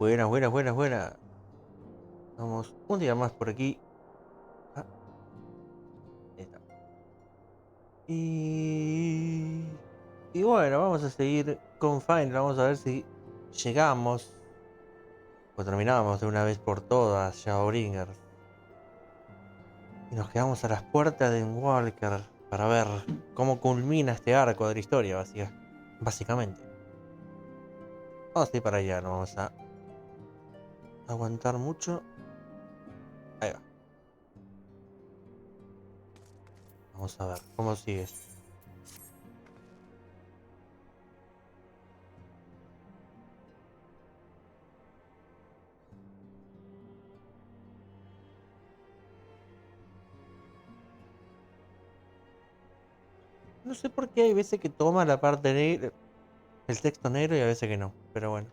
Buenas, buenas, buenas, buenas. Vamos un día más por aquí. Ah, ahí está. Y bueno, vamos a seguir con Final. Vamos a ver si llegamos o terminamos de una vez por todas Shadowbringers. Y nos quedamos a las puertas de Walker para ver cómo culmina este arco de la historia, básicamente. Vamos a ir para allá, no vamos a aguantar mucho. Ahí va. Vamos a ver cómo sigue. No sé por qué hay veces que toma la parte negra, el texto negro, y a veces que no, pero bueno.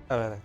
A ver.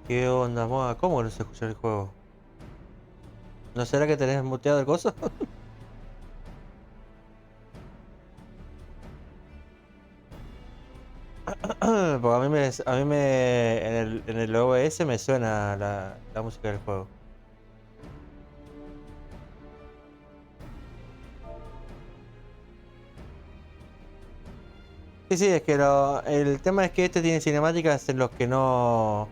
¿Qué onda, moda? ¿Cómo no se escucha el juego? ¿No será que tenés muteado el coso? Porque en el OBS me suena la música del juego. Sí, es que el tema es que este tiene cinemáticas en los que no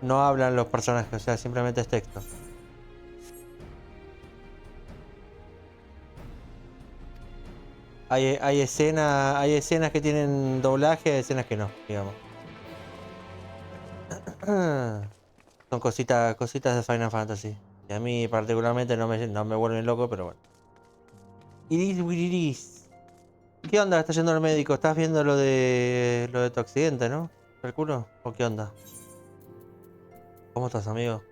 hablan los personajes, o sea, simplemente es texto. Hay escenas que tienen doblaje, hay escenas que no, digamos. Son cositas de Final Fantasy. Y a mí particularmente no me vuelven loco, pero bueno. Iris Wiriris. ¿Qué onda? ¿Estás yendo al médico? ¿Estás viendo lo de tu accidente, no? ¿Calculo? ¿O qué onda? ¿Cómo estás, amigo?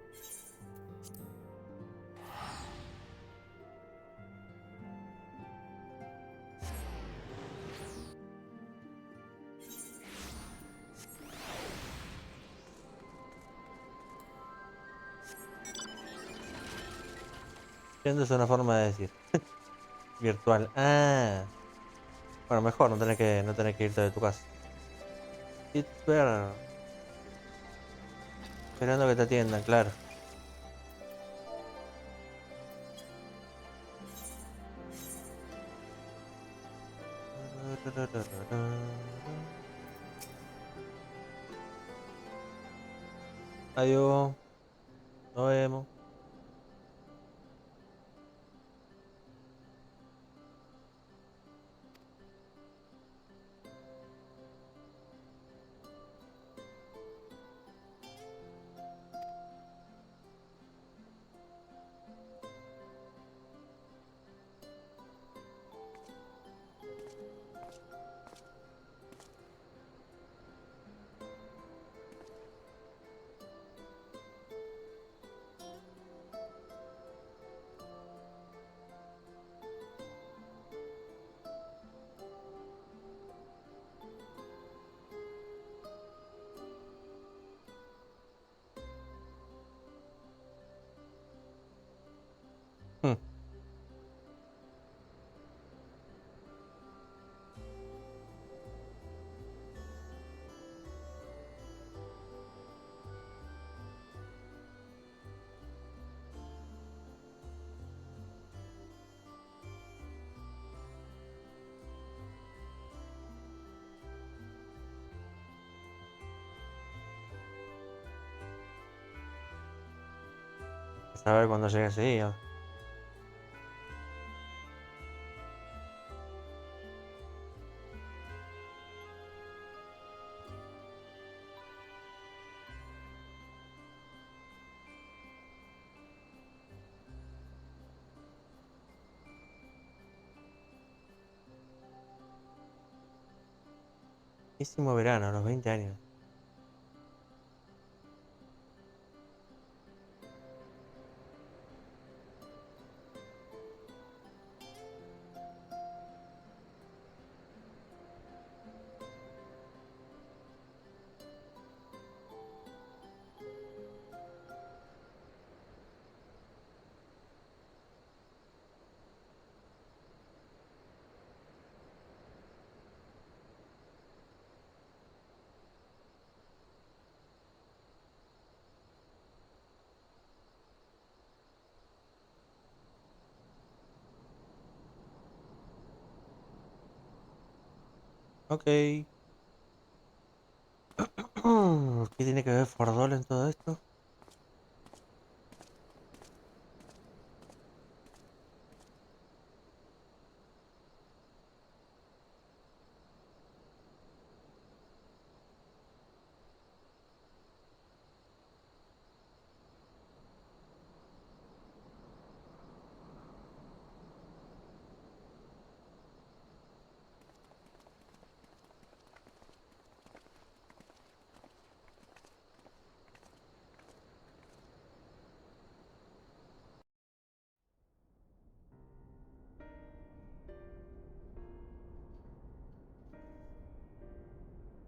Yendo es una forma de decir. Virtual. Ah. Bueno, mejor no tener que irte de tu casa. Esperando que te atiendan, claro. Adiós. Nos vemos. Hmm. A ver cuando llegue ese día. Hicimos verano, a los 20 años. Ok. ¿Qué tiene que ver Fordol en todo esto?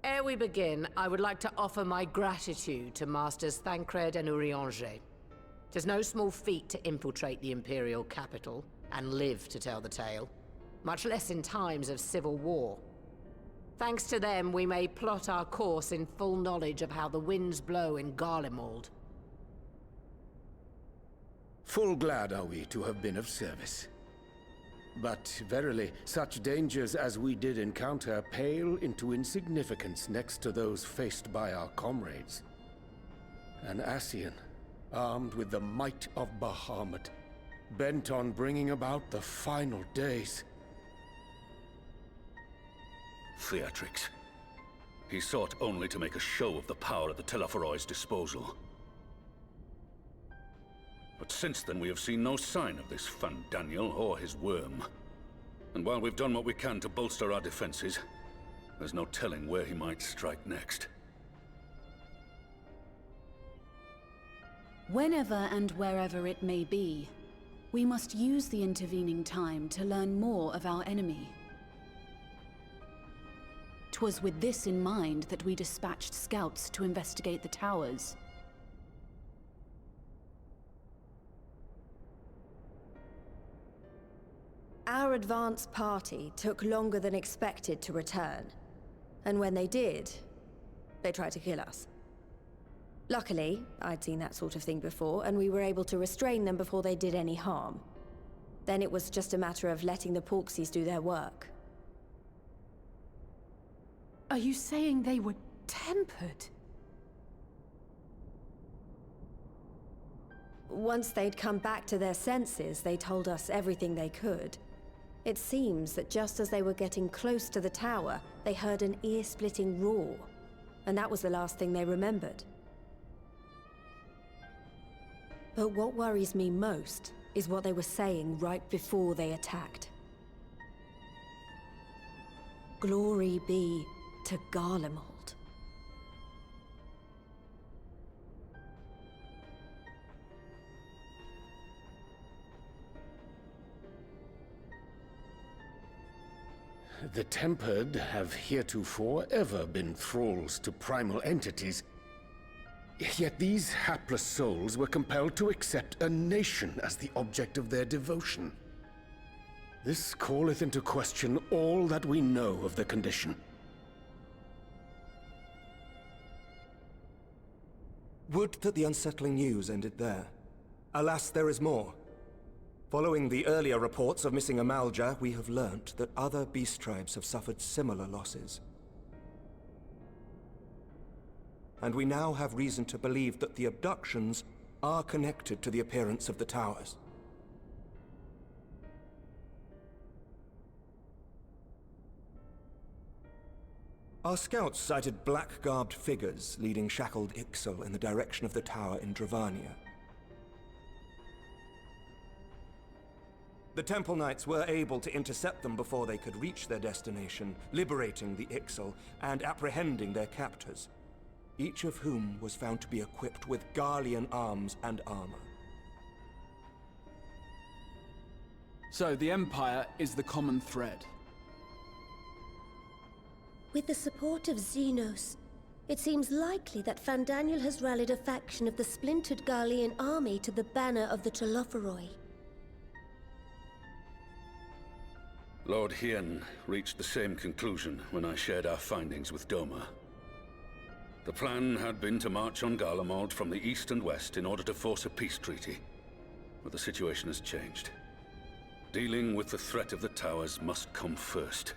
Ere we begin, I would like to offer my gratitude to Masters Thancred and Urianger. 'Tis no small feat to infiltrate the Imperial capital and live to tell the tale, much less in times of civil war. Thanks to them, we may plot our course in full knowledge of how the winds blow in Garlemald. Full glad are we to have been of service. But verily, such dangers as we did encounter pale into insignificance next to those faced by our comrades. An Ascian, armed with the might of Bahamut, bent on bringing about the final days. Theatrics. He sought only to make a show of the power at the Telophoroid's disposal. But since then we have seen no sign of this Fandaniel or his worm. And while we've done what we can to bolster our defenses, there's no telling where he might strike next. Whenever and wherever it may be, we must use the intervening time to learn more of our enemy. 'Twas with this in mind that we dispatched scouts to investigate the towers. Our advance party took longer than expected to return. And when they did, they tried to kill us. Luckily, I'd seen that sort of thing before, and we were able to restrain them before they did any harm. Then it was just a matter of letting the Porksies do their work. Are you saying they were tempered? Once they'd come back to their senses, they told us everything they could. It seems that just as they were getting close to the tower, they heard an ear-splitting roar. And that was the last thing they remembered. But what worries me most is what they were saying right before they attacked. Glory be to Garlemald. The Tempered have heretofore ever been thralls to primal entities. Yet these hapless souls were compelled to accept a nation as the object of their devotion. This calleth into question all that we know of the condition. Would that the unsettling news ended there. Alas, there is more. Following the earlier reports of missing Amalja, we have learnt that other beast tribes have suffered similar losses. And we now have reason to believe that the abductions are connected to the appearance of the towers. Our scouts sighted black-garbed figures leading shackled Ixal in the direction of the tower in Dravania. The Temple Knights were able to intercept them before they could reach their destination, liberating the Ixal and apprehending their captors, each of whom was found to be equipped with Garlean arms and armor. So the Empire is the common thread. With the support of Xenos, it seems likely that Fandaniel has rallied a faction of the splintered Garlean army to the banner of the Telophoroi. Lord Hien reached the same conclusion when I shared our findings with Doma. The plan had been to march on Garlemald from the east and west in order to force a peace treaty. But the situation has changed. Dealing with the threat of the towers must come first.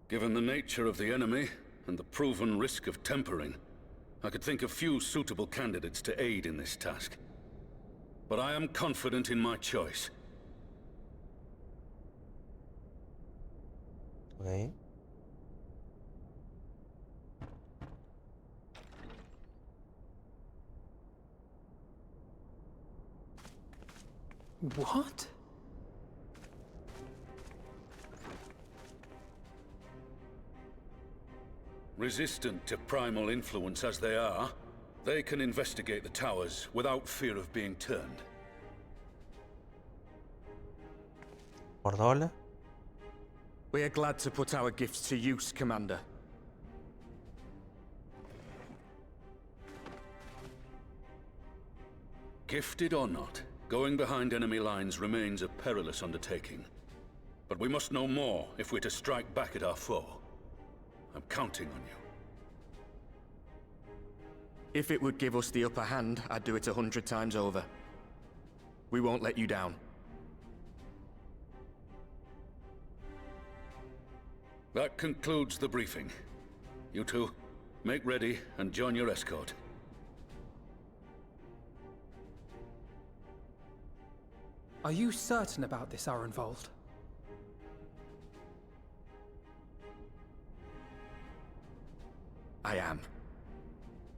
Given the nature of the enemy and the proven risk of tempering, I could think of few suitable candidates to aid in this task. But I am confident in my choice. Okay. What? Resistant to primal influence as they are, they can investigate the towers without fear of being turned. Bordola. We are glad to put our gifts to use, Commander. Gifted or not, going behind enemy lines remains a perilous undertaking. But we must know more if we're to strike back at our foe. I'm counting on you. If it would give us the upper hand, I'd do it 100 times over. We won't let you down. That concludes the briefing. You two, make ready and join your escort. Are you certain about this, Arenvold? I am.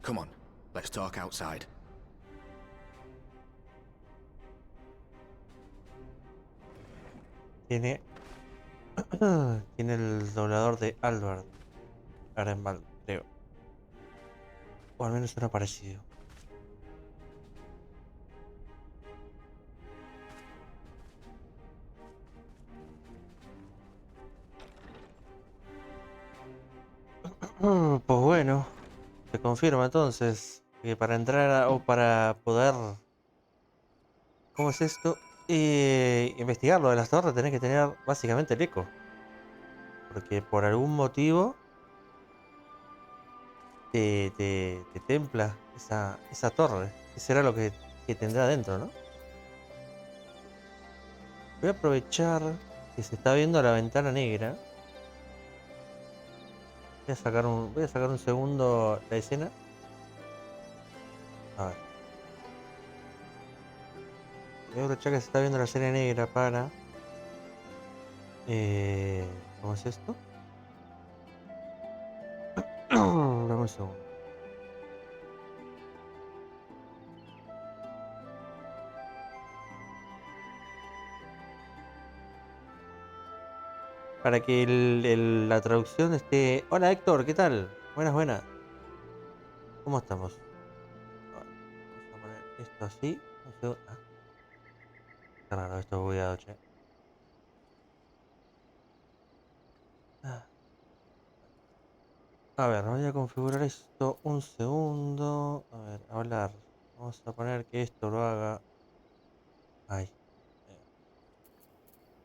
Come on, let's talk outside. Tiene el doblador de Albert Arenvald, creo. O al menos suena parecido. Pues bueno, se confirma entonces que para entrar o para poder... ¿Cómo es esto? Investigar lo de las torres tenés que tener básicamente el eco. Porque por algún motivo te templa esa torre. ¿Qué será lo que tendrá dentro, no? Voy a aprovechar que se está viendo la ventana negra. Voy a sacar un segundo la escena. A ver. Voy a aprovechar que se está viendo la escena negra para... ¿Cómo es esto? Dame un segundo. Para que la traducción esté... Hola Héctor, ¿qué tal? Buenas, buenas. ¿Cómo estamos? Vamos a poner esto así. Un segundo. Ah. Está raro esto bugueado, che. A ver, voy a configurar esto un segundo. A ver, hablar. Vamos a poner que esto lo haga. Ahí.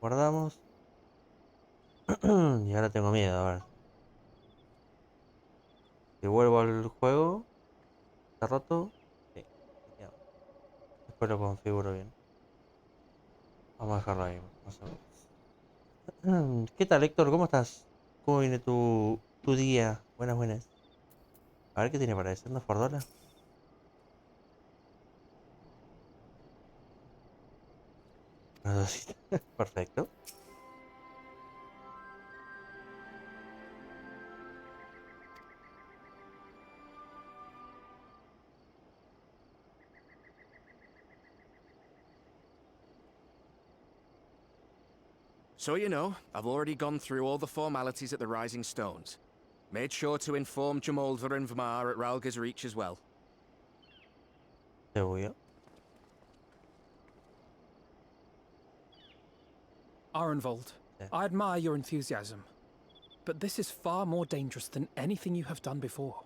Guardamos. Y ahora tengo miedo, a ver. Si vuelvo al juego. ¿Está roto? Sí. Después lo configuro bien. Vamos a dejarlo ahí, más o menos. ¿Qué tal, Héctor? ¿Cómo estás? ¿Cómo viene tu día? Buenas, buenas. A ver qué tiene para decirnos Fordola. Una dosita. Perfecto. So you know, I've already gone through all the formalities at the Rising Stones. Made sure to inform Jamoldva and Vmar at Ralga's Reach as well. There we go. Arenvold, Yeah. I admire your enthusiasm, but this is far more dangerous than anything you have done before.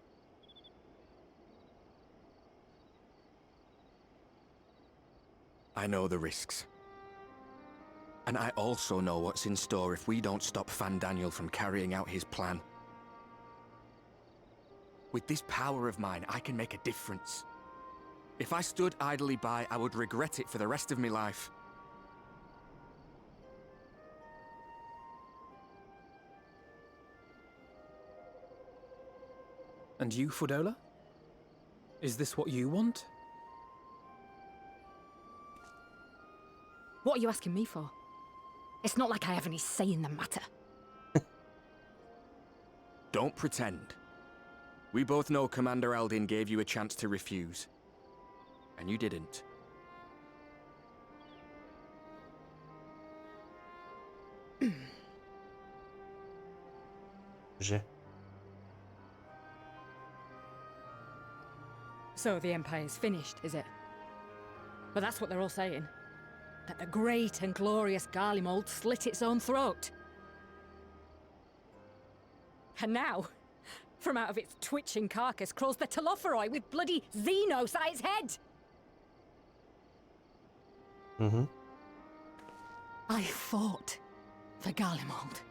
I know the risks. And I also know what's in store if we don't stop Fandaniel from carrying out his plan. With this power of mine, I can make a difference. If I stood idly by, I would regret it for the rest of my life. And you, Fordola? Is this what you want? What are you asking me for? It's not like I have any say in the matter. Don't pretend. We both know Commander Aldin gave you a chance to refuse. And you didn't. Yeah. So the Empire's finished, is it? But that's what they're all saying. That the great and glorious Garlemald slit its own throat. And now, from out of its twitching carcass crawls the Telophoroi with bloody Xenos at its head! Mm-hmm. I fought for Garlemald.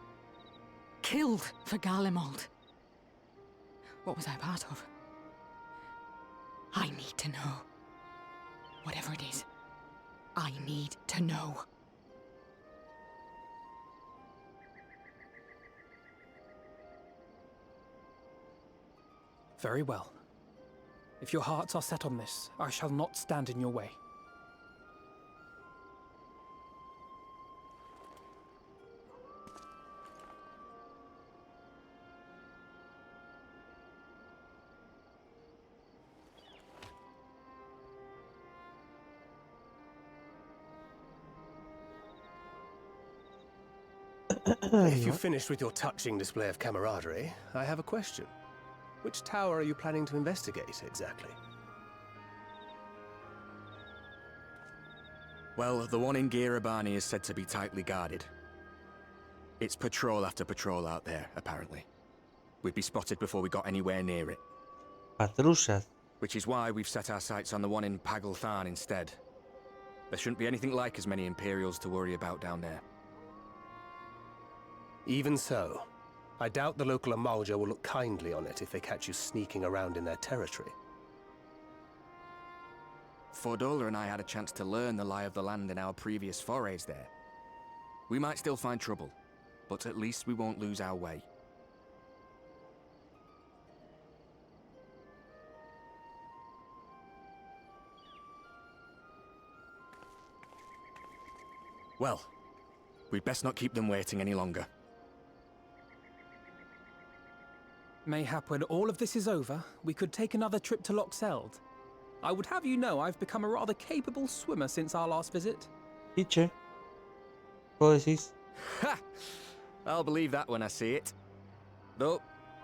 Killed for Garlemald. What was I part of? I need to know. Whatever it is, I need to know. Very well. If your hearts are set on this, I shall not stand in your way. If you've finished with your touching display of camaraderie, I have a question. Which tower are you planning to investigate, exactly? Well, the one in Girabani is said to be tightly guarded. It's patrol after patrol out there, apparently. We'd be spotted before we got anywhere near it. Patrullas. Which is why we've set our sights on the one in Pagalthan instead. There shouldn't be anything like as many Imperials to worry about down there. Even so, I doubt the local Amalja will look kindly on it if they catch you sneaking around in their territory. Fordola and I had a chance to learn the lie of the land in our previous forays there. We might still find trouble, but at least we won't lose our way. Well, we'd best not keep them waiting any longer. Mayhap when all of this is over, we could take another trip to Loxeld. I would have you know I've become a rather capable swimmer since our last visit. Teacher. Policies. Ha! I'll believe that when I see it. Though,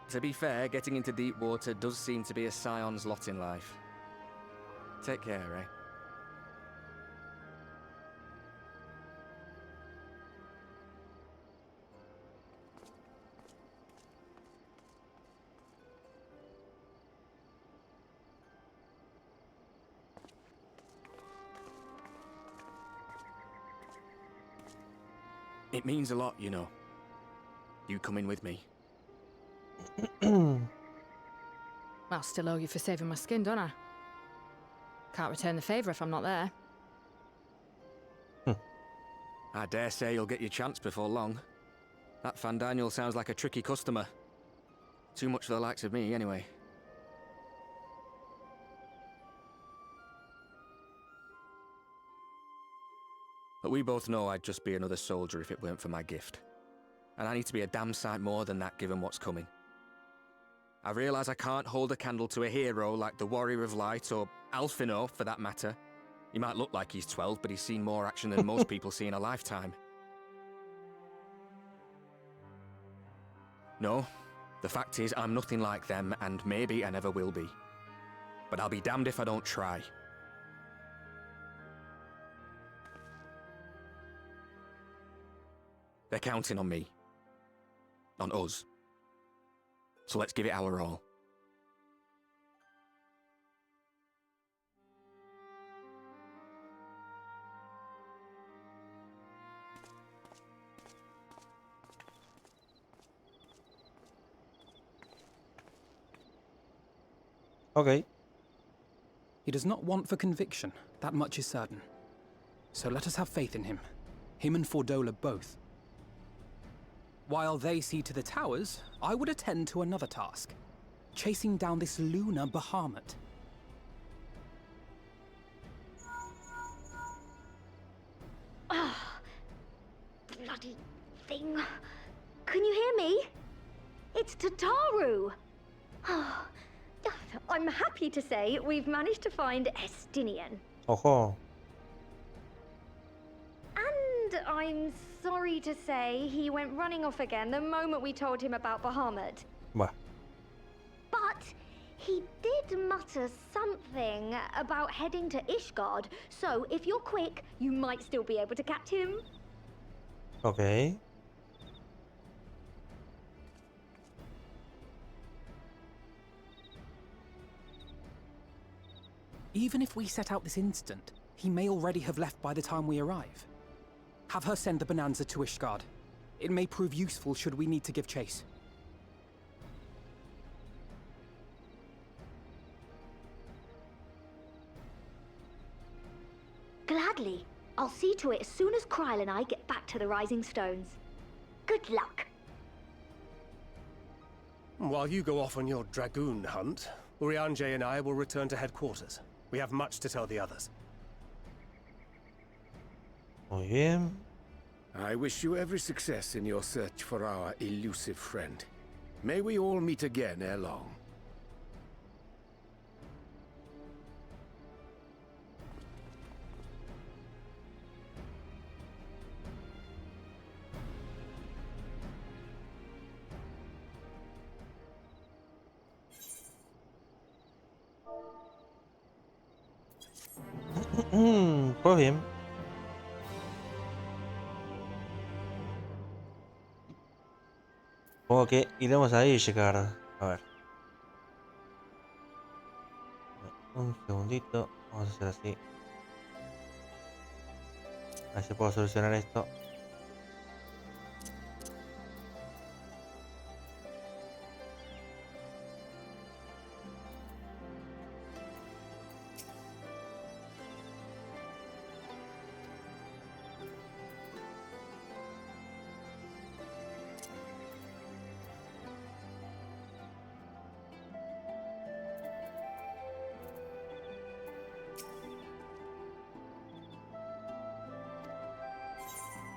to be fair, getting into deep water does seem to be a scion's lot in life. Take care, eh? It means a lot, you know. You coming with me. I'll still owe you for saving my skin, don't I? Can't return the favour if I'm not there. I dare say you'll get your chance before long. That Fandaniel sounds like a tricky customer. Too much for the likes of me, anyway. But we both know I'd just be another soldier if it weren't for my gift. And I need to be a damn sight more than that given what's coming. I realise I can't hold a candle to a hero like the Warrior of Light, or Alphino for that matter. He might look like he's 12, but he's seen more action than most people see in a lifetime. No, the fact is I'm nothing like them, and maybe I never will be. But I'll be damned if I don't try. They're counting on me. On us. So let's give it our all. Okay. He does not want for conviction, that much is certain. So let us have faith in him. Him and Fordola both. While they see to the towers, I would attend to another task. Chasing down this lunar Bahamut. Bloody thing. Can you hear me? It's Tataru! I'm happy to say we've managed to find Estinian. Ojo. And I'm sorry to say he went running off again the moment we told him about Bahamut. Bah. But he did mutter something about heading to Ishgard, so if you're quick, you might still be able to catch him. Okay. Even if we set out this instant, he may already have left by the time we arrive. Have her send the Bonanza to Ishgard. It may prove useful should we need to give chase. Gladly. I'll see to it as soon as Kryle and I get back to the Rising Stones. Good luck. While you go off on your dragoon hunt, Urianger and I will return to headquarters. We have much to tell the others. Muy bien. I wish you every success in your search for our elusive friend. May we all meet again ere long. Pues bien. Supongo que iremos ahí llegar. A ver. Un segundito. Vamos a hacer así. A ver si puedo solucionar esto.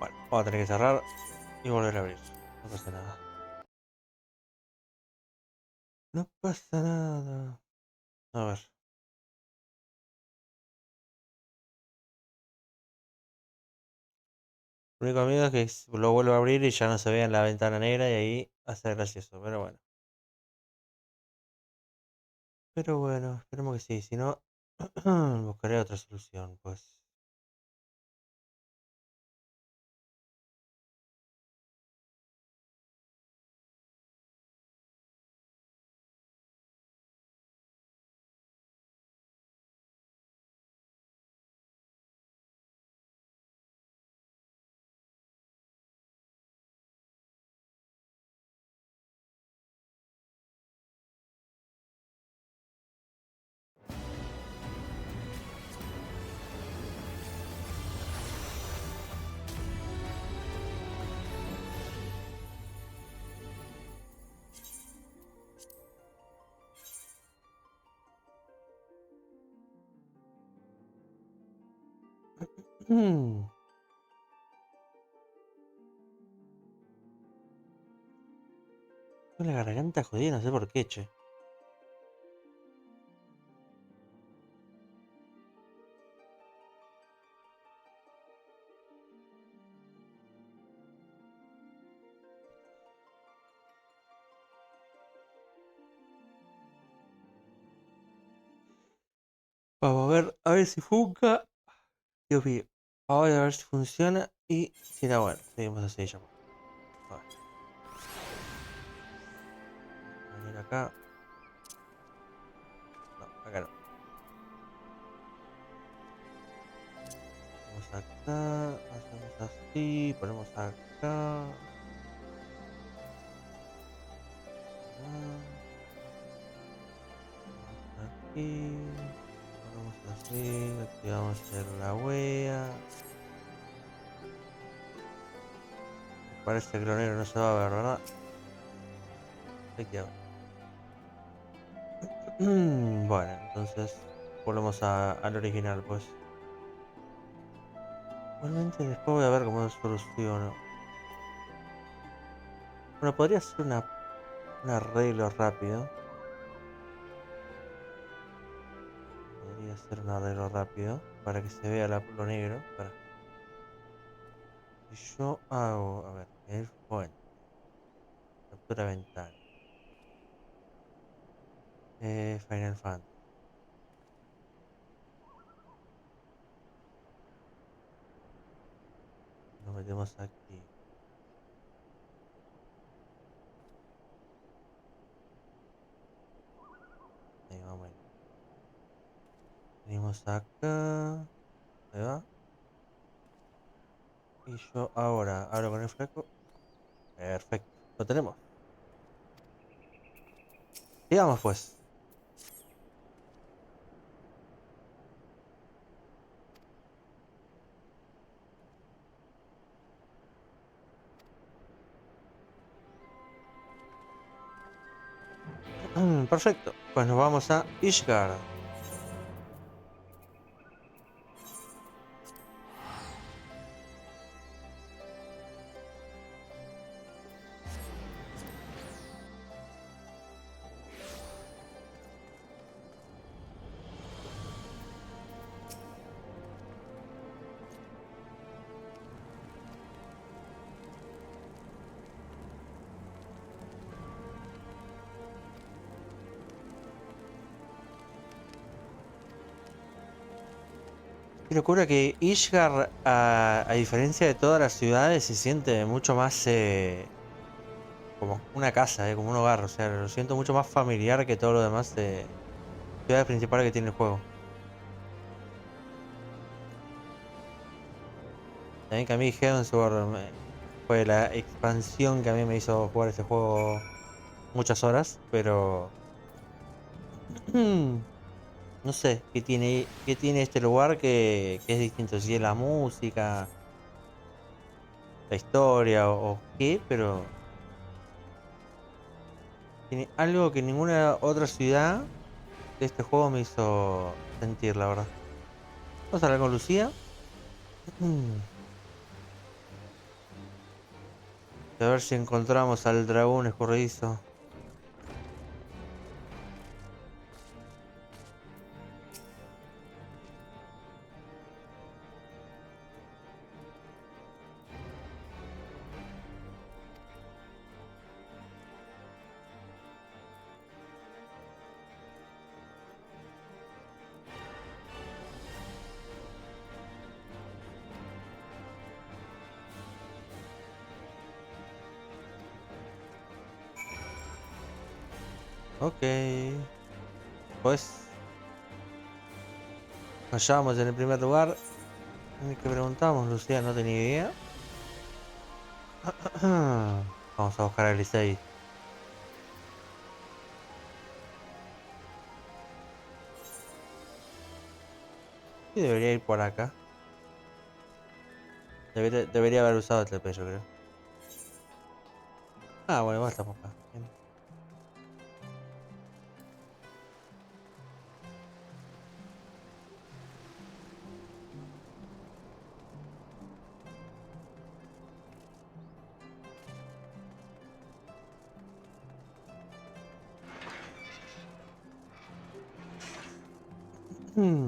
Bueno, vamos a tener que cerrar y volver a abrir. No pasa nada. No pasa nada. A ver. Lo único miedo es que lo vuelvo a abrir y ya no se vea en la ventana negra y ahí va a ser gracioso, pero bueno. Pero bueno, esperemos que sí, si no, buscaré otra solución, pues. Tengo la garganta jodida, no sé por qué, che. Vamos a ver si funciona. Dios mío. Ahora a ver si funciona y si da bueno. Seguimos así ya. A ver. Venir acá. No, acá no. Vamos acá. Hacemos así. Ponemos acá. Aquí. Ponemos así. Activamos la wea. Parece que el clonero no se va a ver, ¿verdad? Bueno, entonces volvemos al original, pues. Igualmente después voy a ver cómo lo soluciono. Bueno, podría ser un arreglo rápido. Podría ser un arreglo rápido para que se vea lo negro. Para. Si yo hago, a ver, el fuente. Captura ventana. Final Fantasy. Nos metemos aquí. Ahí vamos. Venimos acá. Ahí va. Y yo ahora hablo con el flaco. Perfecto. Lo tenemos. Sigamos pues. Perfecto, pues nos vamos a Ishgard. Qué locura que Ishgard, a diferencia de todas las ciudades, se siente mucho más como una casa, como un hogar. O sea, lo siento mucho más familiar que todo lo demás de ciudades principales que tiene el juego. También que a mí Heavensward fue la expansión que a mí me hizo jugar este juego muchas horas, pero no sé qué tiene este lugar que es distinto, si es la música, la historia o qué, pero tiene algo que ninguna otra ciudad de este juego me hizo sentir, la verdad. Vamos a hablar con Lucía. A ver si encontramos al dragón escurridizo. Ok. Pues nos hallamos en el primer lugar. ¿Qué preguntamos? Lucía no tenía idea. Vamos a buscar a Elisei. Sí, debería ir por acá. Debería haber usado el TP, yo creo. Ah, bueno, basta por acá. Bien.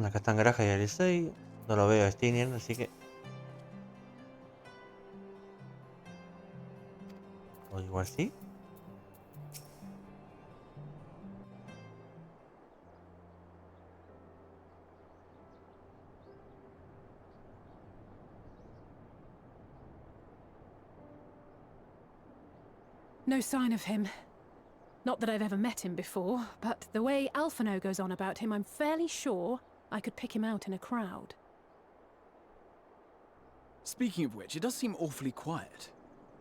Acá están Graja y Elisei. No lo veo a Stinian, así que... O igual sí. No sign of him. Not that I've ever met him before, but the way Alphino goes on about him, I'm fairly sure I could pick him out in a crowd. Speaking of which, it does seem awfully quiet.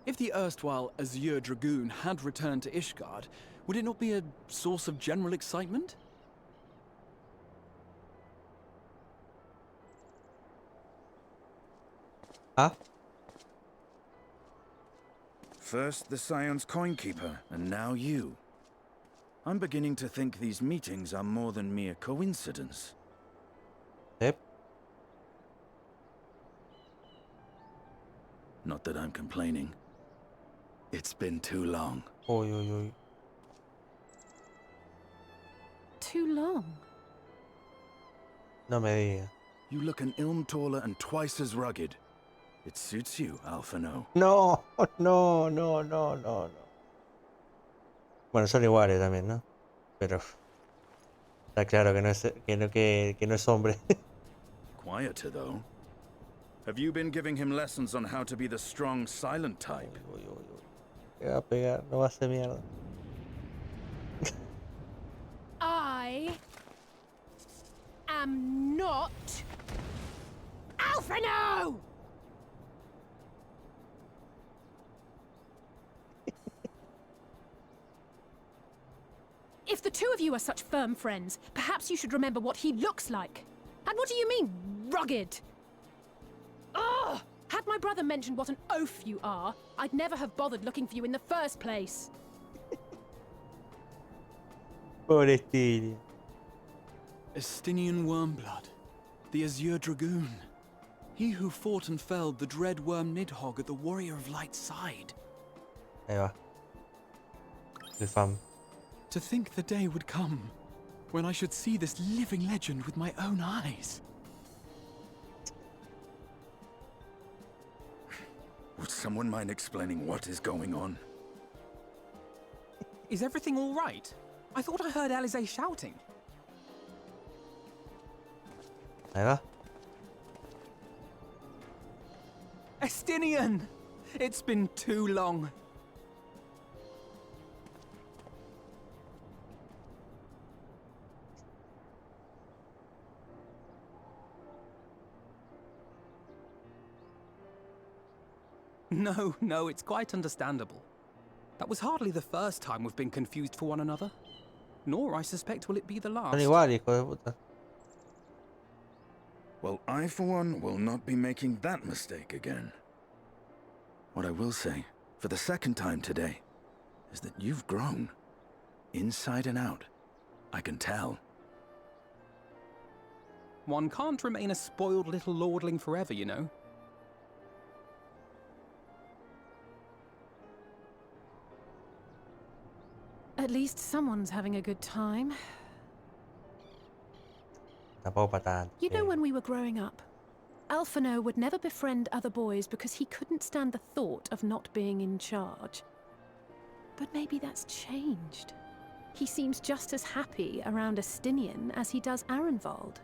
If the erstwhile Azure Dragoon had returned to Ishgard, would it not be a source of general excitement? Ah? First the Scion's Coinkeeper, and now you. I'm beginning to think these meetings are more than mere coincidence. Yep. Not that I'm complaining. It's been too long. Uy, uy, uy. Too long? No me diga. You look an ilm taller and twice as rugged. It suits you, Alphino. No, no, no, no, no, no. Bueno, son iguales también, ¿no? Pero está claro que no es que no es hombre. Quieter though. Have you been giving him lessons on how to be the strong, silent type? Uy, uy, uy. Me va a pegar, no va a hacer mierda. I am not Alphino! If the two of you are such firm friends, perhaps you should remember what he looks like. And what do you mean, rugged? Ugh! Had my brother mentioned what an oaf you are, I'd never have bothered looking for you in the first place. Pobre Styria. Estinian Wormblood, the Azure Dragoon. He who fought and felled the dread worm Nidhogg at the Warrior of Light's side. Ahí va. El fan. To think the day would come when I should see this living legend with my own eyes. Would someone mind explaining what is going on? Is everything all right? I thought I heard Alize shouting. Ahí va. Estinian! It's been too long. No, it's quite understandable. That was hardly the first time we've been confused for one another. Nor, I suspect, will it be the last. Son igual, hijo de puta. Well, I, for one, will not be making that mistake again. What I will say, for the second time today, is that you've grown. Inside and out. I can tell. One can't remain a spoiled little lordling forever, you know. At least someone's having a good time. Tampoco para tanto. You know, when we were growing up, Alphino would never befriend other boys because he couldn't stand the thought of not being in charge. But maybe that's changed. He seems just as happy around Estinian as he does Arenvald.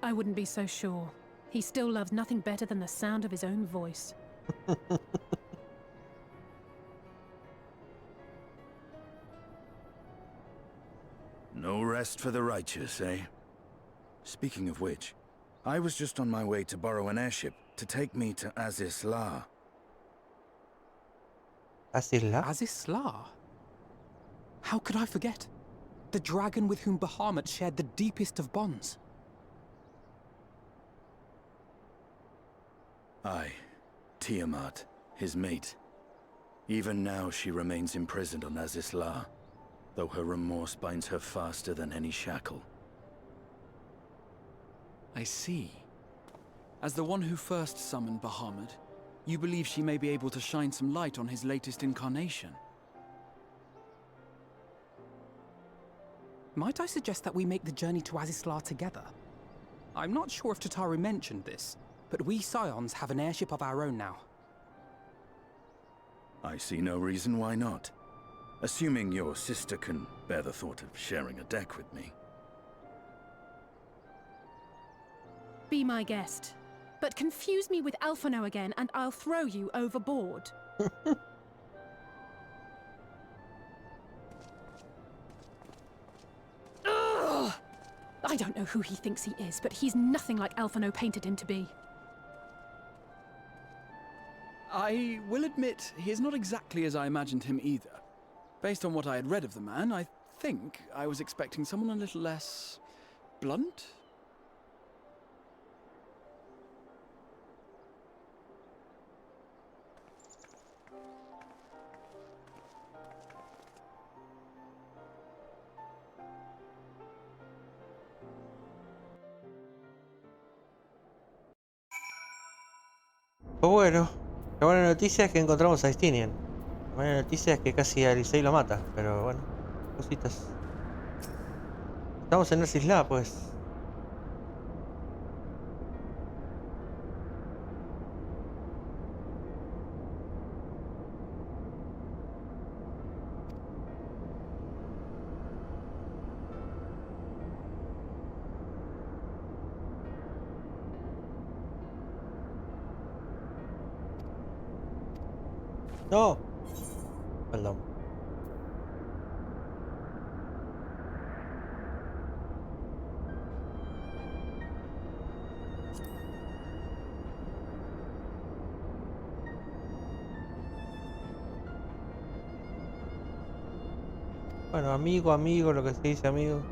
I wouldn't be so sure. He still loves nothing better than the sound of his own voice. No rest for the righteous, eh? Speaking of which, I was just on my way to borrow an airship to take me to Azisla. ¿Azisla? Azisla? How could I forget? The dragon with whom Bahamut shared the deepest of bonds. Aye, Tiamat, his mate. Even now she remains imprisoned on Azisla, though her remorse binds her faster than any shackle. I see. As the one who first summoned Bahamut, you believe she may be able to shine some light on his latest incarnation. Might I suggest that we make the journey to Azisla together? I'm not sure if Tataru mentioned this, but we Scions have an airship of our own now. I see no reason why not. Assuming your sister can bear the thought of sharing a deck with me. Be my guest. But confuse me with Alphino again and I'll throw you overboard. Ugh! I don't know who he thinks he is, but he's nothing like Alphino painted him to be. I will admit, he is not exactly as I imagined him either. Based on what I had read of the man, I think I was expecting someone a little less blunt? Pues bueno, la buena noticia es que encontramos a Estinian. La buena noticia es que casi a Alisei lo mata, pero bueno, cositas. Estamos en Azisla, pues. No. Perdón. Bueno, amigo, amigo, lo que se dice amigo.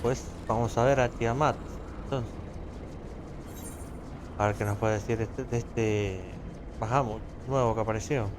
Pues vamos a ver a Tiamat. Entonces, a ver qué nos puede decir de este Bahamut nuevo que apareció.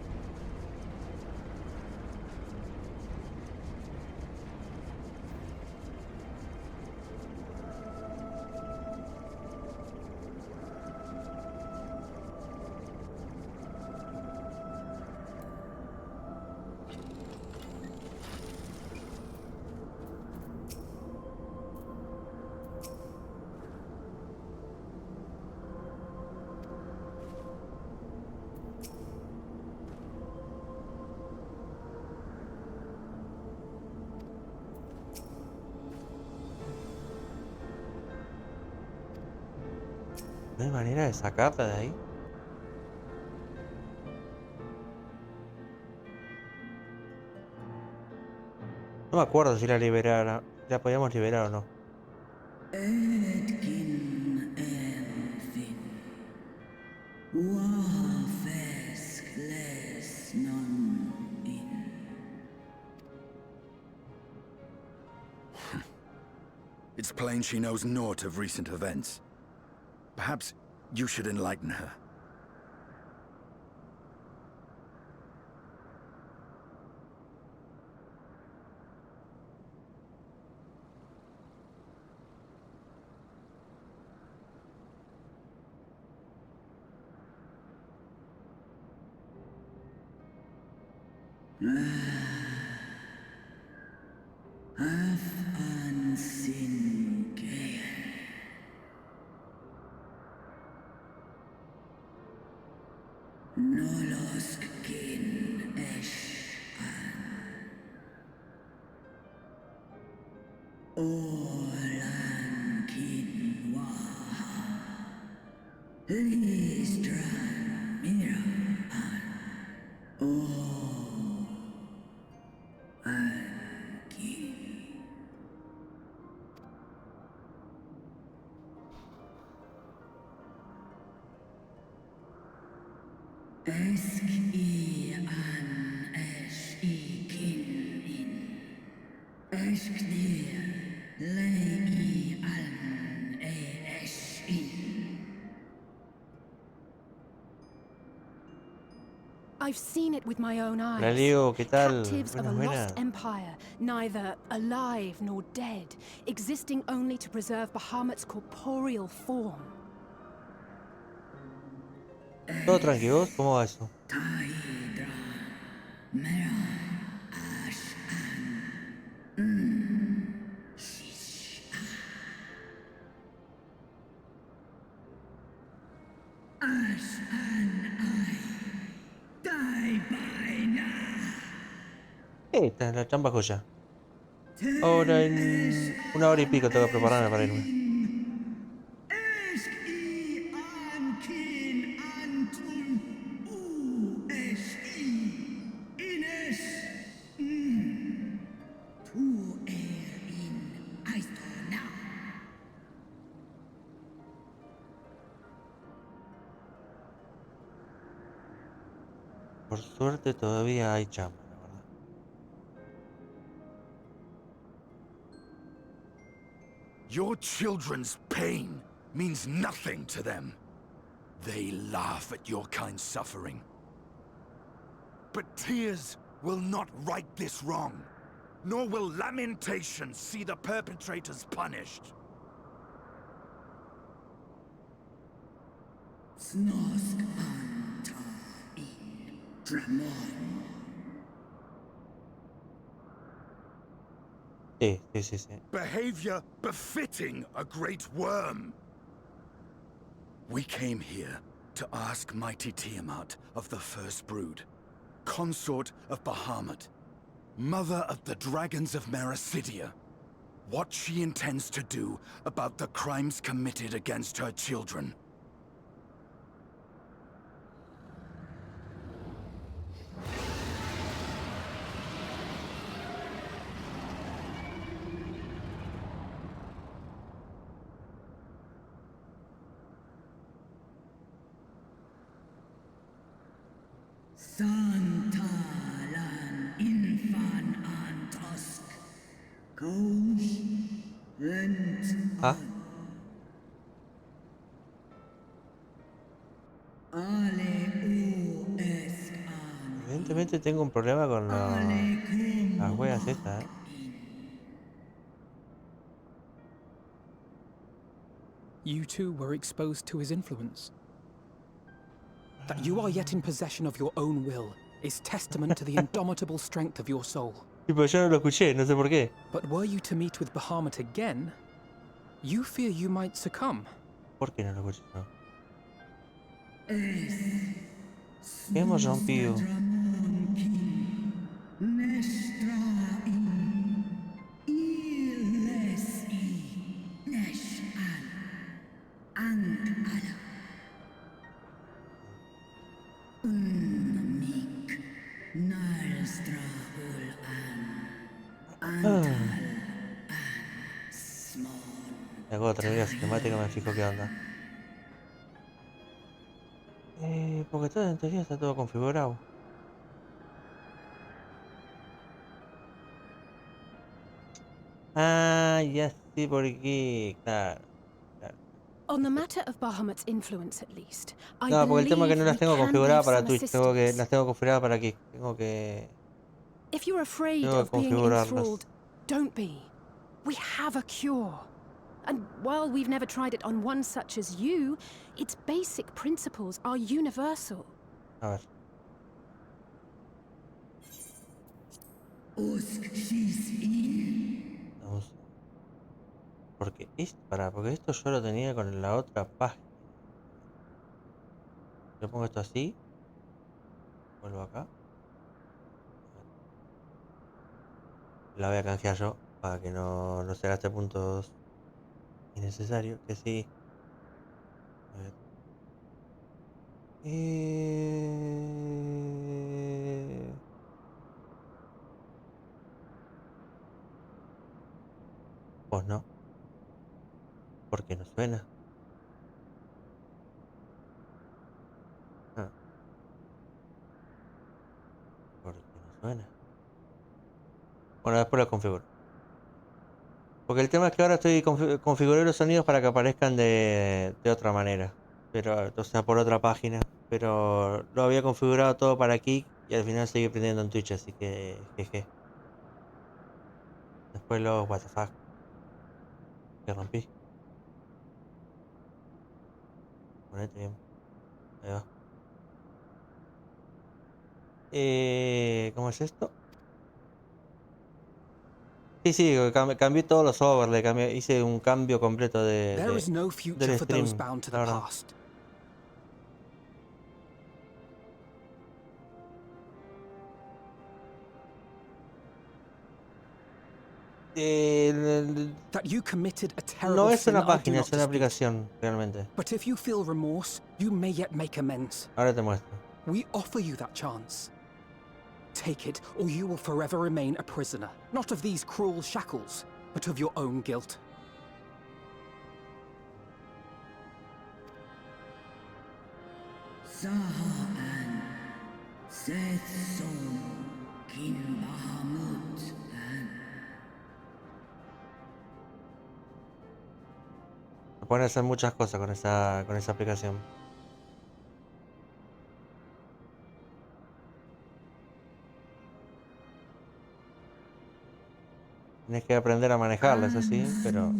¿No hay manera de sacarla de ahí? No me acuerdo si la liberara, la podíamos liberar o no. It's plain she knows naught of recent events. Perhaps you should enlighten her. I've seen it with my own eyes. Leo, ¿qué tal? Captives of a Buenas, lost buenas. empire, neither alive nor dead, existing only to preserve Bahamut's corporeal form. ¿Todo tranquilo? ¿Vos? ¿Cómo va eso? Esta es la chamba joya. Ahora en 1 hora y pico tengo que prepararme para irme. Por suerte todavía hay chamba, la verdad. Your children's pain means nothing to them. They laugh at your kind suffering. But tears will not right this wrong, nor will lamentation see the perpetrators punished. Snosk anta in Dramon. Sí. Behavior befitting a great worm. We came here to ask mighty Tiamat of the First Brood, consort of Bahamut, mother of the dragons of Mericidia, what she intends to do about the crimes committed against her children. Santalan infan antosk. Caos rent ¿Ah? Ale u eskan. Evidentemente tengo un problema con las weas estas, You too were exposed to his influence. That you are yet in possession of your own will is testament to the indomitable strength of your soul. Tipo, yo no lo escuché, no sé por qué. But were you to meet with Bahamut again, you fear you might succumb. ¿Por qué no lo escuché yo? Hemos rompido. Luego de terminar la cinemática me fijo qué onda. Porque todo en teoría está todo configurado. Ah, ya sé por qué. Claro. On the matter of Bahamut's influence, at least, I No, porque el tema es que no las tengo configuradas para Twitch. Las tengo configuradas para aquí. If you're afraid Tengo que of being configurarlas. enthralled, don't be. We have a cure. And while we've never tried it on one such as you, its basic principles are universal. A ver. Vamos. Porque esto yo lo tenía con la otra página. Le pongo esto así. Vuelvo acá. La voy a canjear yo para que no se gaste puntos innecesarios. Que sí. A ver. Pues no. Porque no suena. Ah. Porque no suena. Bueno, después lo configuro. Porque el tema es que ahora estoy configurando los sonidos para que aparezcan de otra manera. Pero, o sea, por otra página. Pero lo había configurado todo para aquí y al final sigue prendiendo en Twitch, así que jeje. Después lo what the fuck. Que rompí. Ponete bien. Ahí va. ¿Cómo es esto? Sí, cambié todos los overlays, hice un cambio completo del stream, la verdad. No es una página, es una aplicación, realmente. But if you feel remorse, you may yet make amends. Ahora te muestro. We offer you that chance. Take it, or you will forever remain a prisoner, not of these cruel shackles, but of your own guilt. Se pueden hacer muchas cosas con esa aplicación. Tienes que aprender a manejarla, eso sí, pero...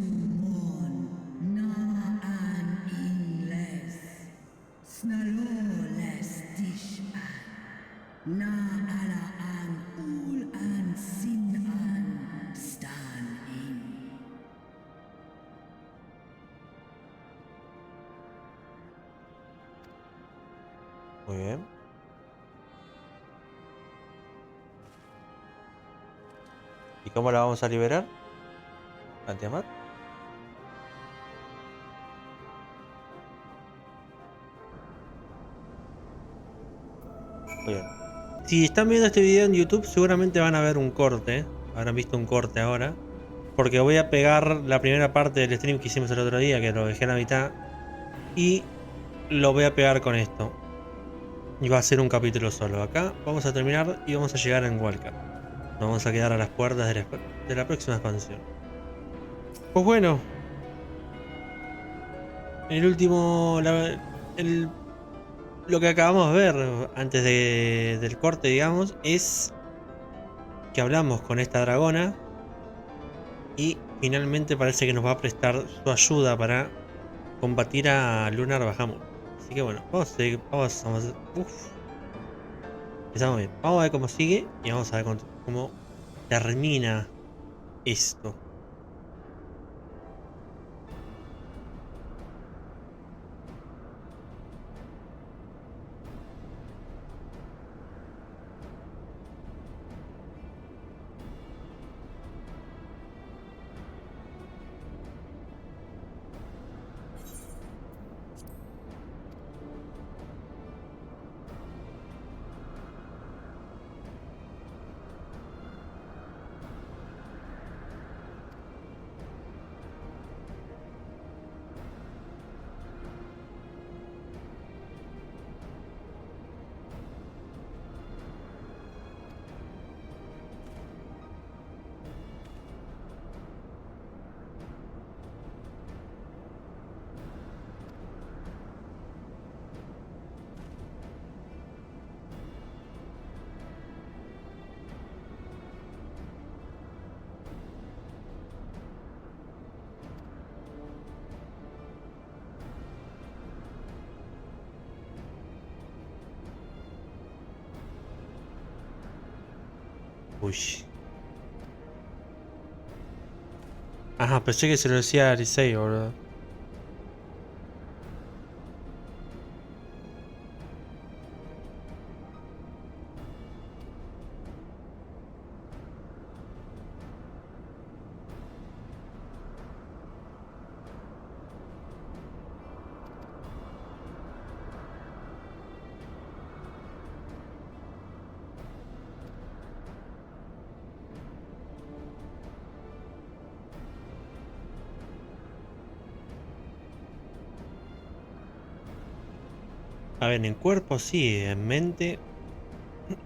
Muy bien. ¿Y cómo la vamos a liberar? ¿A Tiamat? Muy bien. Si están viendo este video en YouTube, seguramente van a ver un corte. Habrán visto un corte ahora. Porque voy a pegar la primera parte del stream que hicimos el otro día, que lo dejé a la mitad. Y lo voy a pegar con esto. Y va a ser un capítulo solo. Acá vamos a terminar y vamos a llegar en Walker. Nos vamos a quedar a las puertas de la próxima expansión. Pues bueno. El último... lo que acabamos de ver antes del corte, digamos, es que hablamos con esta dragona. Y finalmente parece que nos va a prestar su ayuda para combatir a Lunar Bahamut. Así que bueno, vamos a seguir, empezamos bien. Vamos a ver cómo sigue y vamos a ver cómo termina esto. Uy. Ajá, pensé que se lo decía a Arisei, boludo. A ver, en cuerpo sí, en mente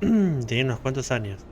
tenía unos cuantos años.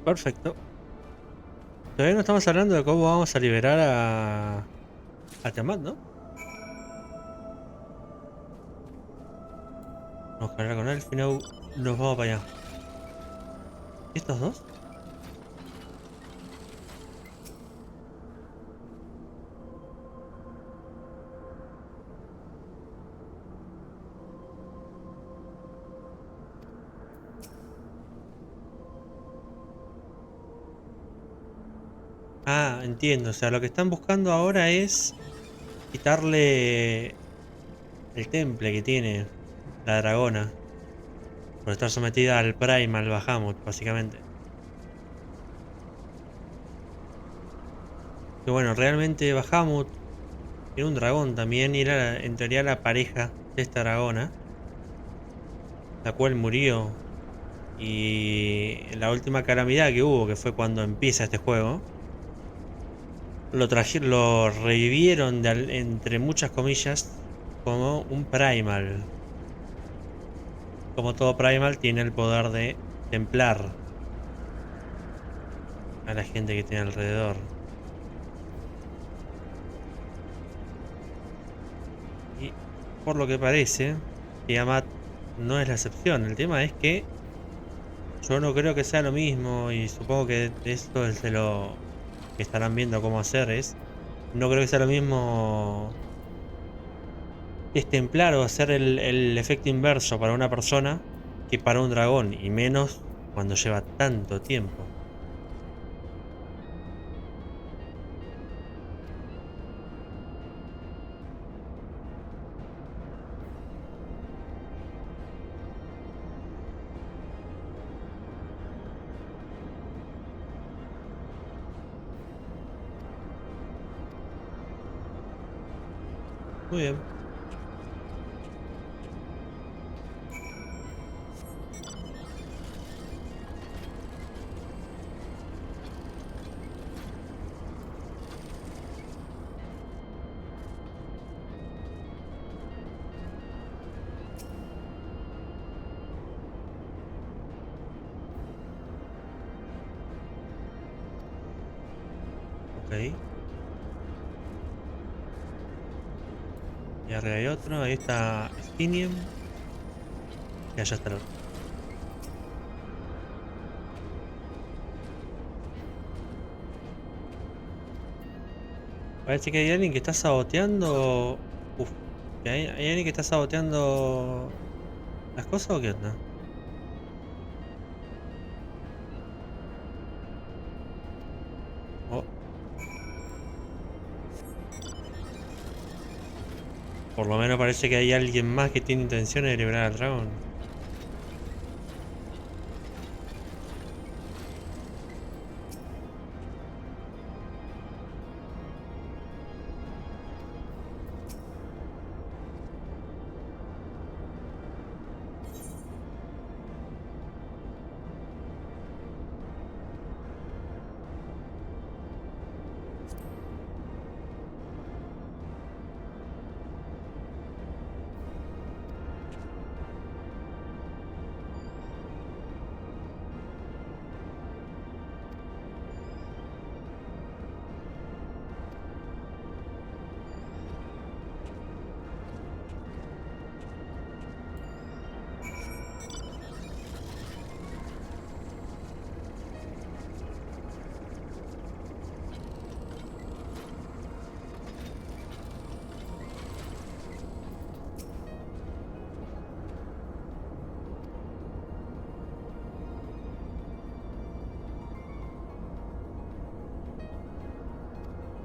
Perfecto. Todavía no estamos hablando de cómo vamos a liberar a Tiamat, ¿no? Vamos a hablar con él, final nos vamos para allá. ¿Y estos dos? Ah, entiendo. O sea, lo que están buscando ahora es quitarle el temple que tiene la dragona. Por estar sometida al Prime, al Bahamut, básicamente. Que bueno, realmente Bahamut era un dragón también y era en teoría la pareja de esta dragona. La cual murió. Y la última calamidad que hubo, que fue cuando empieza este juego, lo revivieron entre muchas comillas como un primal. Como todo primal tiene el poder de templar a la gente que tiene alrededor. Y por lo que parece, Tiamat no es la excepción. El tema es que yo no creo que sea lo mismo, y supongo que esto es de lo que estarán viendo cómo hacer. No creo que sea lo mismo destemplar o hacer el efecto inverso para una persona que para un dragón, y menos cuando lleva tanto tiempo. Muy bien. Ok. Y arriba hay otro, ahí está Stinium. Y allá está el otro. Parece que hay alguien que está saboteando. Uf, ¿hay alguien que está saboteando las cosas o qué onda? Oh. Por lo menos parece que hay alguien más que tiene intenciones de liberar al dragón.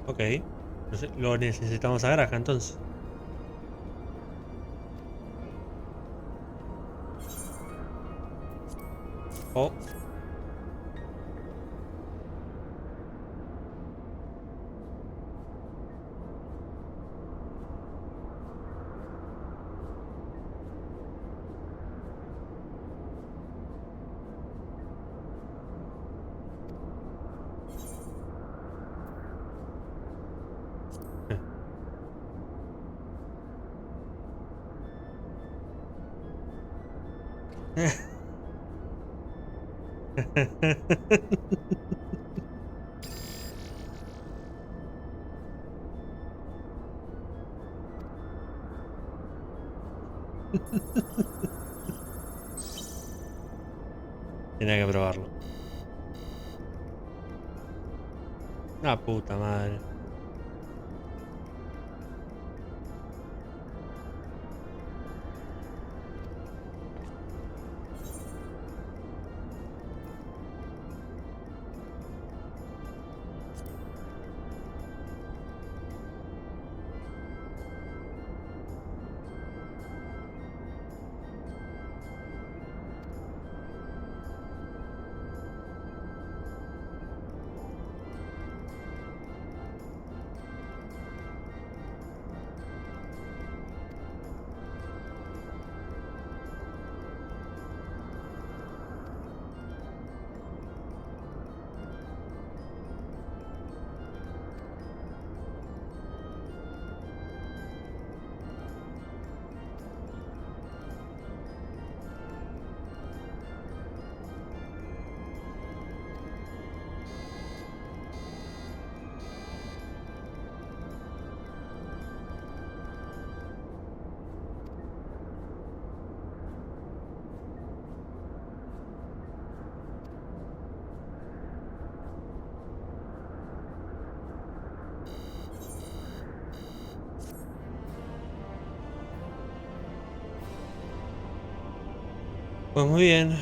Ok. Lo necesitamos a Graja entonces. Oh. Tenía que probarlo. Ah, puta madre. Pues muy bien.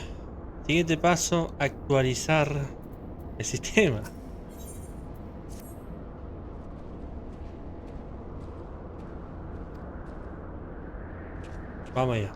Siguiente paso, actualizar el sistema. Vamos allá.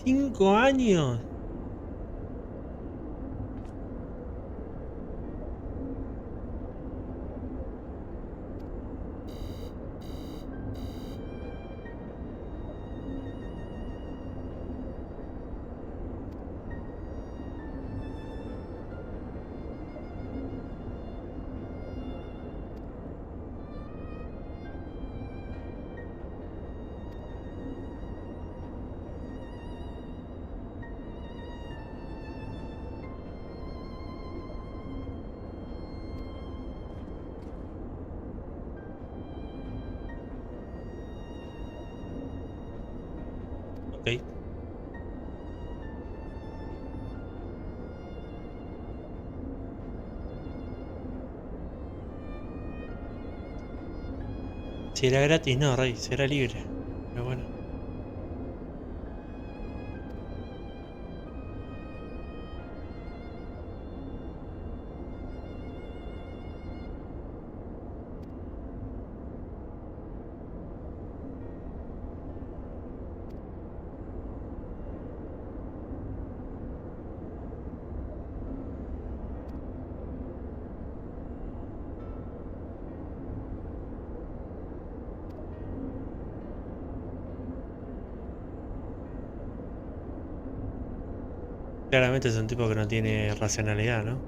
¿5 años? Ok. Si era gratis, no, Rey, si era libre. Pero bueno. Claramente es un tipo que no tiene racionalidad, ¿no?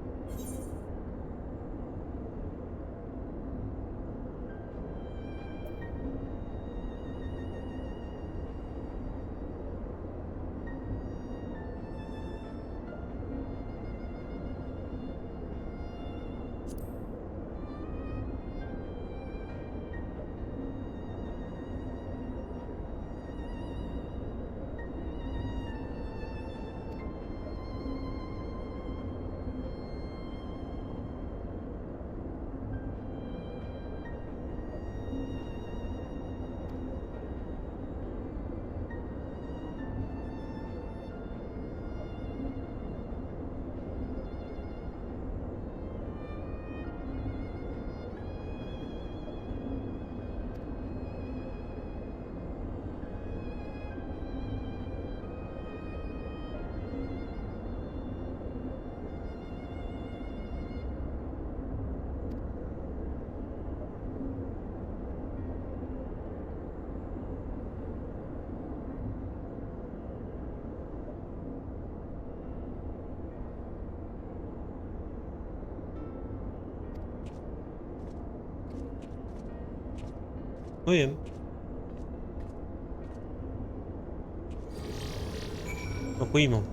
Muy bien. Nos fuimos.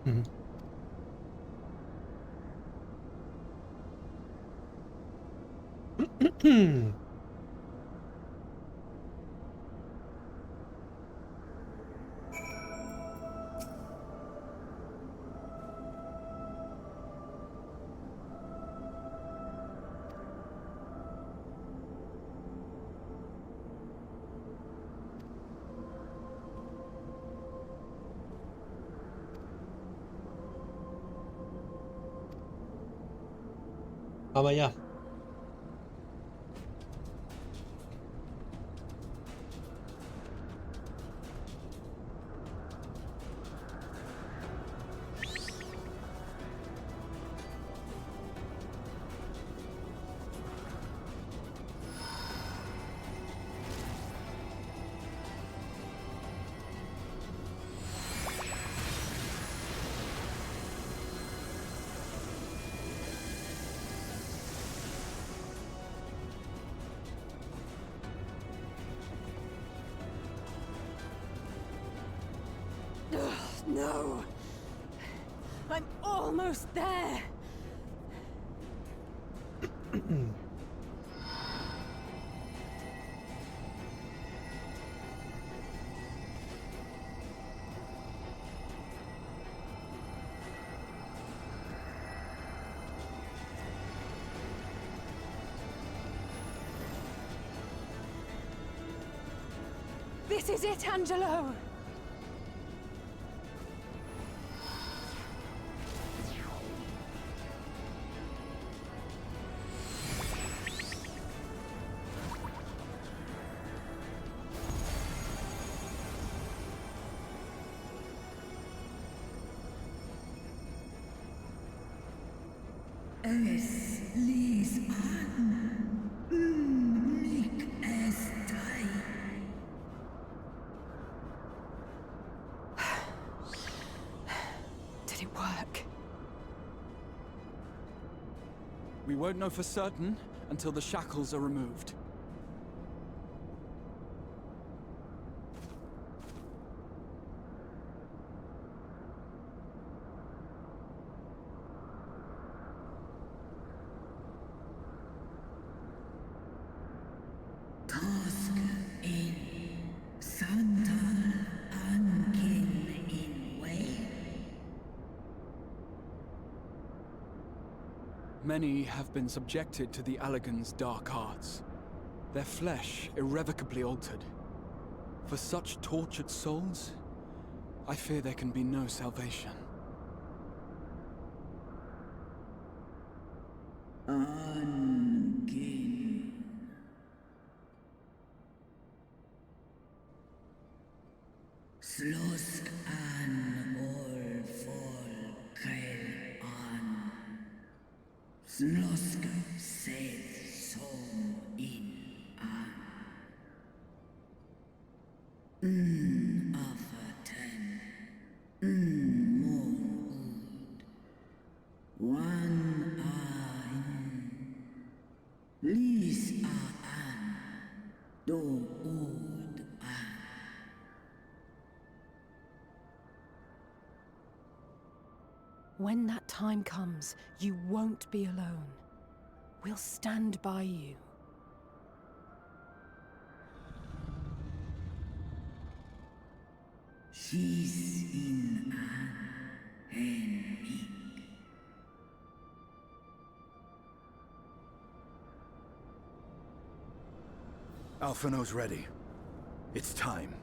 Vamos allá. No! I'm almost there! This is it, Angelo! Es ließ an, mich es drei. Did it work? We won't know for certain until the shackles are removed. Many have been subjected to the Allagan's dark arts, their flesh irrevocably altered. For such tortured souls, I fear there can be no salvation. Angehen. Slåss an all folket an. Slåss sed som in an. Aften. Mån ud. Wan an. Lis an. Do ud an. When that time comes, you won't be alone. We'll stand by you. She's in an enemy. Alphino's ready. It's time.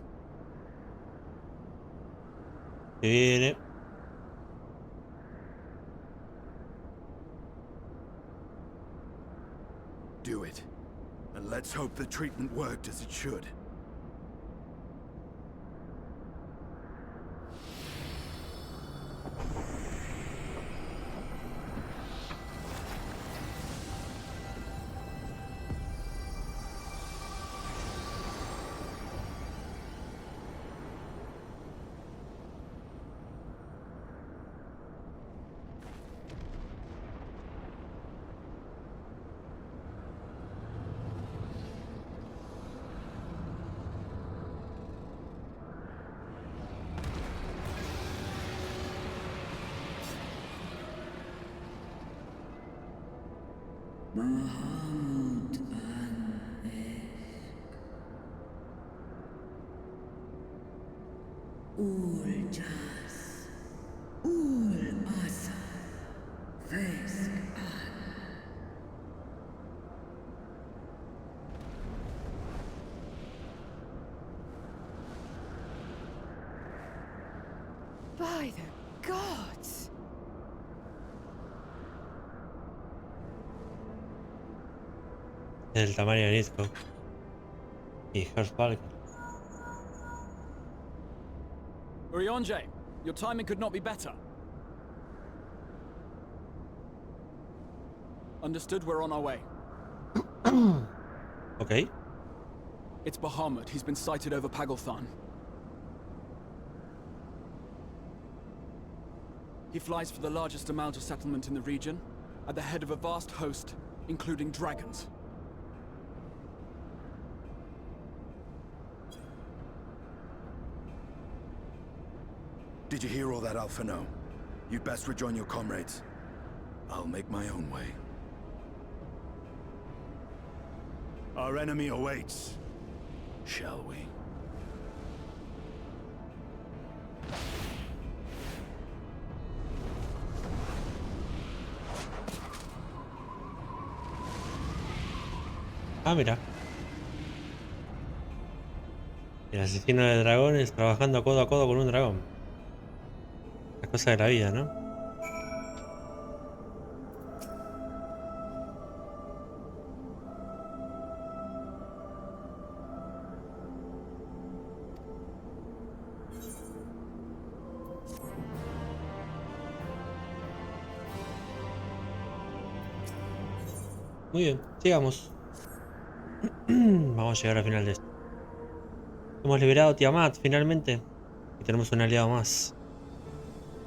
In it. Do it. And let's hope the treatment worked as it should. Mahamut an Ul Jas, Ul Asa, Vesk an. By the gods! Del tamaño de Nisco y Hearthspark. Urianger, your timing could not be better. Understood, we're on our way. Okay. It's Bahamut. He's been sighted over Pagalthan. He flies for the largest amount of settlement in the region, at the head of a vast host, including dragons. Did you hear all that, Alphano? You'd best rejoin your comrades. I'll make my own way. Our enemy awaits. Shall we? Ah, mira. El asesino de dragones trabajando codo a codo con un dragón. La cosa de la vida, ¿no? Muy bien, sigamos. Vamos a llegar al final de esto. Hemos liberado a Tiamat finalmente. Y tenemos un aliado más.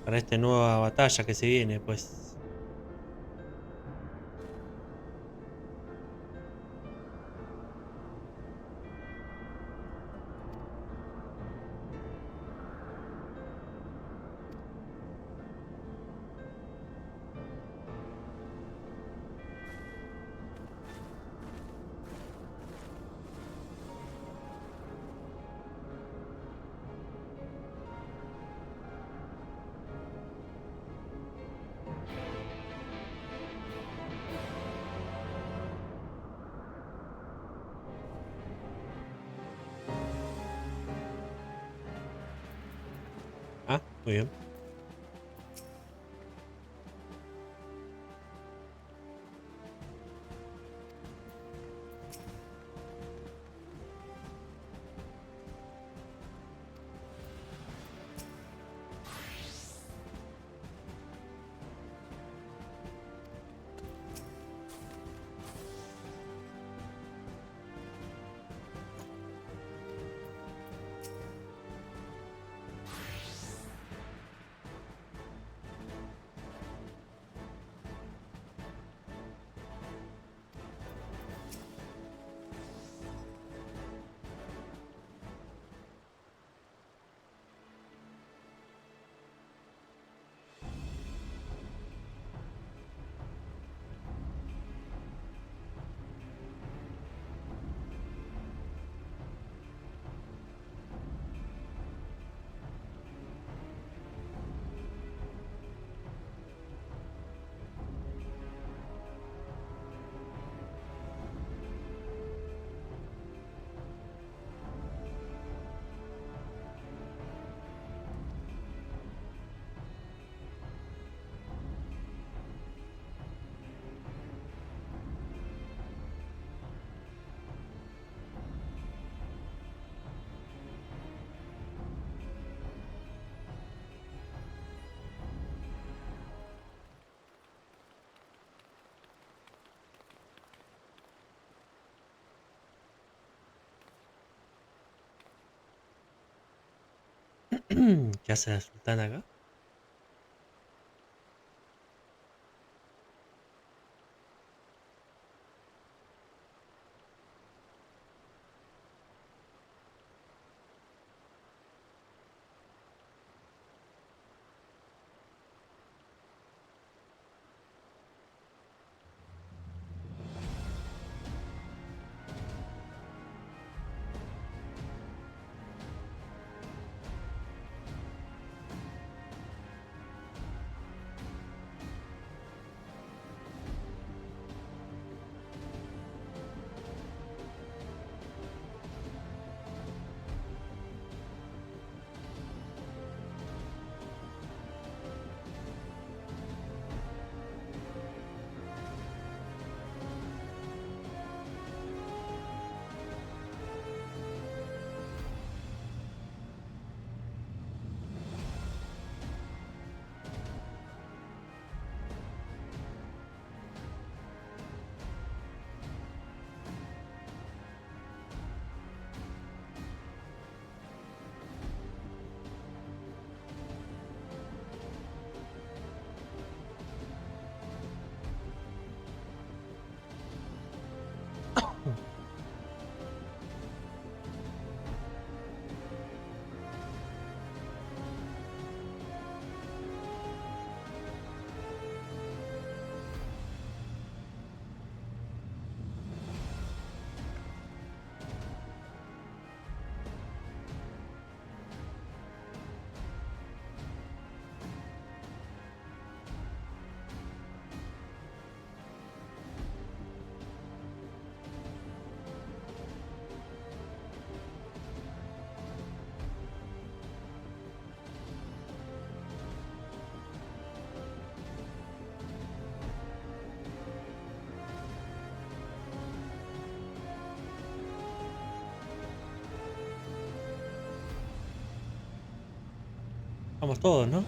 Para esta nueva batalla que se viene, pues. Ah, muy bien. ¿Qué hace la sultana acá? Vamos todos, ¿no?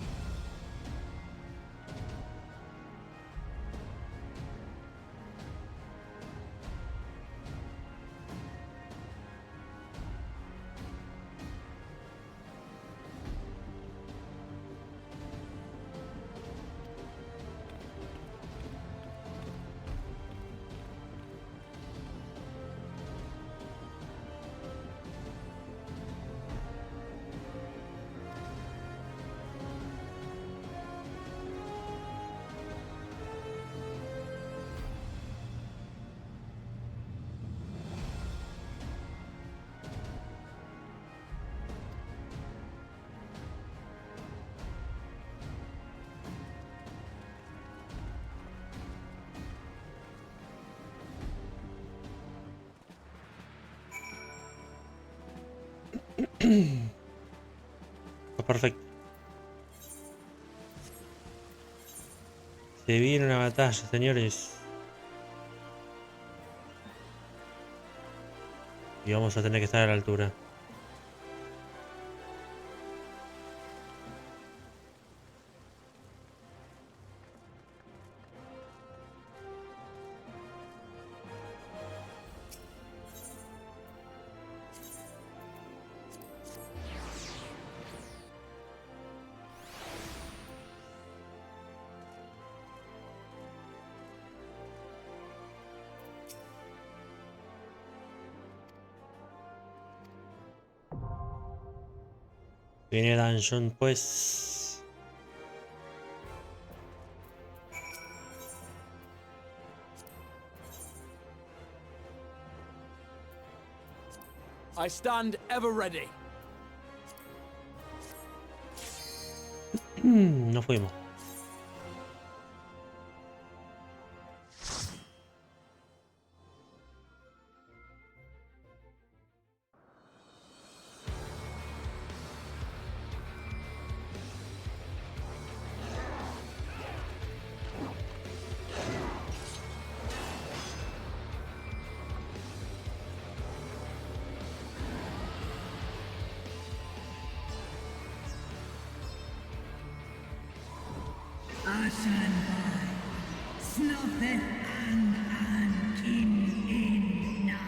Perfecto. Se viene una batalla, señores. Y vamos a tener que estar a la altura. Viene dungeon, pues. I stand ever ready. No fuimos. Asan bai, snobbeth an in na.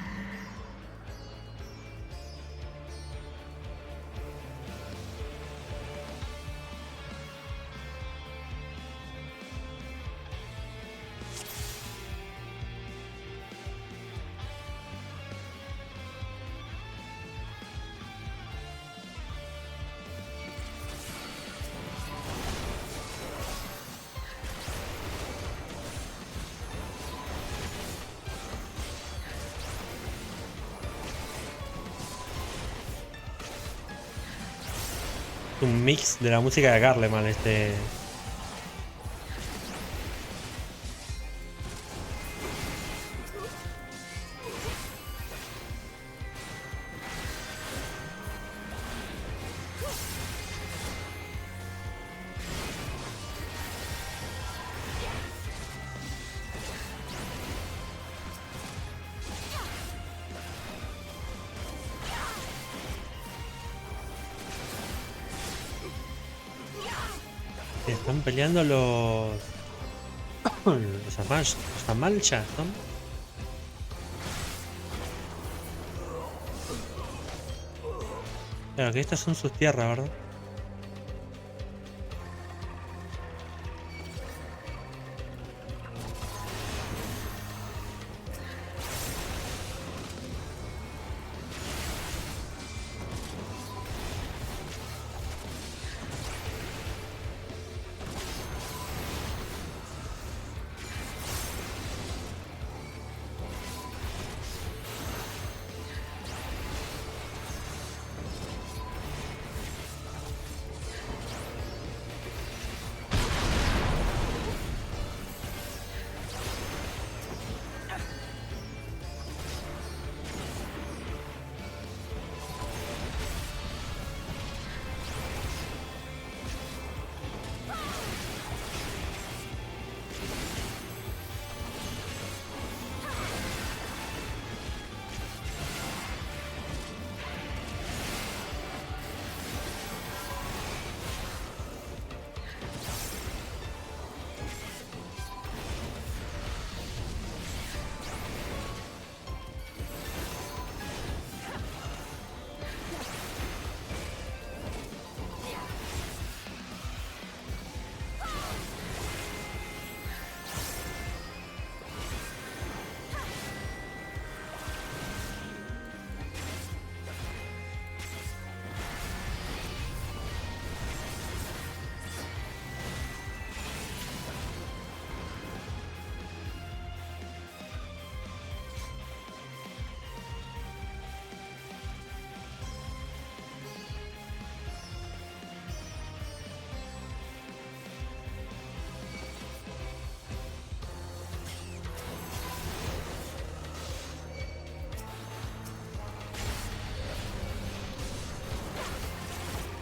Un mix de la música de Garleman, este. Están peleando los Amalchas, ¿no? Claro que estas son sus tierras, ¿verdad?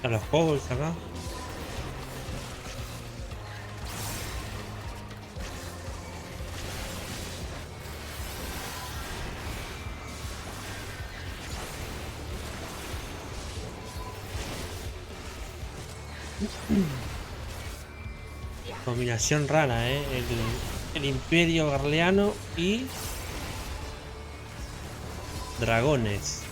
A los juegos acá. Combinación rara, el imperio garleano y dragones.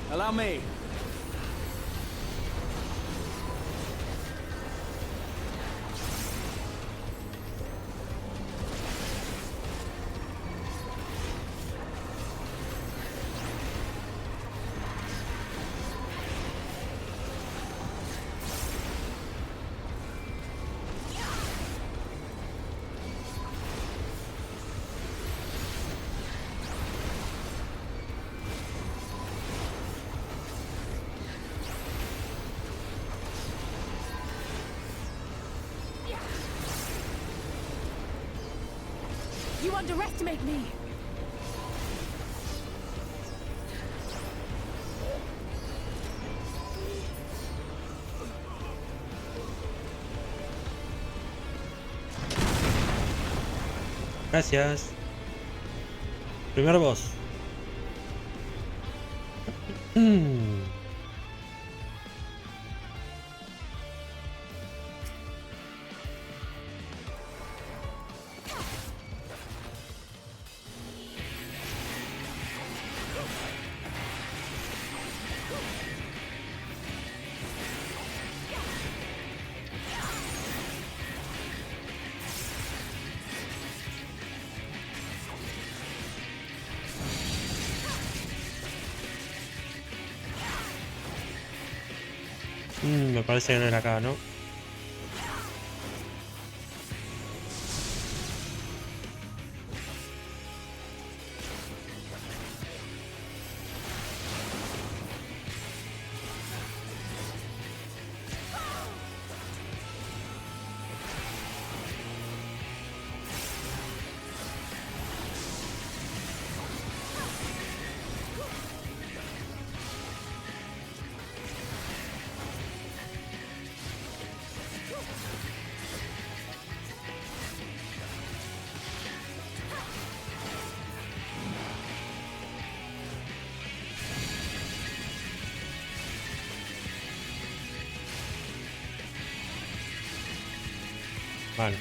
Allow me. You underestimate me! Gracias. Primer boss. Me parece que no era acá, ¿no? Vale.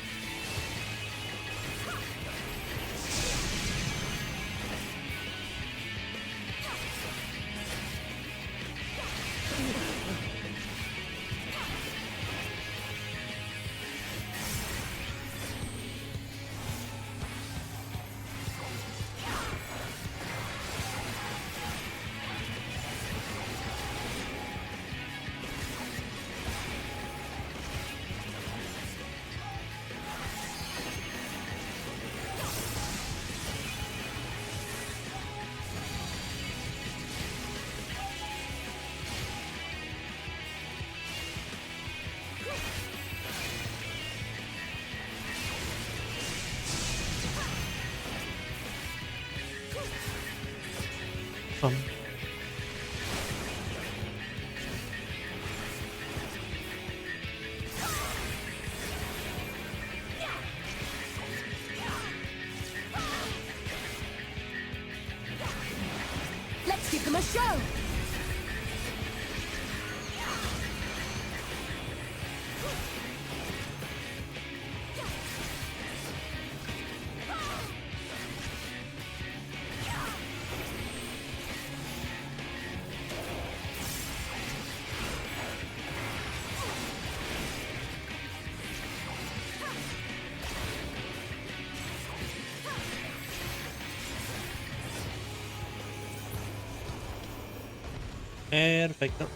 Perfecto.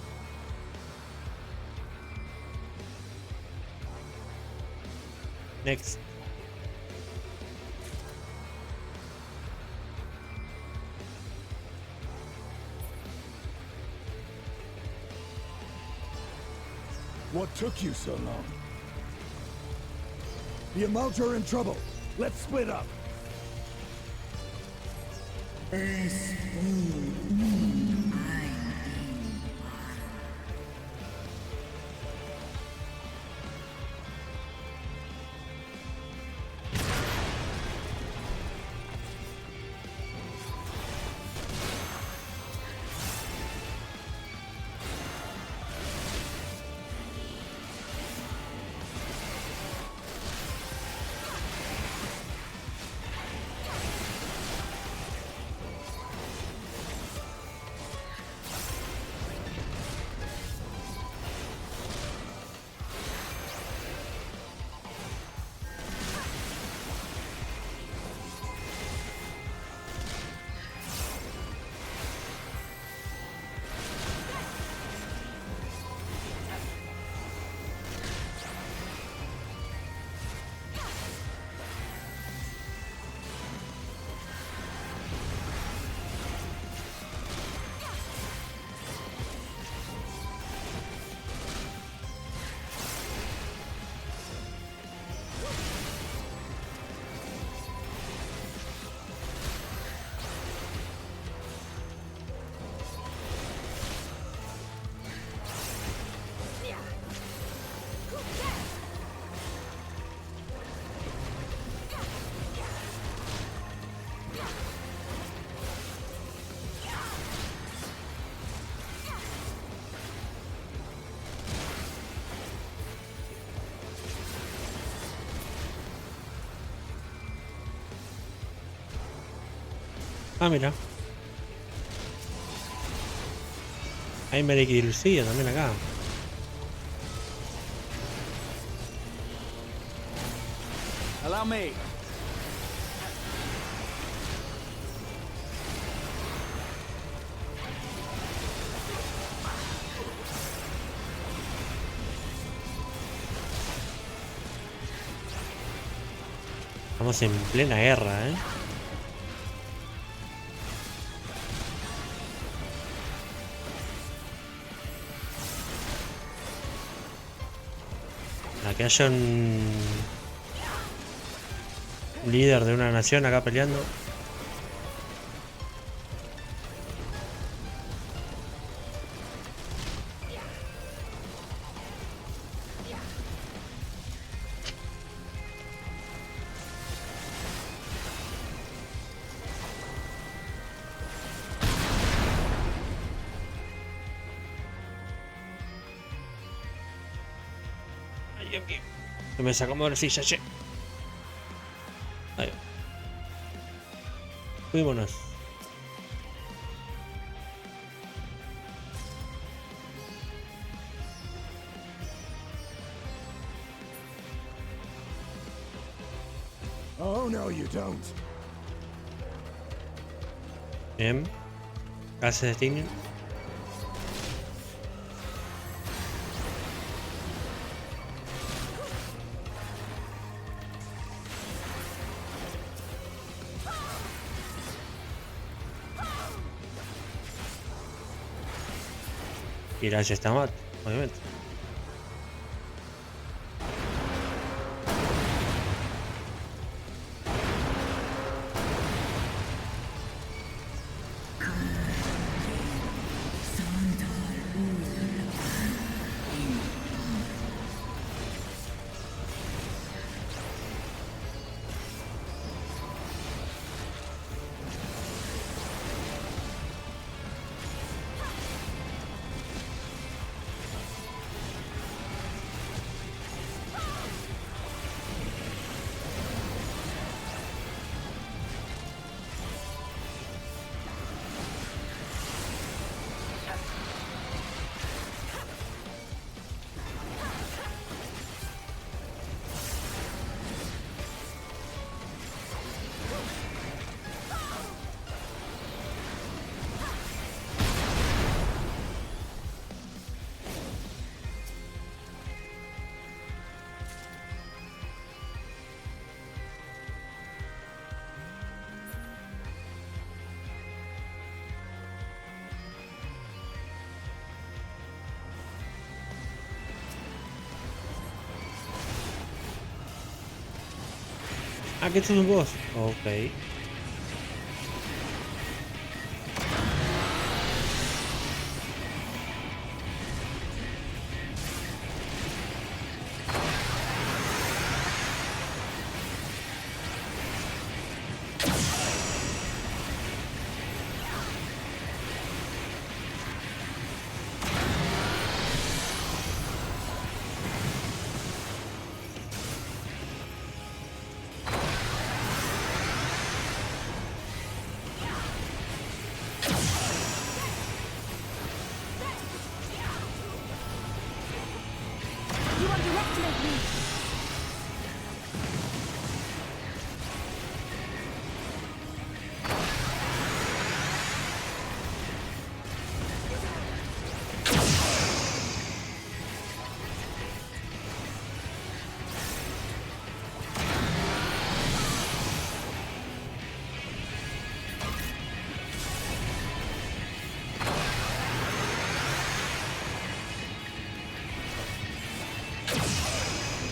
Next. What took you so long? The Amalta are in trouble. Let's split up. Ah, mira. Hay Merequilcilla también acá. Allow me. Estamos en plena guerra, ¿eh? Que haya un líder de una nación acá peleando. Que me sacó la silla, che. Ahí va. Fuímonos. Oh no, you don't. Bien. Gracias, Steam. Y gracias está mal, obviamente. Ah, que esto es un boss. Ok.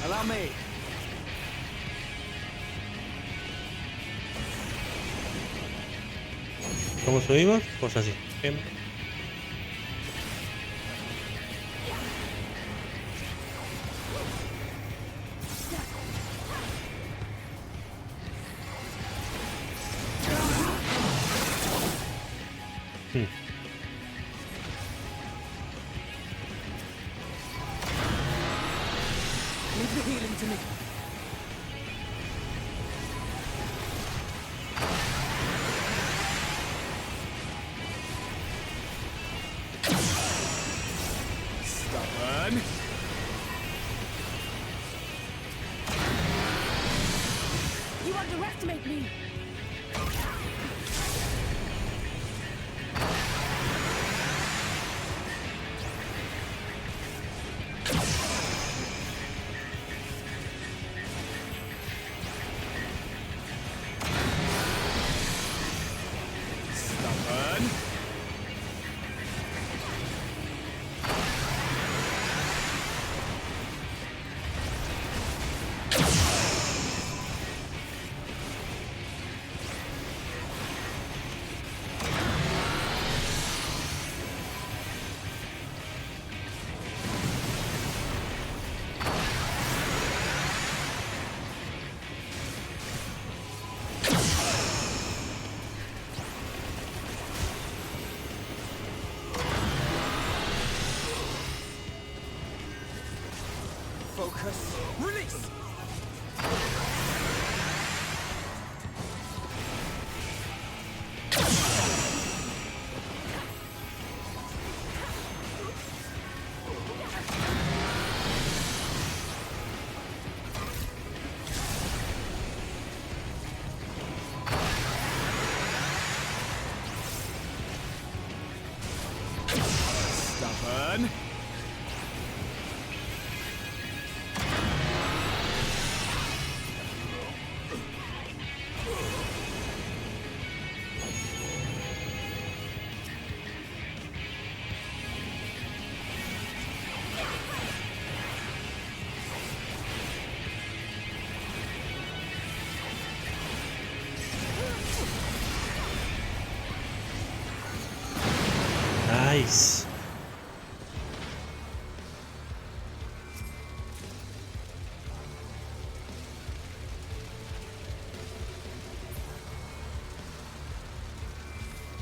Allow me. ¿Cómo subimos? Pues así. Bien. Leave the healing to me. Stubborn. You underestimate me! Stubborn. Focus. Release! Stubborn. Nice.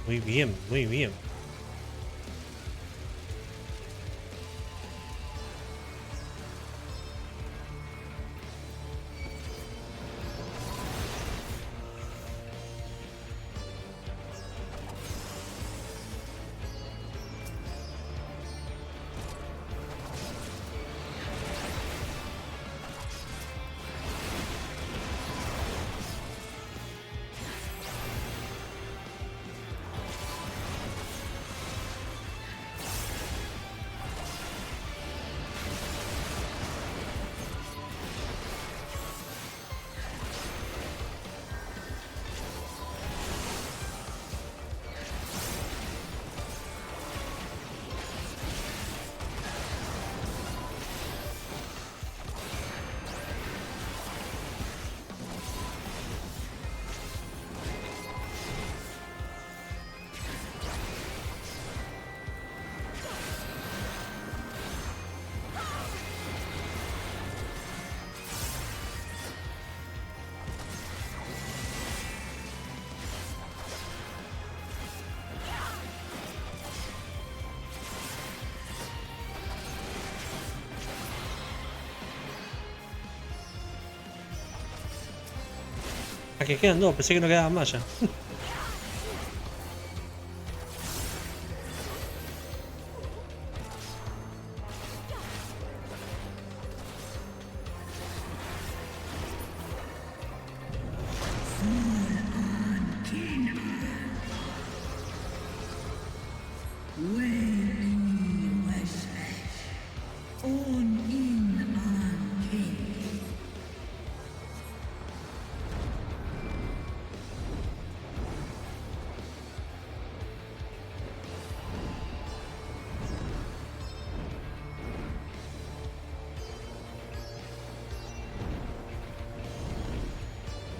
Muy bien, muy bien. que quedan dos, pensé que no quedaban más ya.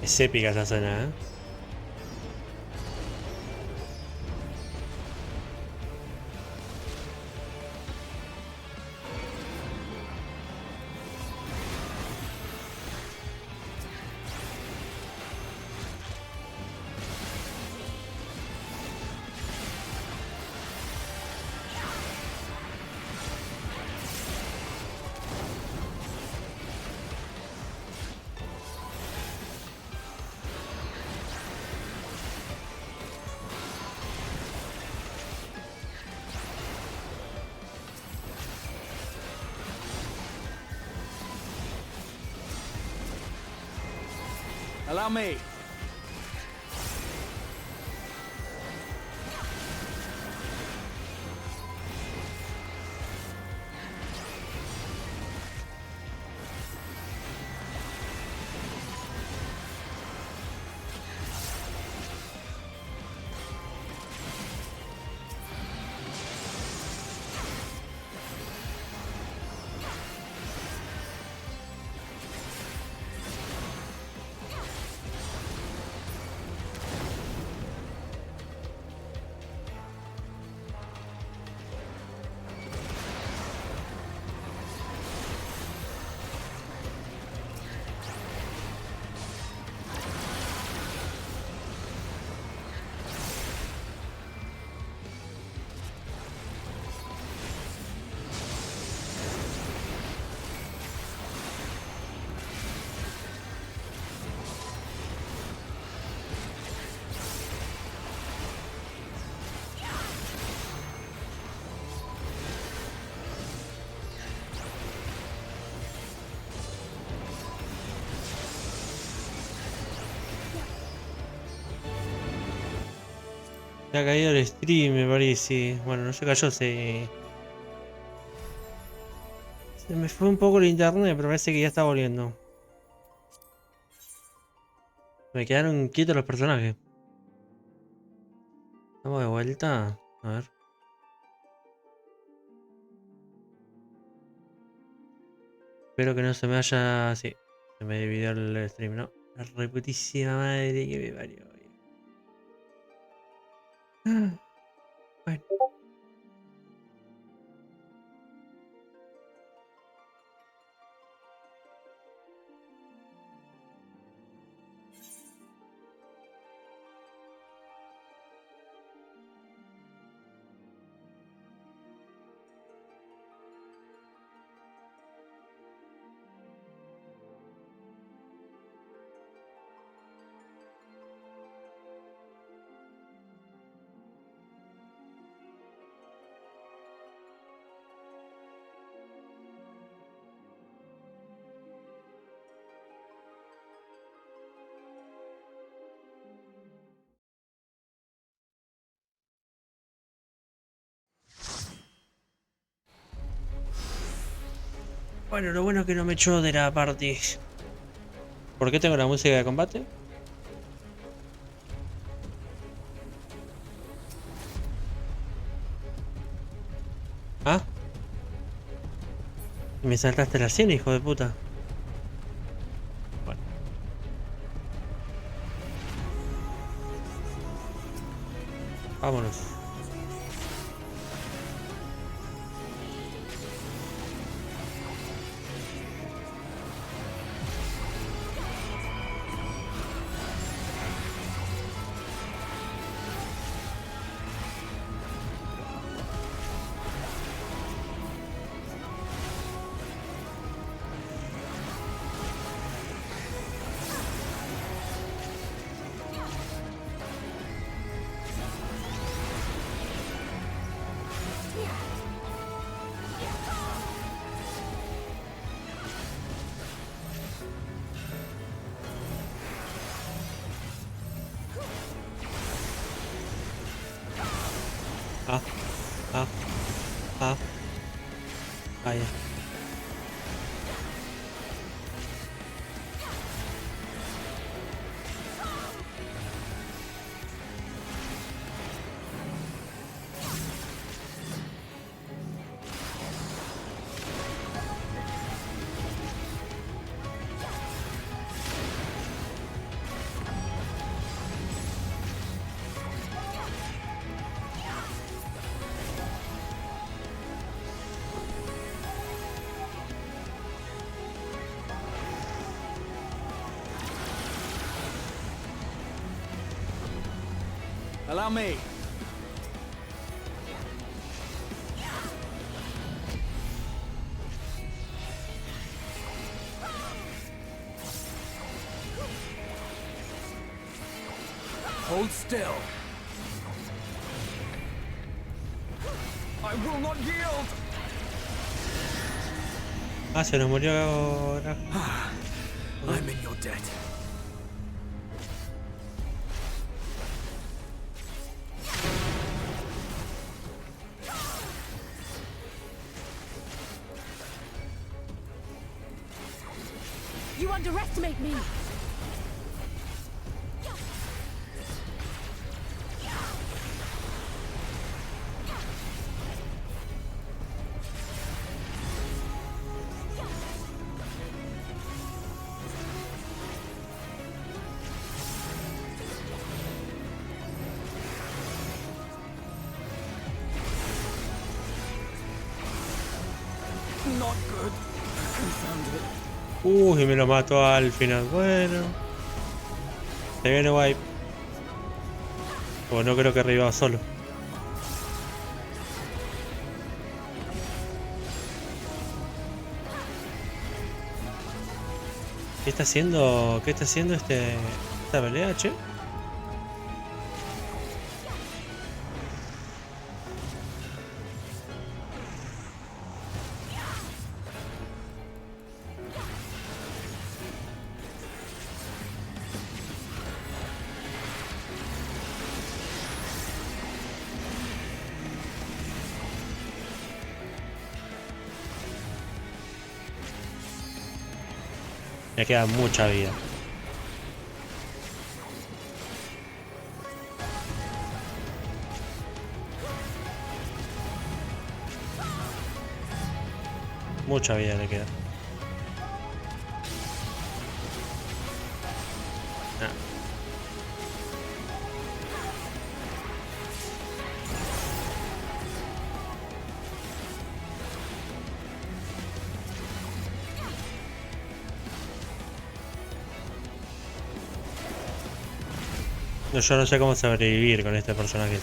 Es épica esa escena, ¿eh? Allow me. Se ha caído el stream, me parece. Bueno, no se cayó, se me fue un poco el internet, pero parece que ya está volviendo. Me quedaron quietos los personajes. Vamos de vuelta. A ver. Espero que no se me haya... Sí, se me dividió el stream, ¿no? La reputísima madre que me parió. Bueno. Bueno, lo bueno es que no me echó de la party. ¿Por qué tengo la música de combate? ¿Ah? Me saltaste la 100, hijo de puta. Bueno. Vámonos. Allow me. Hold still. I will not yield. Ah, se nos murió ahora. I'm in your debt. You underestimate me. Not good. Confound it. Y me lo mató al final. Bueno. Se viene wipe. O no creo que arriba solo. ¿Qué está haciendo? ¿Qué está haciendo esta pelea, che? Me queda mucha vida. Mucha vida le queda. No, yo no sé cómo sobrevivir con este personaje.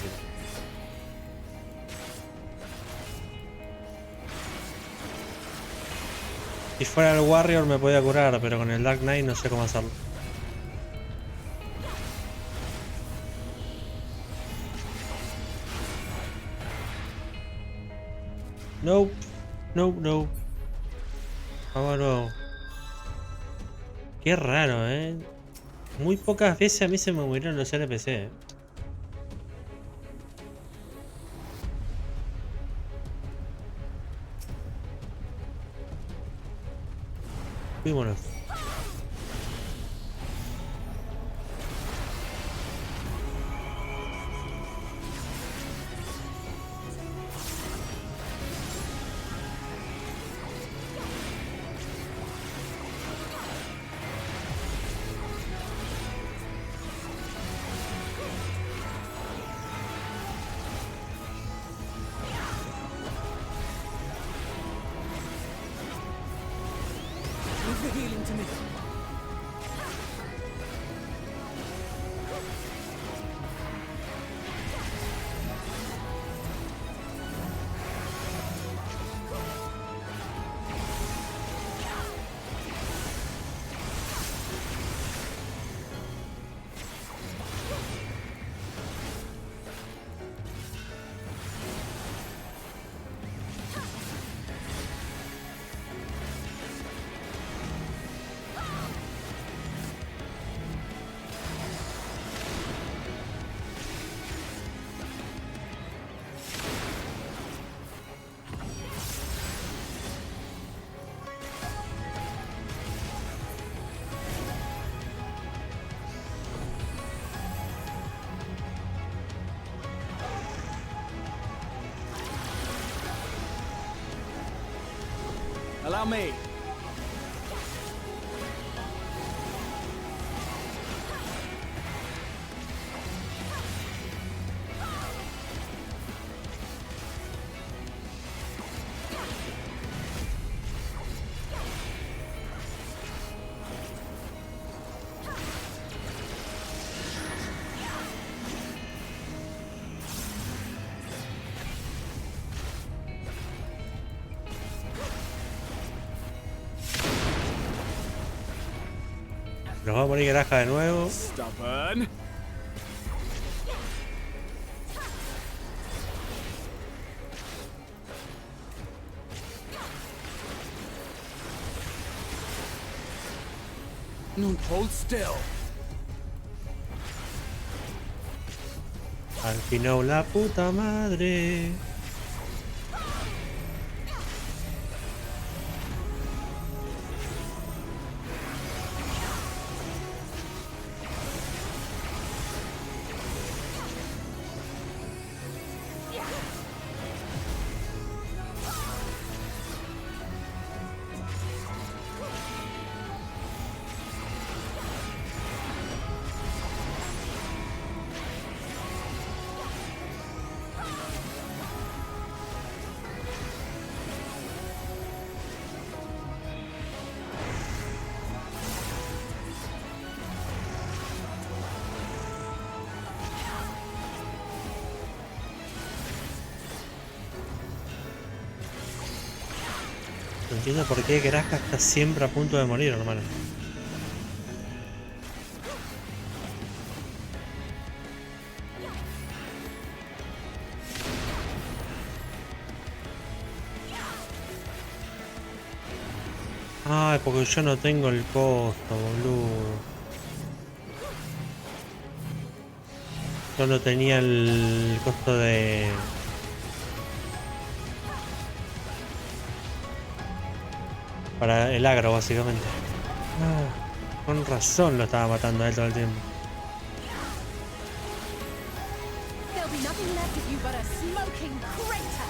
Si fuera el Warrior me podía curar, pero con el Dark Knight no sé cómo hacerlo. Nope. Nope, no. Vamos de nuevo. Qué raro, Muy pocas veces a mí se me murieron los NPC. Fuímonos. Allow me. Nos va a poner Granja de nuevo. Stubborn. No, hold still. Al final la puta madre. No entiendo por qué Granja está siempre a punto de morir, hermano. Ay, porque yo no tengo el costo, boludo. Solo tenía el costo de... para el agro, básicamente. Ah, con razón lo estaba matando a él todo el tiempo. There'll be nothing left of you but a smoking crater.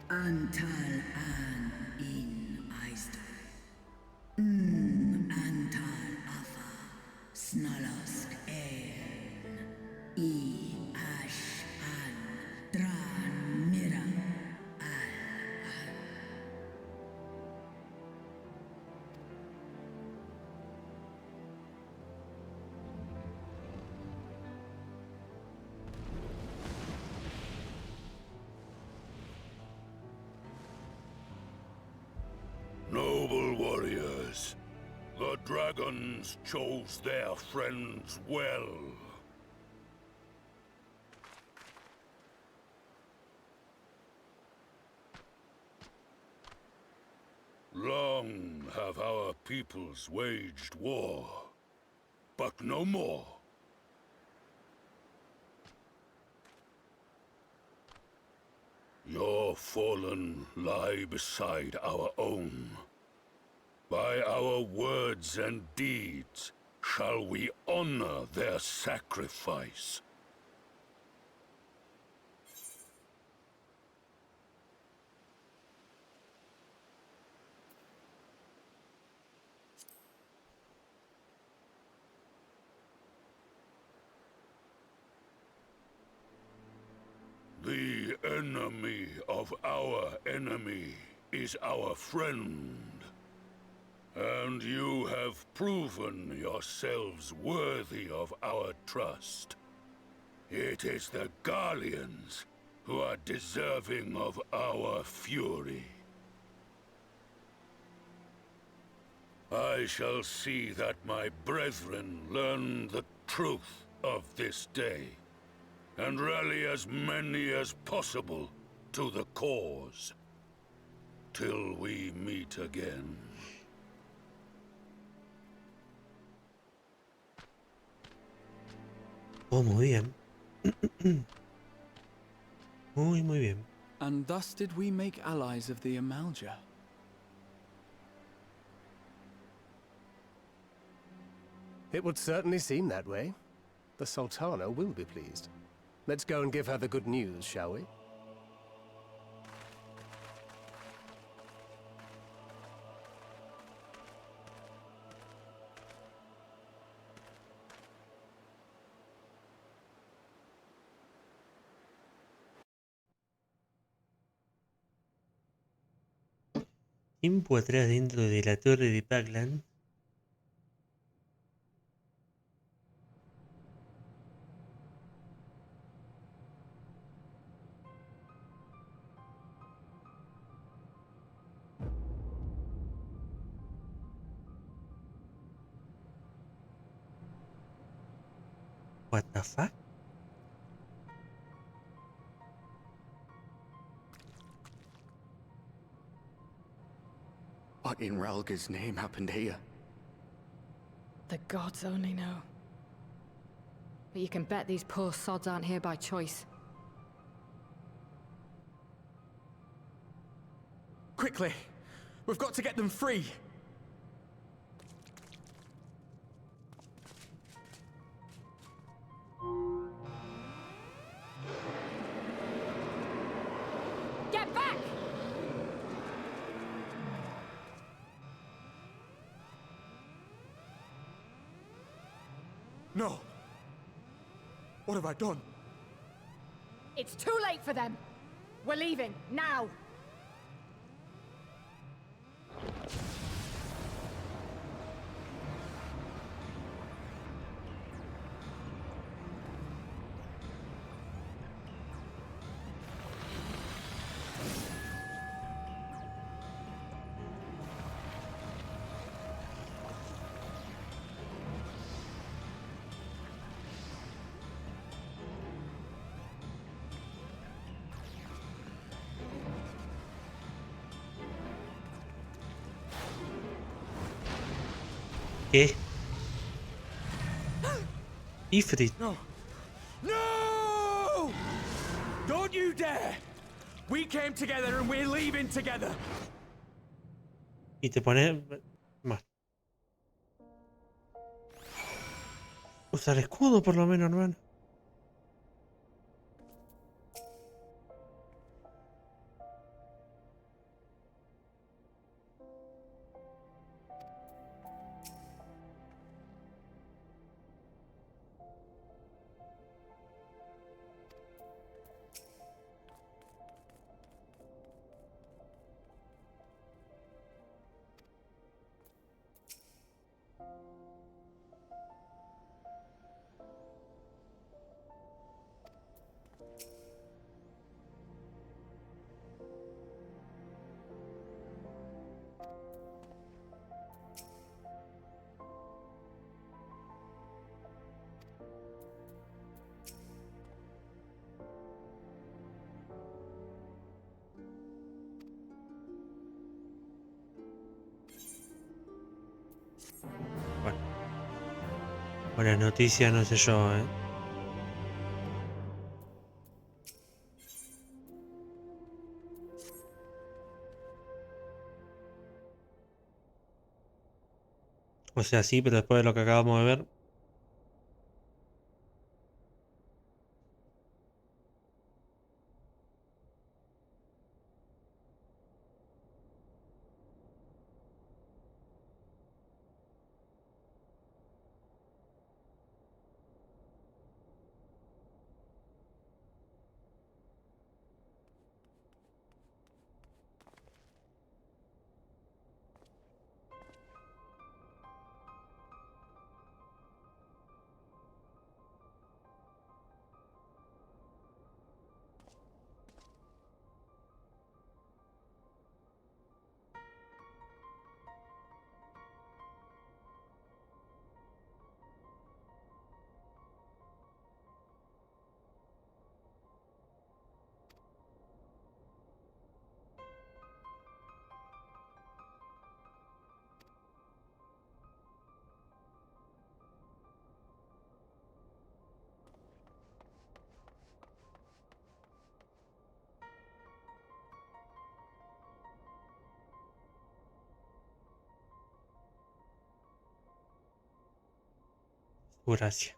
Antal an in Eisdo. Antal afa snalask I ash an dran mira Noble warriors, the dragons chose their friends well. Long have our peoples waged war, but no more. Your fallen lie beside our own. By our words and deeds shall we honor their sacrifice. The enemy of our enemy is our friend. And you have proven yourselves worthy of our trust. It is the Garleans who are deserving of our fury. I shall see that my brethren learn the truth of this day, and rally as many as possible to the cause, till we meet again. Oh, muy bien. Muy bien. And thus did we make allies of the Amalja. It would certainly seem that way. The Sultana will be pleased. Let's go and give her the good news, shall we? Tiempo atrás dentro de la torre de Pagland. What the fuck? What in Ralga's name happened here? The gods only know. But you can bet these poor sods aren't here by choice. Quickly! We've got to get them free! Get back! No! What have I done? It's too late for them. We're leaving, now! ¿Qué? Ifrit. No! No! Don't you dare! We came together and we're leaving together! Y te pone mal. Usa el escudo por lo menos, hermano. Buenas noticias, no sé yo, O sea, sí, pero después de lo que acabamos de ver. Gracias.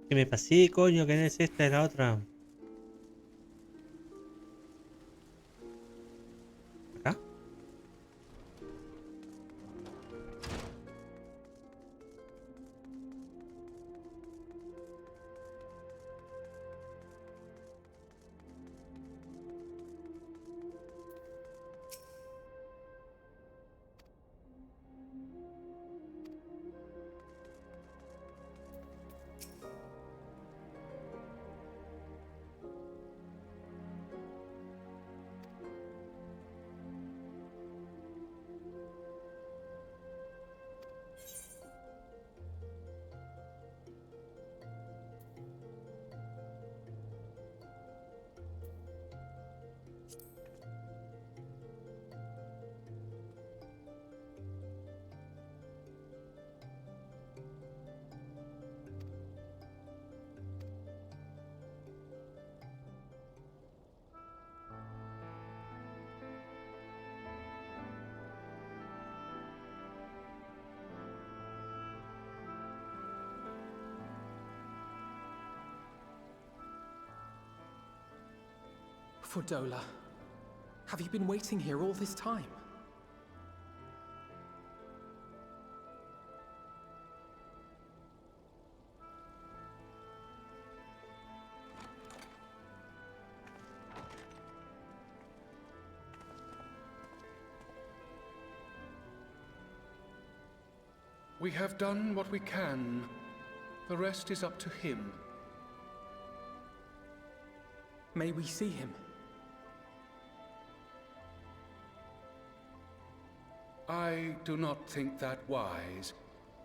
¿Qué me pasé, coño? Que no es esta, es la otra. ¿Acá? Fordola, have you been waiting here all this time? We have done what we can. The rest is up to him. May we see him? I do not think that wise.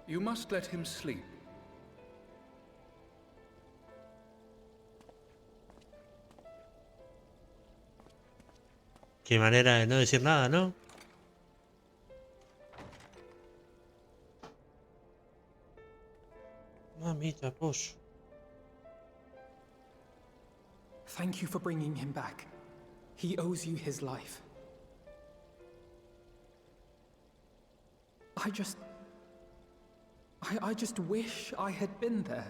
You must let him sleep. Qué manera de no decir nada, ¿no? Mamita, pollo. Thank you for bringing him back. He owes you his life. I just wish I had been there.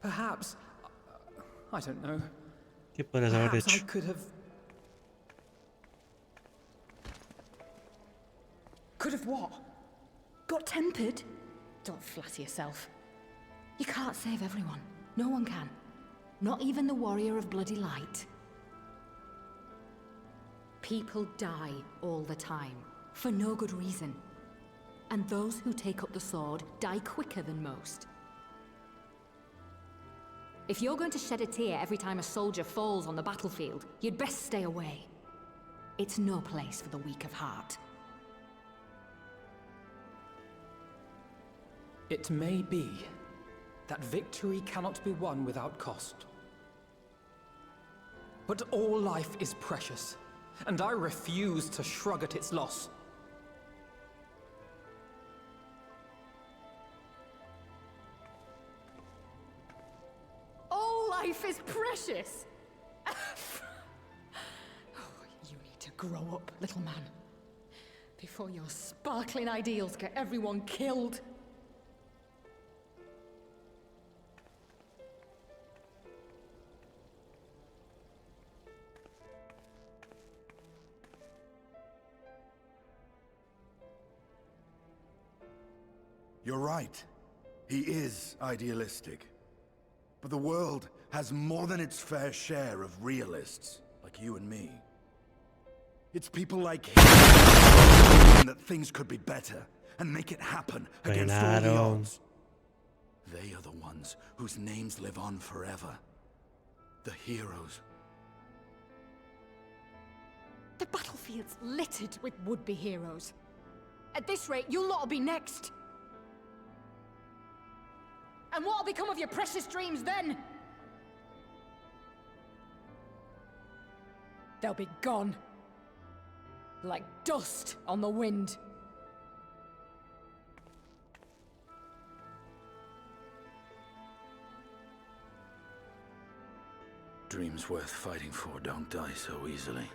Perhaps, I don't know. ¿Qué podrías haber Perhaps I hecho? could have what? Got tempered? Don't flatter yourself. You can't save everyone. No one can. Not even the warrior of bloody light. People die all the time, for no good reason. And those who take up the sword die quicker than most. If you're going to shed a tear every time a soldier falls on the battlefield, you'd best stay away. It's no place for the weak of heart. It may be that victory cannot be won without cost. But all life is precious, and I refuse to shrug at its loss. All life is precious! Oh, you need to grow up, little man. Before your sparkling ideals get everyone killed. You're right. He is idealistic. But the world has more than its fair share of realists, like you and me. It's people like him that things could be better and make it happen against all the odds. They are the ones whose names live on forever. The heroes. The battlefield's littered with would-be heroes. At this rate, you'll lot'll be next. And what'll become of your precious dreams then? They'll be gone. Like dust on the wind. Dreams worth fighting for don't die so easily.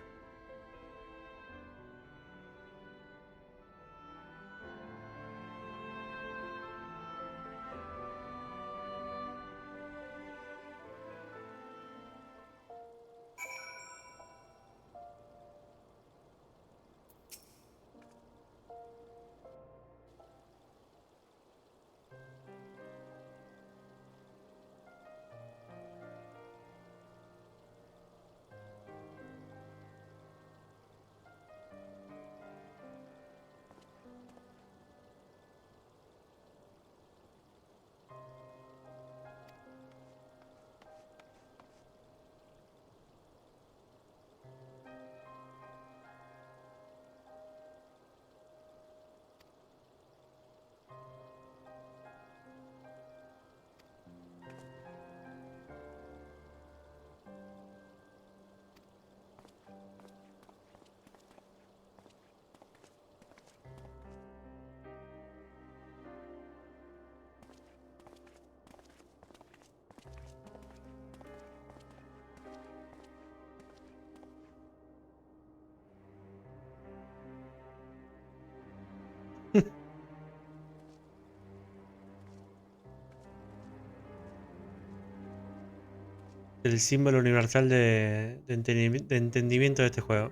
El símbolo universal de entendimiento de este juego.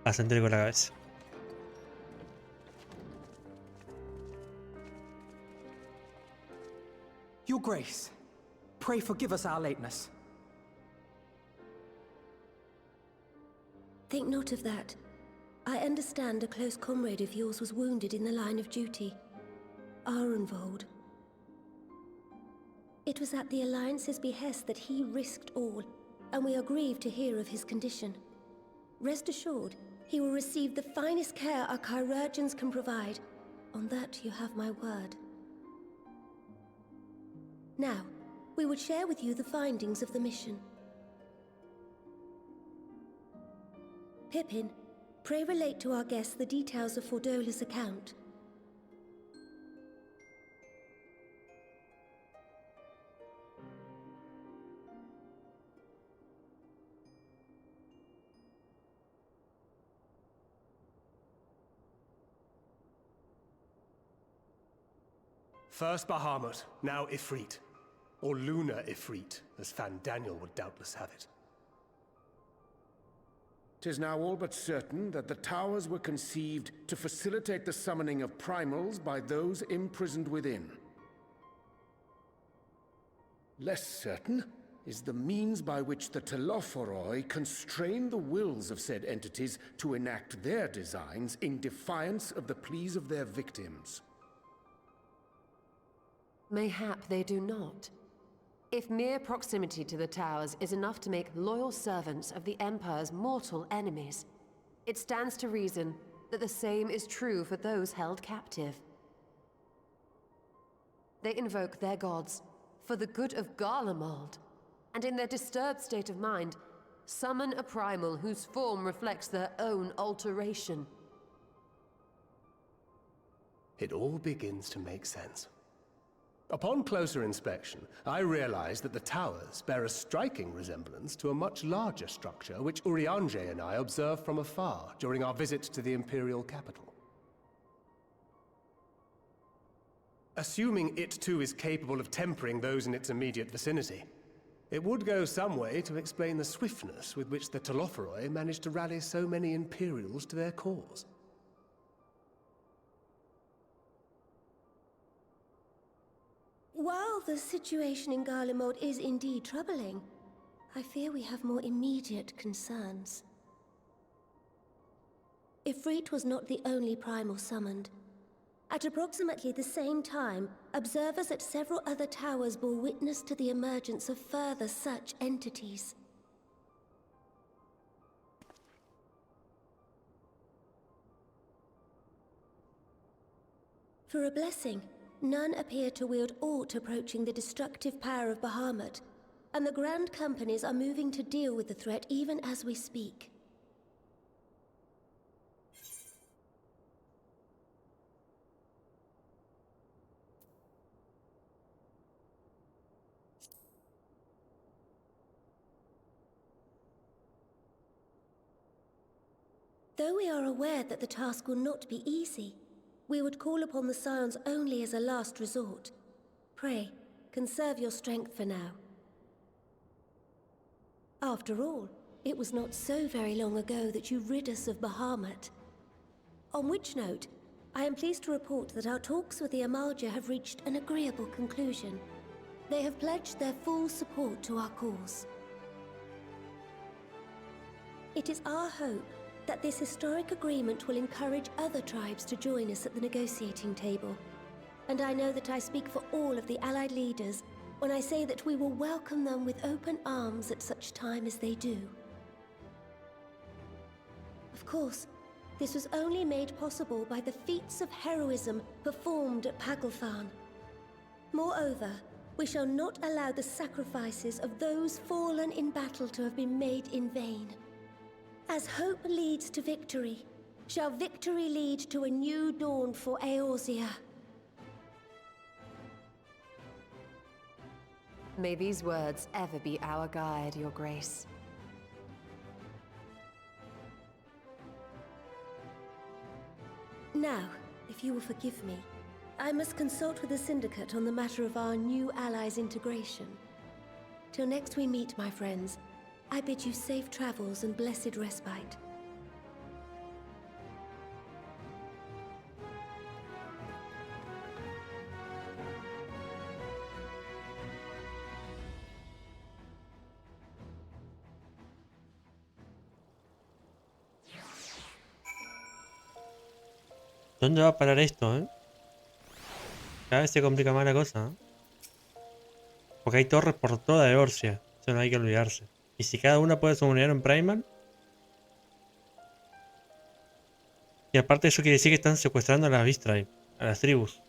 Asentir con la cabeza. Your Grace, pray forgive us our lateness. Think not of that. I understand a close comrade of yours was wounded in the line of duty. Arenvold. It was at the Alliance's behest that he risked all, and we are grieved to hear of his condition. Rest assured, he will receive the finest care our chirurgeons can provide. On that you have my word. Now, we would share with you the findings of the mission. Pippin, pray relate to our guests the details of Fordola's account. First Bahamut, now Ifrit. Or Lunar Ifrit, as Fan Daniel would doubtless have it. 'Tis now all but certain that the towers were conceived to facilitate the summoning of primals by those imprisoned within. Less certain is the means by which the Telophoroi constrain the wills of said entities to enact their designs in defiance of the pleas of their victims. Mayhap they do not. If mere proximity to the towers is enough to make loyal servants of the Empire's mortal enemies, it stands to reason that the same is true for those held captive. They invoke their gods for the good of Garlemald, and in their disturbed state of mind, summon a primal whose form reflects their own alteration. It all begins to make sense. Upon closer inspection, I realized that the towers bear a striking resemblance to a much larger structure which Urianger and I observed from afar during our visit to the Imperial capital. Assuming it too is capable of tempering those in its immediate vicinity, it would go some way to explain the swiftness with which the Telophoroi managed to rally so many Imperials to their cause. While the situation in Garlemald is indeed troubling, I fear we have more immediate concerns. Ifrit was not the only primal summoned. At approximately the same time, observers at several other towers bore witness to the emergence of further such entities. For a blessing, none appear to wield aught approaching the destructive power of Bahamut, and the Grand Companies are moving to deal with the threat even as we speak. Though we are aware that the task will not be easy, we would call upon the Scions only as a last resort. Pray, conserve your strength for now. After all, it was not so very long ago that you rid us of Bahamut. On which note, I am pleased to report that our talks with the Amalja have reached an agreeable conclusion. They have pledged their full support to our cause. It is our hope that this historic agreement will encourage other tribes to join us at the negotiating table. And I know that I speak for all of the Allied leaders when I say that we will welcome them with open arms at such time as they do. Of course, this was only made possible by the feats of heroism performed at Paglfan. Moreover, we shall not allow the sacrifices of those fallen in battle to have been made in vain. As hope leads to victory, shall victory lead to a new dawn for Eorzea. May these words ever be our guide, Your Grace. Now, if you will forgive me, I must consult with the Syndicate on the matter of our new allies' integration. Till next we meet, my friends, I bid you safe travels and blessed respite. ¿Dónde va a parar esto, Cada vez se complica más la cosa, Porque hay torres por toda Eorzea. Eso no hay que olvidarse. Y si cada una puede summonear un Primal. Y aparte eso quiere decir que están secuestrando a las Beast Tribe, a las tribus.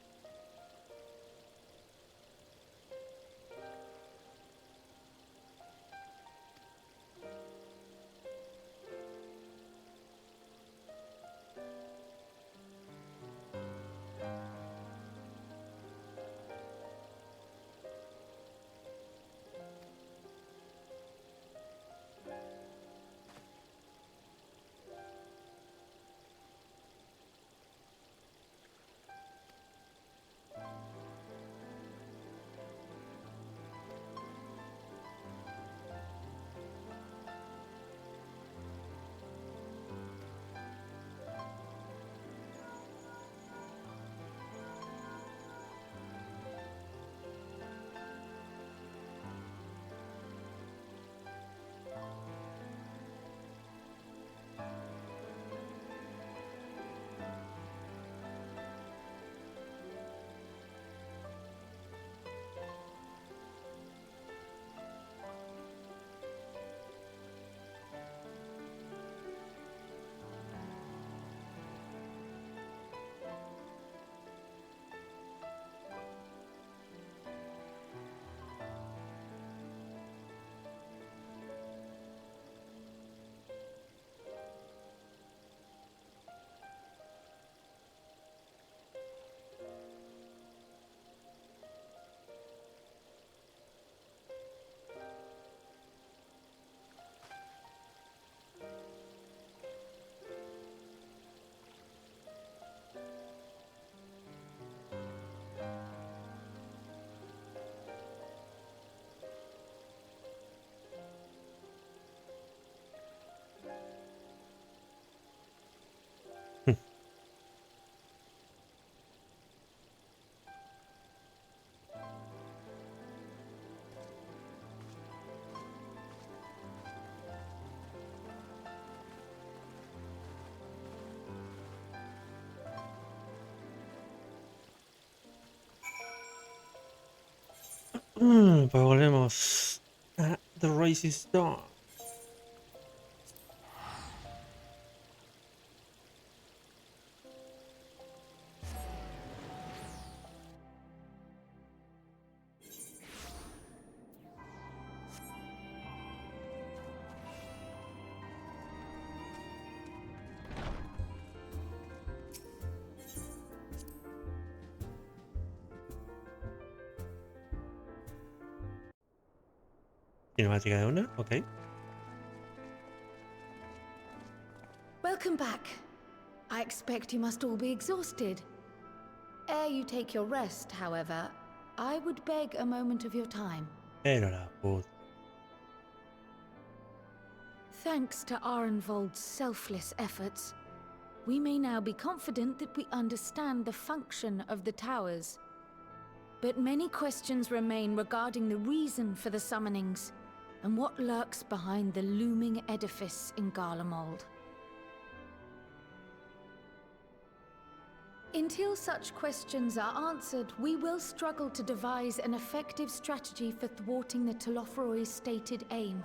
Pues volvemos a The Rising Star. Cinemática de una, ok. Welcome back. I expect you must all be exhausted. Ere you take your rest, however, I would beg a moment of your time. Pero la puta. Thanks to Arenvold's selfless efforts, we may now be confident that we understand the function of the towers. But many questions remain regarding the reason for the summonings, and what lurks behind the looming edifice in Garlemald. Until such questions are answered, we will struggle to devise an effective strategy for thwarting the Telophoroi's stated aim.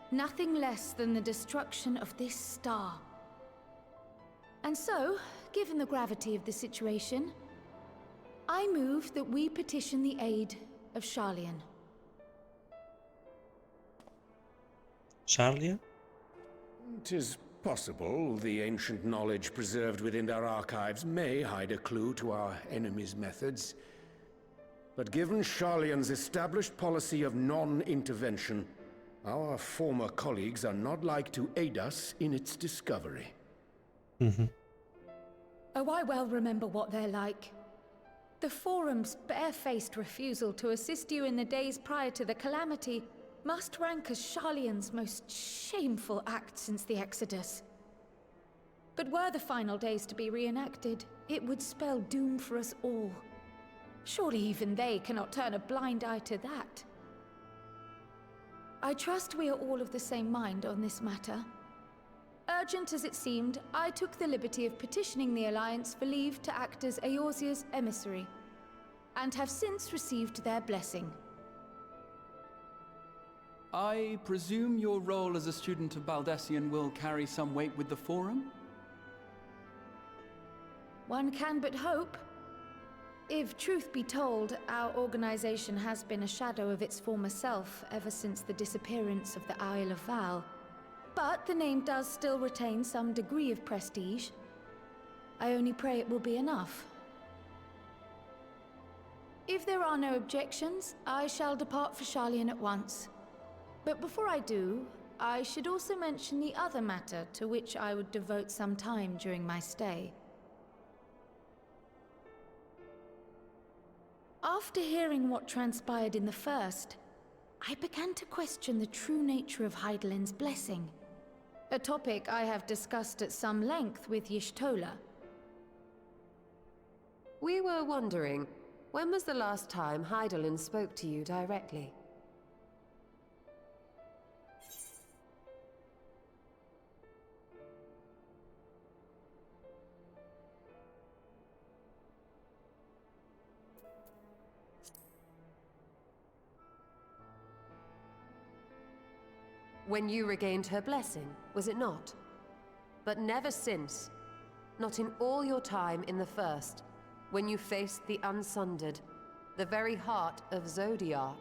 Nothing less than the destruction of this star. And so, given the gravity of the situation, I move that we petition the aid of Sharlayan. Sharlayan? 'Tis possible the ancient knowledge preserved within our archives may hide a clue to our enemy's methods. But given Sharlayan's established policy of non-intervention, our former colleagues are not like to aid us in its discovery. Oh, I well remember what they're like. The Forum's barefaced refusal to assist you in the days prior to the calamity must rank as Sharlayan's most shameful act since the Exodus. But were the final days to be reenacted, it would spell doom for us all. Surely even they cannot turn a blind eye to that. I trust we are all of the same mind on this matter. Urgent as it seemed, I took the liberty of petitioning the Alliance for leave to act as Eorzea's emissary, and have since received their blessing. I presume your role as a student of Baldessian will carry some weight with the Forum? One can but hope. If truth be told, our organization has been a shadow of its former self ever since the disappearance of the Isle of Val. But the name does still retain some degree of prestige. I only pray it will be enough. If there are no objections, I shall depart for Sharlayan at once. But before I do, I should also mention the other matter to which I would devote some time during my stay. After hearing what transpired in the first, I began to question the true nature of Hydaelyn's blessing. A topic I have discussed at some length with Y'shtola. We were wondering, when was the last time Hydaelyn spoke to you directly? When you regained her blessing, was it not? But never since. Not in all your time in the first, when you faced the Unsundered, the very heart of Zodiark.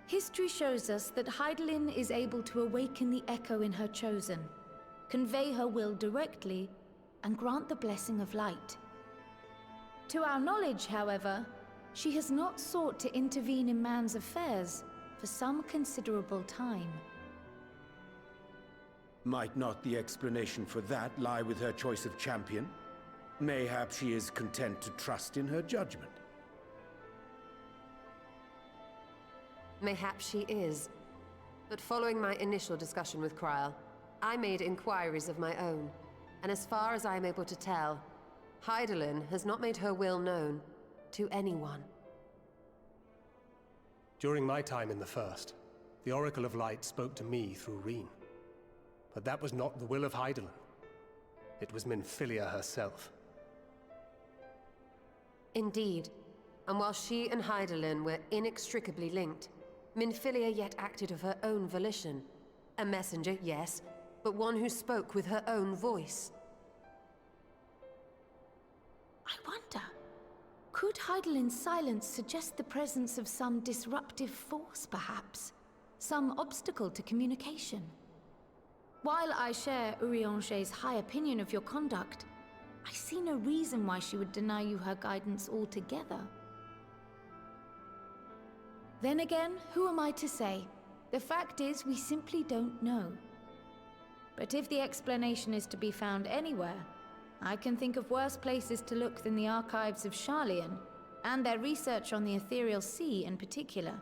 History shows us that Hydaelyn is able to awaken the echo in her chosen, convey her will directly, and grant the blessing of light. To our knowledge, however, she has not sought to intervene in man's affairs for some considerable time. Might not the explanation for that lie with her choice of champion? Mayhap she is content to trust in her judgment. Mayhap she is. But following my initial discussion with Kryl, I made inquiries of my own. And as far as I am able to tell, Hydaelyn has not made her will known to anyone. During my time in the First, the Oracle of Light spoke to me through Reen. But that was not the will of Hydaelyn. It was Minfilia herself. Indeed. And while she and Hydaelyn were inextricably linked, Minfilia yet acted of her own volition. A messenger, yes, but one who spoke with her own voice. I wonder, could Hydaelyn's silence suggest the presence of some disruptive force, perhaps? Some obstacle to communication? While I share Urianger's high opinion of your conduct, I see no reason why she would deny you her guidance altogether. Then again, who am I to say? The fact is, we simply don't know. But if the explanation is to be found anywhere, I can think of worse places to look than the archives of Sharlayan, and their research on the Ethereal Sea in particular.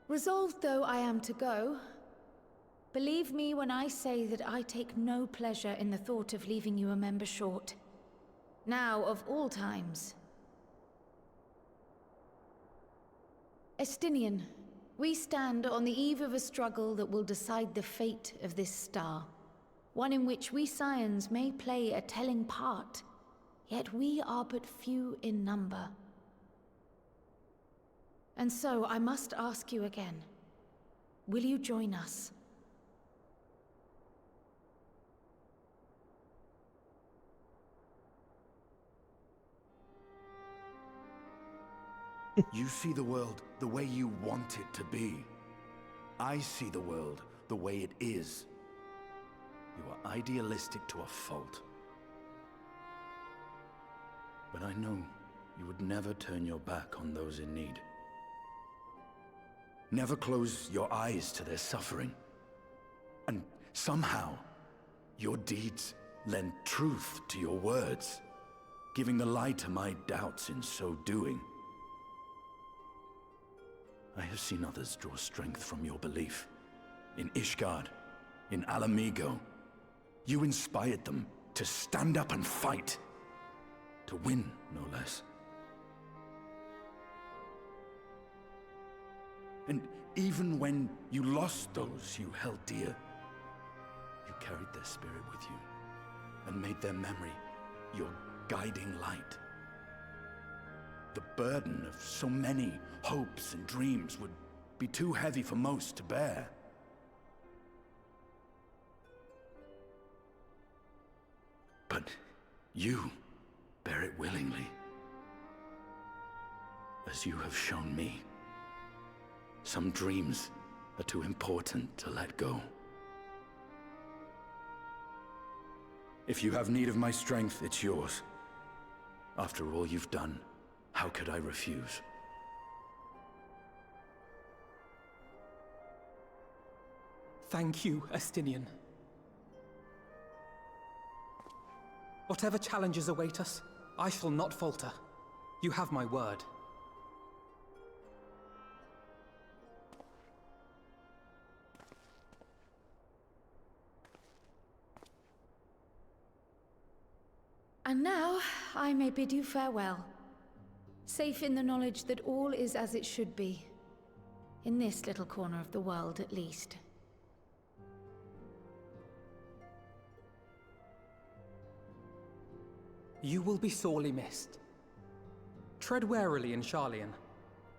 Resolved though I am to go, believe me when I say that I take no pleasure in the thought of leaving you a member short. Now, of all times. Estinian, we stand on the eve of a struggle that will decide the fate of this star. One in which we Scions may play a telling part, yet we are but few in number. And so I must ask you again, will you join us? You see the world the way you want it to be. I see the world the way it is. You are idealistic to a fault. But I know you would never turn your back on those in need. Never close your eyes to their suffering. And somehow, your deeds lend truth to your words, giving the lie to my doubts in so doing. I have seen others draw strength from your belief. In Ishgard, in Alamigo. You inspired them to stand up and fight. To win, no less. And even when you lost those you held dear, you carried their spirit with you and made their memory your guiding light. The burden of so many hopes and dreams would be too heavy for most to bear. But you bear it willingly, as you have shown me. Some dreams are too important to let go. If you have need of my strength, it's yours. After all you've done, how could I refuse? Thank you, Estinian. Whatever challenges await us, I shall not falter. You have my word. And now, I may bid you farewell. Safe in the knowledge that all is as it should be. In this little corner of the world, at least. You will be sorely missed. Tread warily in Sharlayan,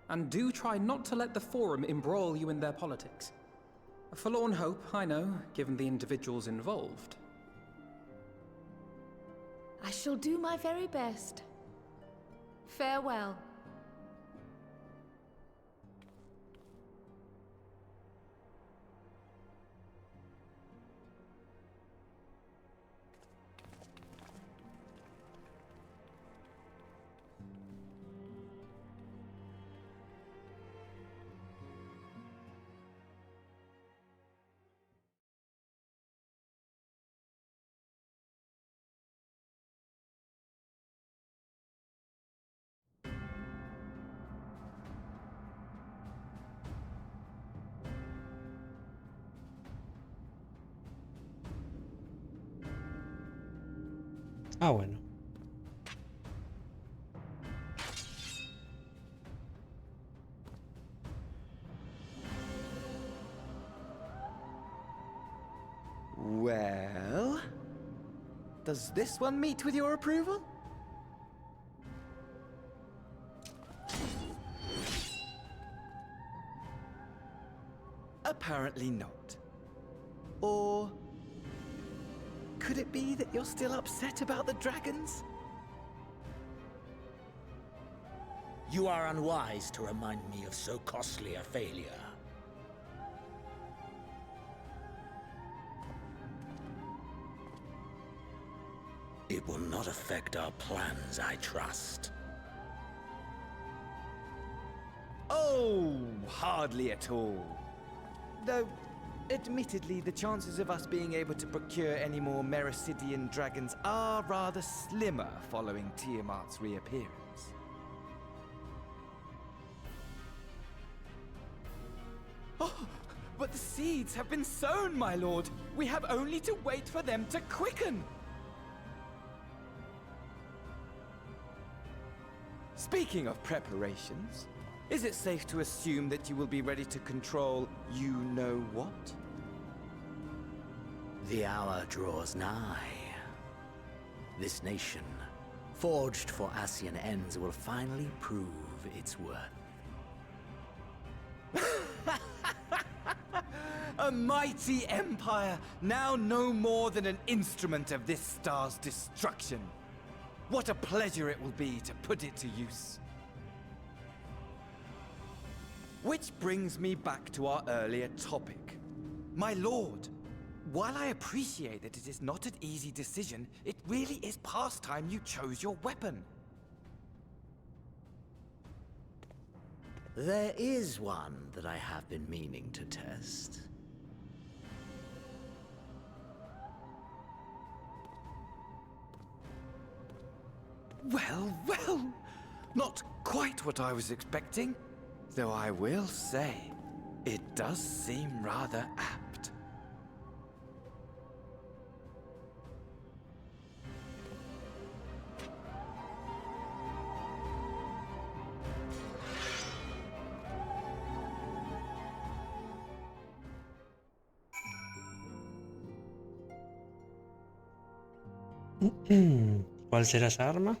and do try not to let the Forum embroil you in their politics. A forlorn hope, I know, given the individuals involved. I shall do my very best. Farewell. Ah, bueno. Does this one meet with your approval? Apparently not. Or could it be that you're still upset about the dragons? You are unwise to remind me of so costly a failure. It will not affect our plans, I trust. Oh, hardly at all. Though, admittedly, the chances of us being able to procure any more Mericidian dragons are rather slimmer following Tiamat's reappearance. Oh, but the seeds have been sown, my lord. We have only to wait for them to quicken. Speaking of preparations, is it safe to assume that you will be ready to control you-know-what? The hour draws nigh. This nation, forged for Ascian ends, will finally prove its worth. A mighty empire, now no more than an instrument of this star's destruction. What a pleasure it will be to put it to use. Which brings me back to our earlier topic. My lord, while I appreciate that it is not an easy decision, it really is past time you chose your weapon. There is one that I have been meaning to test. Well, well, not quite what I was expecting. Though I will say, it does seem rather apt. ¿Cuál será esa arma?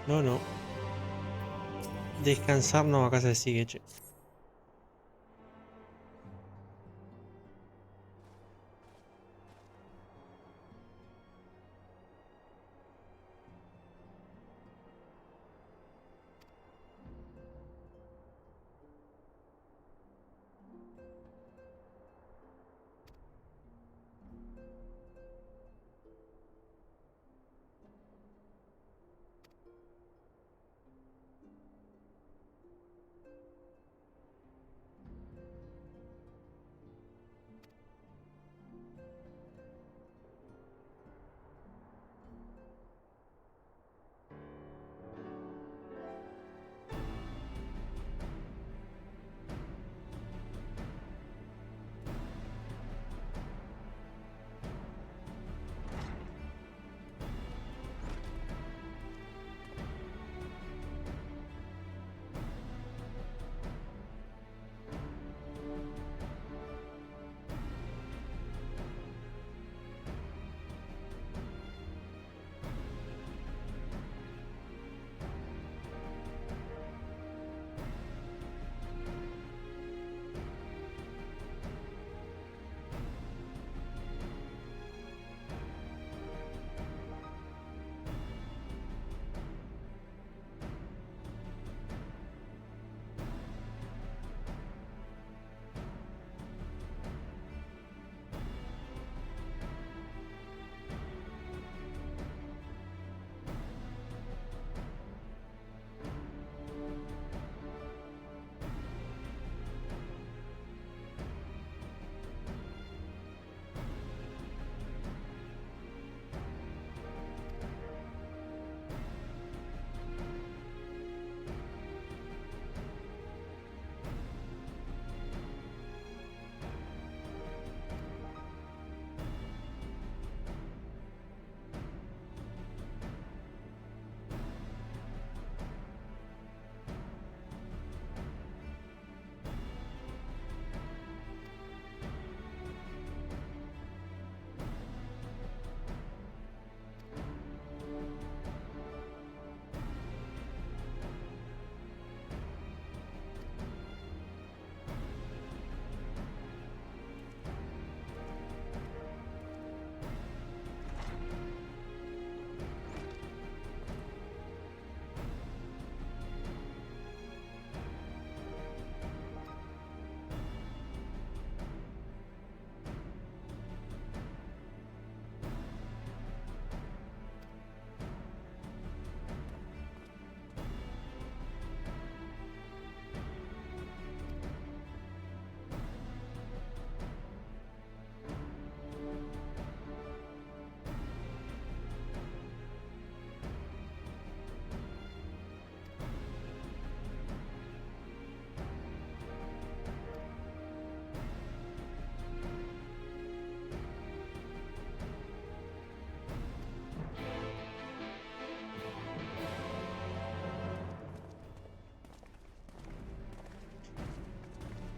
No, no. Descansar no, acá se sigue, che.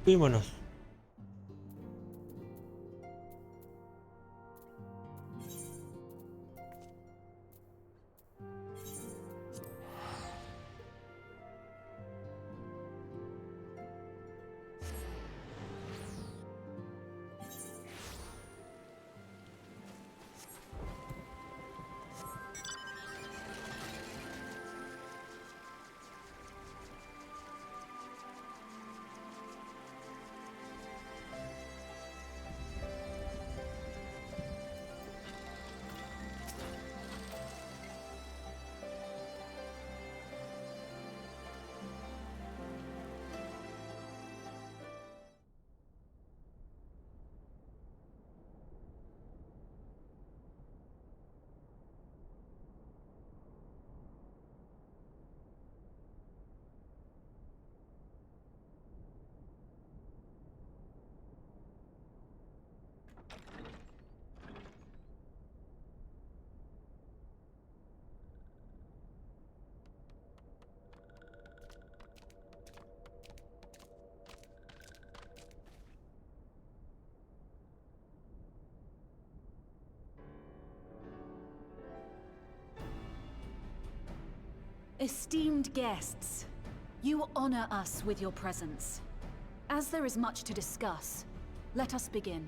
Fuímonos. Esteemed guests, you honor us with your presence. As there is much to discuss, let us begin.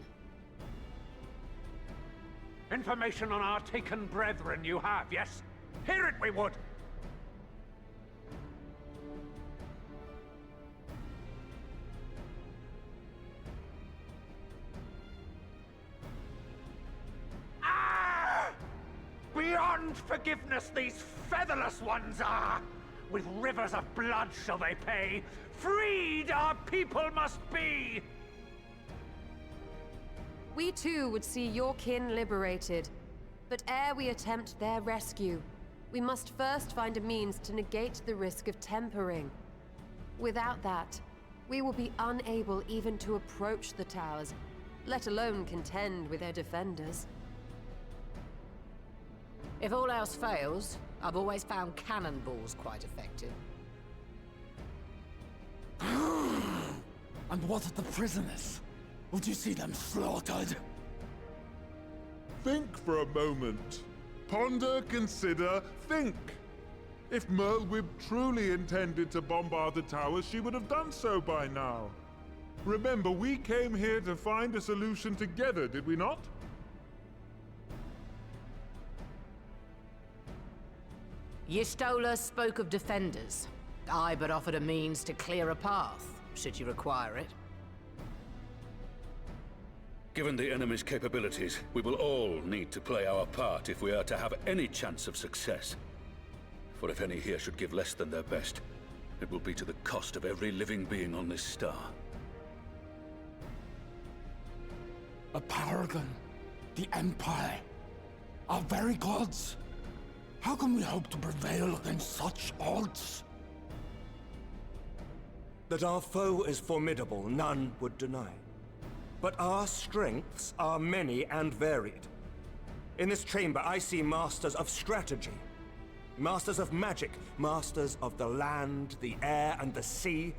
Information on our taken brethren you have, yes? Hear it we would! Beyond forgiveness these featherless ones are! With rivers of blood shall they pay! Freed our people must be! We too would see your kin liberated. But ere we attempt their rescue, we must first find a means to negate the risk of tempering. Without that, we will be unable even to approach the towers, let alone contend with their defenders. If all else fails, I've always found cannonballs quite effective. And what of the prisoners? Would you see them slaughtered? Think for a moment. Ponder, consider, think. If Merlwyb truly intended to bombard the towers, she would have done so by now. Remember, we came here to find a solution together, did we not? Y'shtola spoke of defenders. I but offered a means to clear a path, should you require it. Given the enemy's capabilities, we will all need to play our part if we are to have any chance of success. For if any here should give less than their best, it will be to the cost of every living being on this star. A paragon, the Empire, our very gods. How can we hope to prevail against such odds? That our foe is formidable, none would deny. But our strengths are many and varied. In this chamber, I see masters of strategy, masters of magic, masters of the land, the air, and the sea.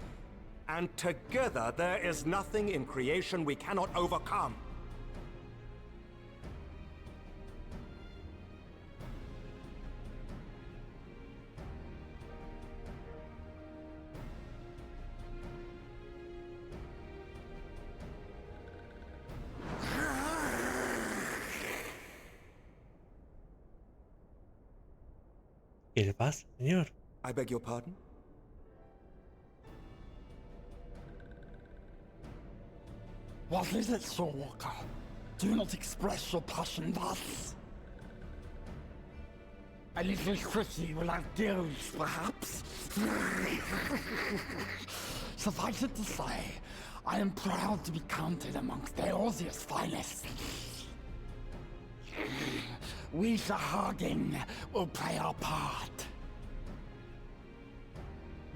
And together, there is nothing in creation we cannot overcome. ¿Qué le pasa, señor? I beg your pardon? What is it, Soulwalker? Do not express your passion thus. A little Chrissy will have gills, perhaps? Suffice it to say, I am proud to be counted amongst Eorzea's finest. We Sahagin will play our part.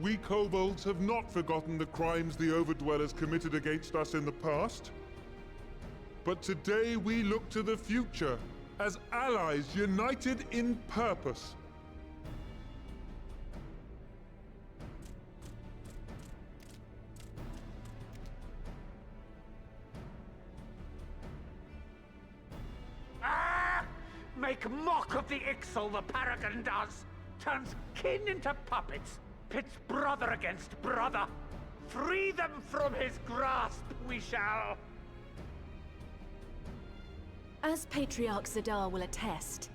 We kobolds have not forgotten the crimes the Overdwellers committed against us in the past. But today we look to the future, as allies united in purpose. make mock of the Ixal, the Paragon does. Turns kin into puppets. Pits brother against brother. Free them from his grasp, we shall. As Patriarch Zadar will attest,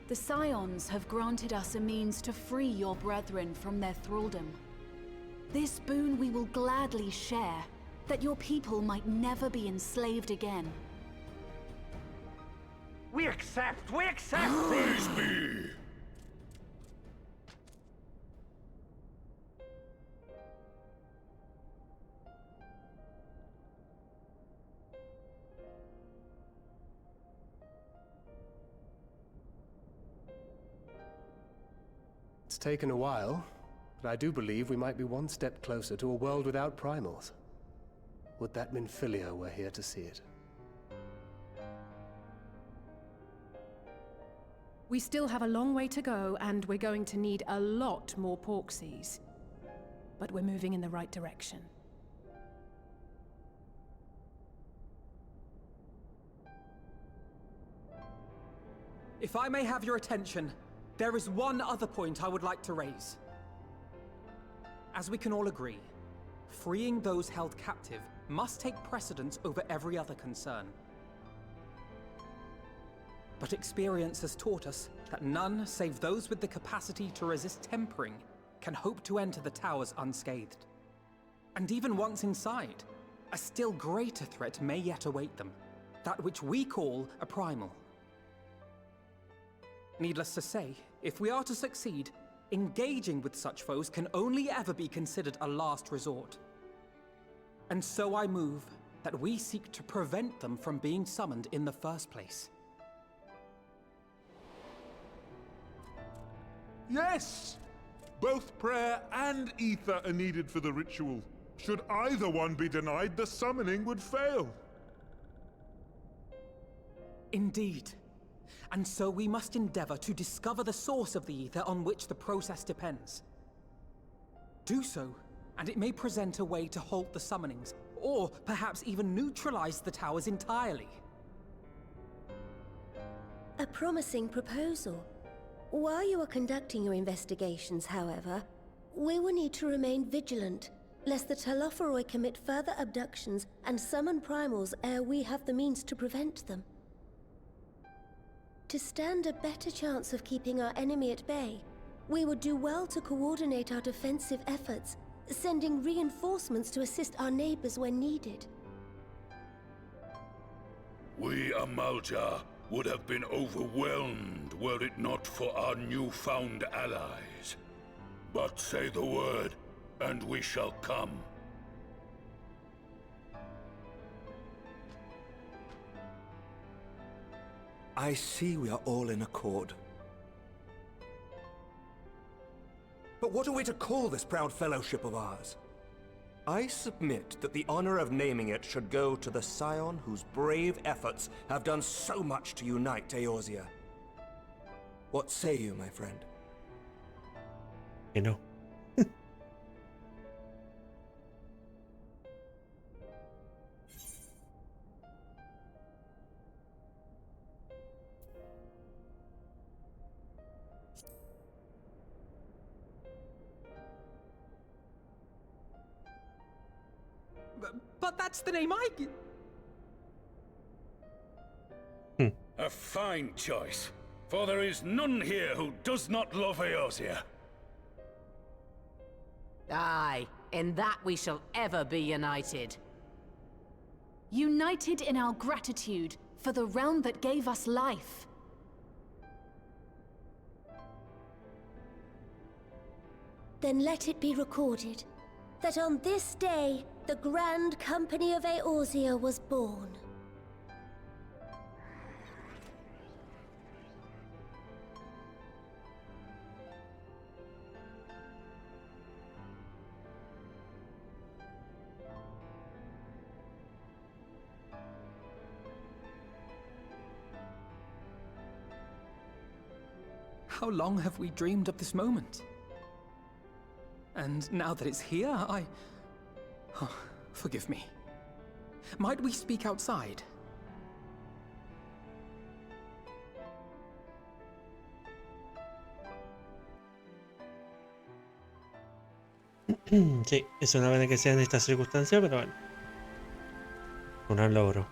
the Scions have granted us a means to free your brethren from their thraldom. This boon we will gladly share, that your people might never be enslaved again. We accept! We accept! Praise be! It's taken a while, but I do believe we might be one step closer to a world without primals. Would that Minfilia were here to see it. We still have a long way to go, and we're going to need a lot more Porksies. But we're moving in the right direction. If I may have your attention, there is one other point I would like to raise. As we can all agree, freeing those held captive must take precedence over every other concern. But experience has taught us that none save those with the capacity to resist tempering can hope to enter the towers unscathed. And even once inside, a still greater threat may yet await them, that which we call a primal. Needless to say, if we are to succeed, engaging with such foes can only ever be considered a last resort. And so I move that we seek to prevent them from being summoned in the first place. Yes! Both prayer and ether are needed for the ritual. Should either one be denied, the summoning would fail. Indeed. And so we must endeavor to discover the source of the ether on which the process depends. Do so, and it may present a way to halt the summonings, or perhaps even neutralize the towers entirely. A promising proposal. While you are conducting your investigations, however, we will need to remain vigilant, lest the Telophoroi commit further abductions and summon primals ere we have the means to prevent them. To stand a better chance of keeping our enemy at bay, we would do well to coordinate our defensive efforts, sending reinforcements to assist our neighbors when needed. We Amalja would have been overwhelmed were it not for our newfound allies. But say the word, and we shall come. I see we are all in accord. But what are we to call this proud fellowship of ours? I submit that the honor of naming it should go to the scion whose brave efforts have done so much to unite Eorzea. What say you, my friend? You know. But that's the name I... A fine choice, for there is none here who does not love Eorzea. Aye, in that we shall ever be united. United in our gratitude for the realm that gave us life. Then let it be recorded that on this day, the Grand Company of Eorzea was born. How long have we dreamed of this moment? And now that it's here, Oh, forgive me. Might we speak outside? Sí, es una pena que sea en esta circunstancia, pero bueno. Un gran logro.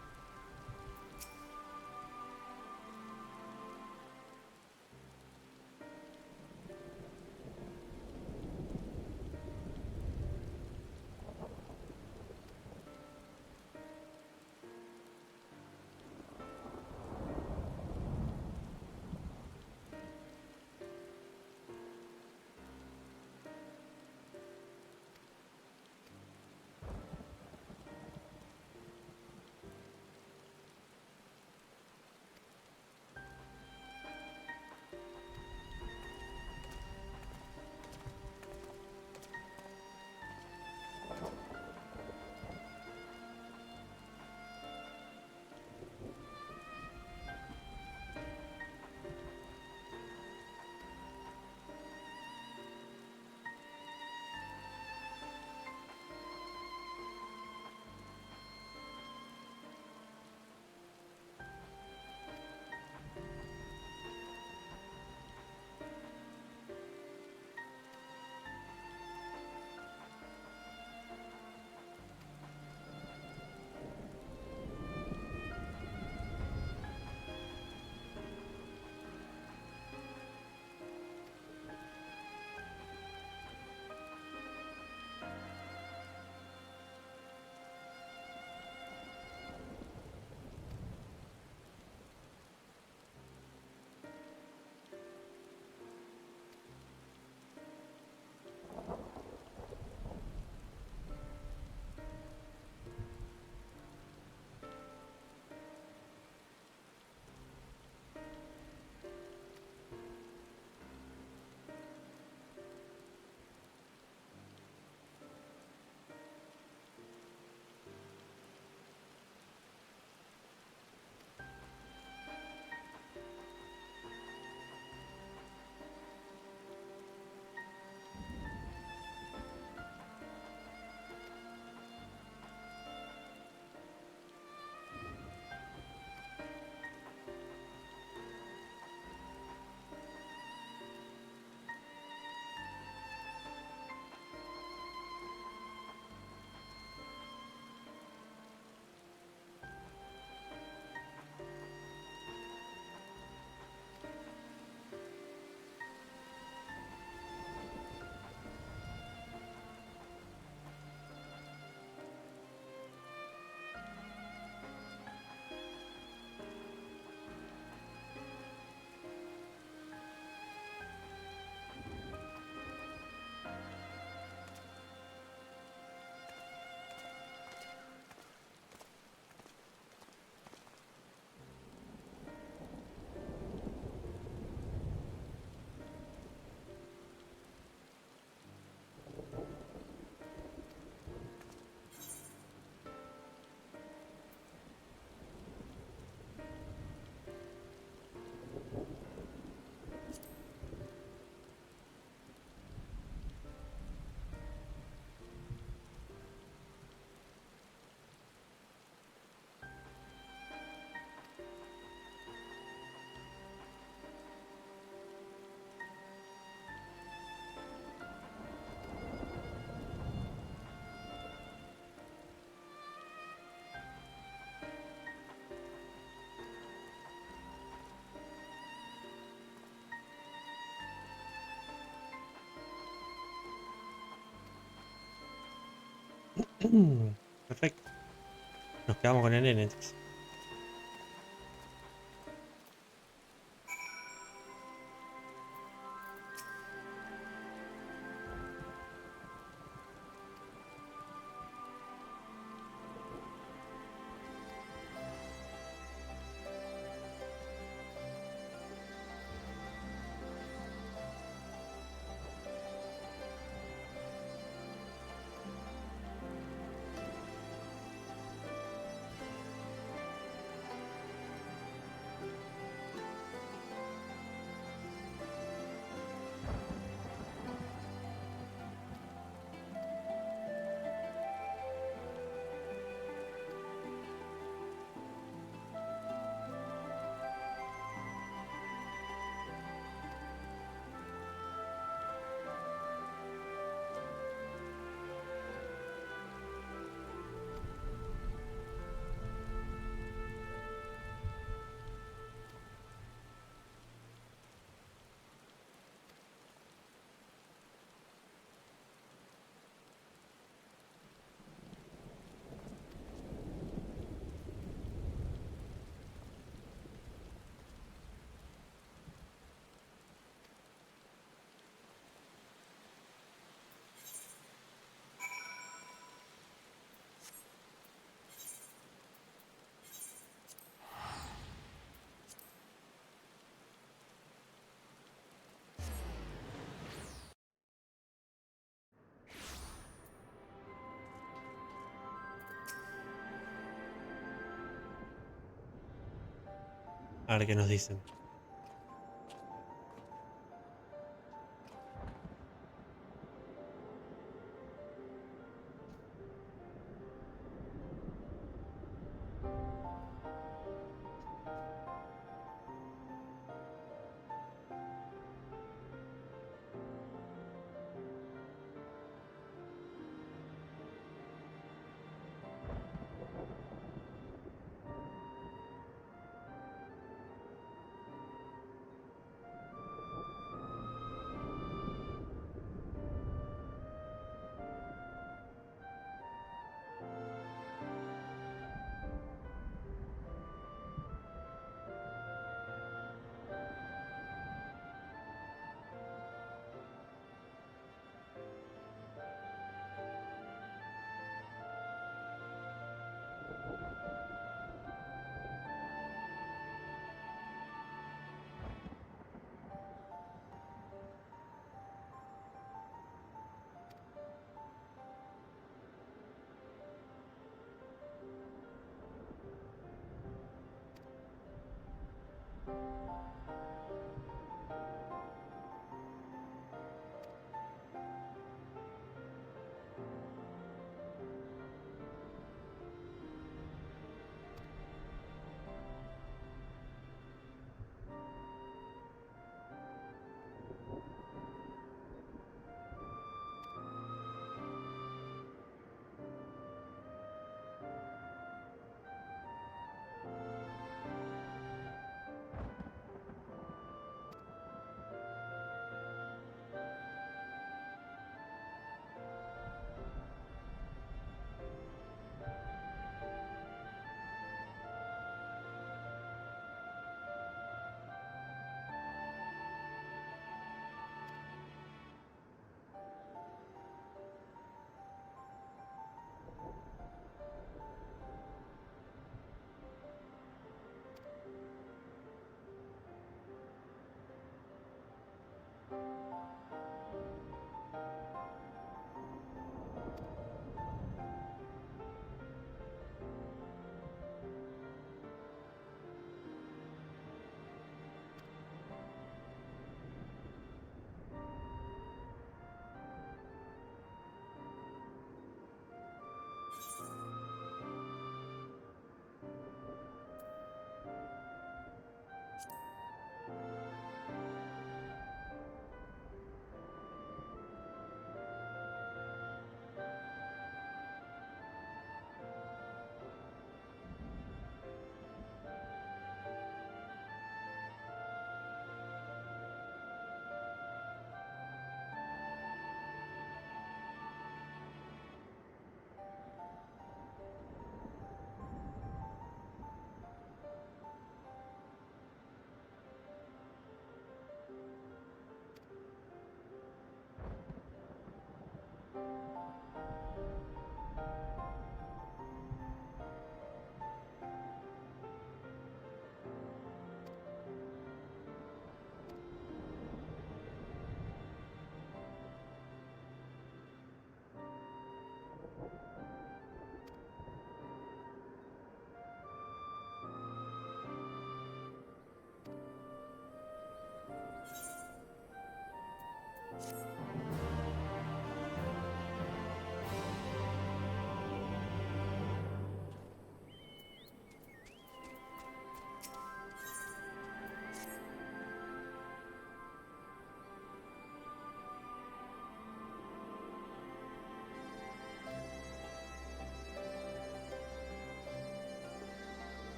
Perfecto. Nos quedamos con el N entonces. A ver qué nos dicen.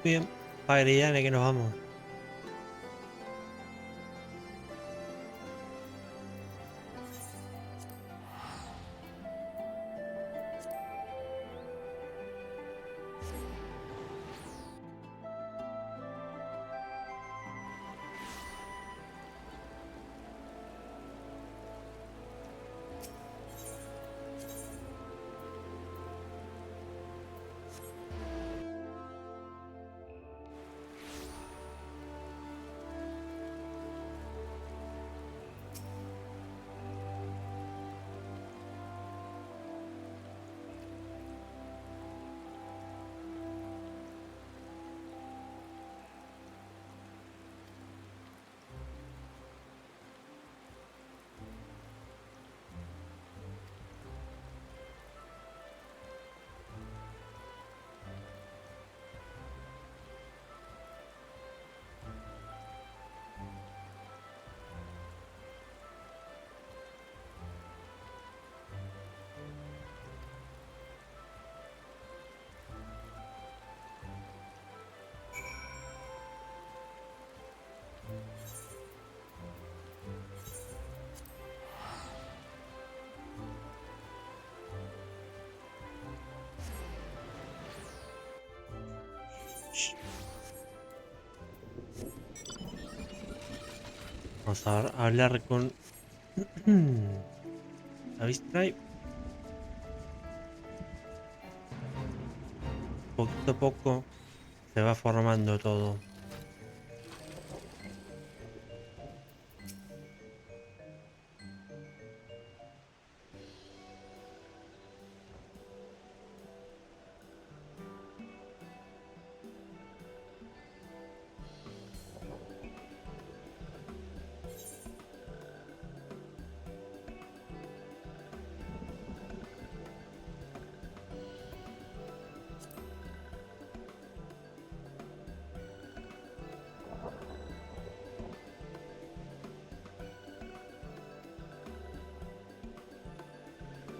Bien, padre, ya que nos vamos. Vamos a hablar con Avistrive. Poquito a poco se va formando todo.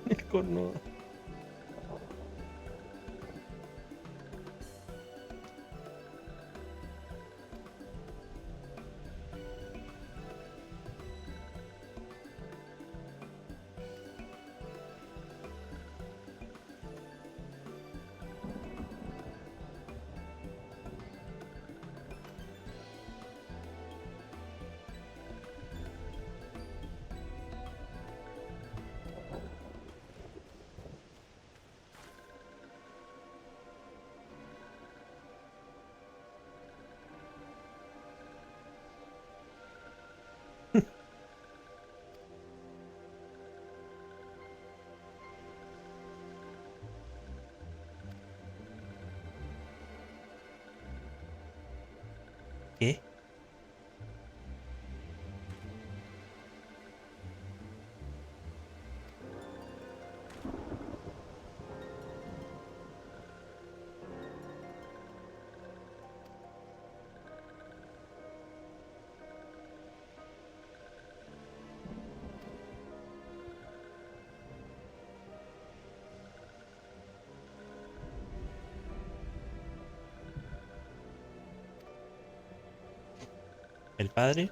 El cornudo. ¿Qué? ¿El padre?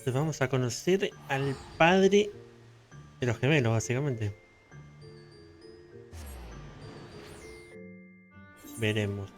Entonces vamos a conocer al padre de los gemelos, básicamente. Veremos.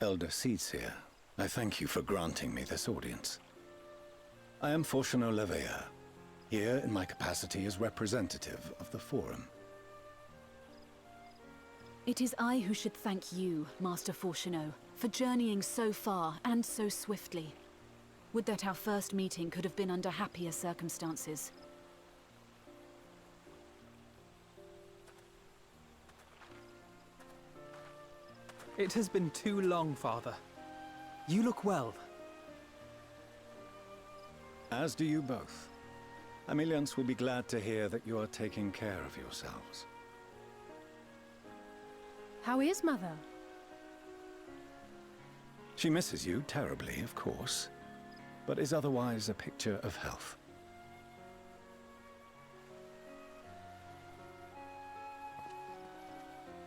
Elder Seedseer, I thank you for granting me this audience. I am Fortuno Leveilleur, here in my capacity as representative of the Forum. It is I who should thank you, Master Fortuno, for journeying so far and so swiftly. Would that our first meeting could have been under happier circumstances. It has been too long, Father. You look well. As do you both. Ameliance will be glad to hear that you are taking care of yourselves. How is Mother? She misses you terribly, of course, but is otherwise a picture of health.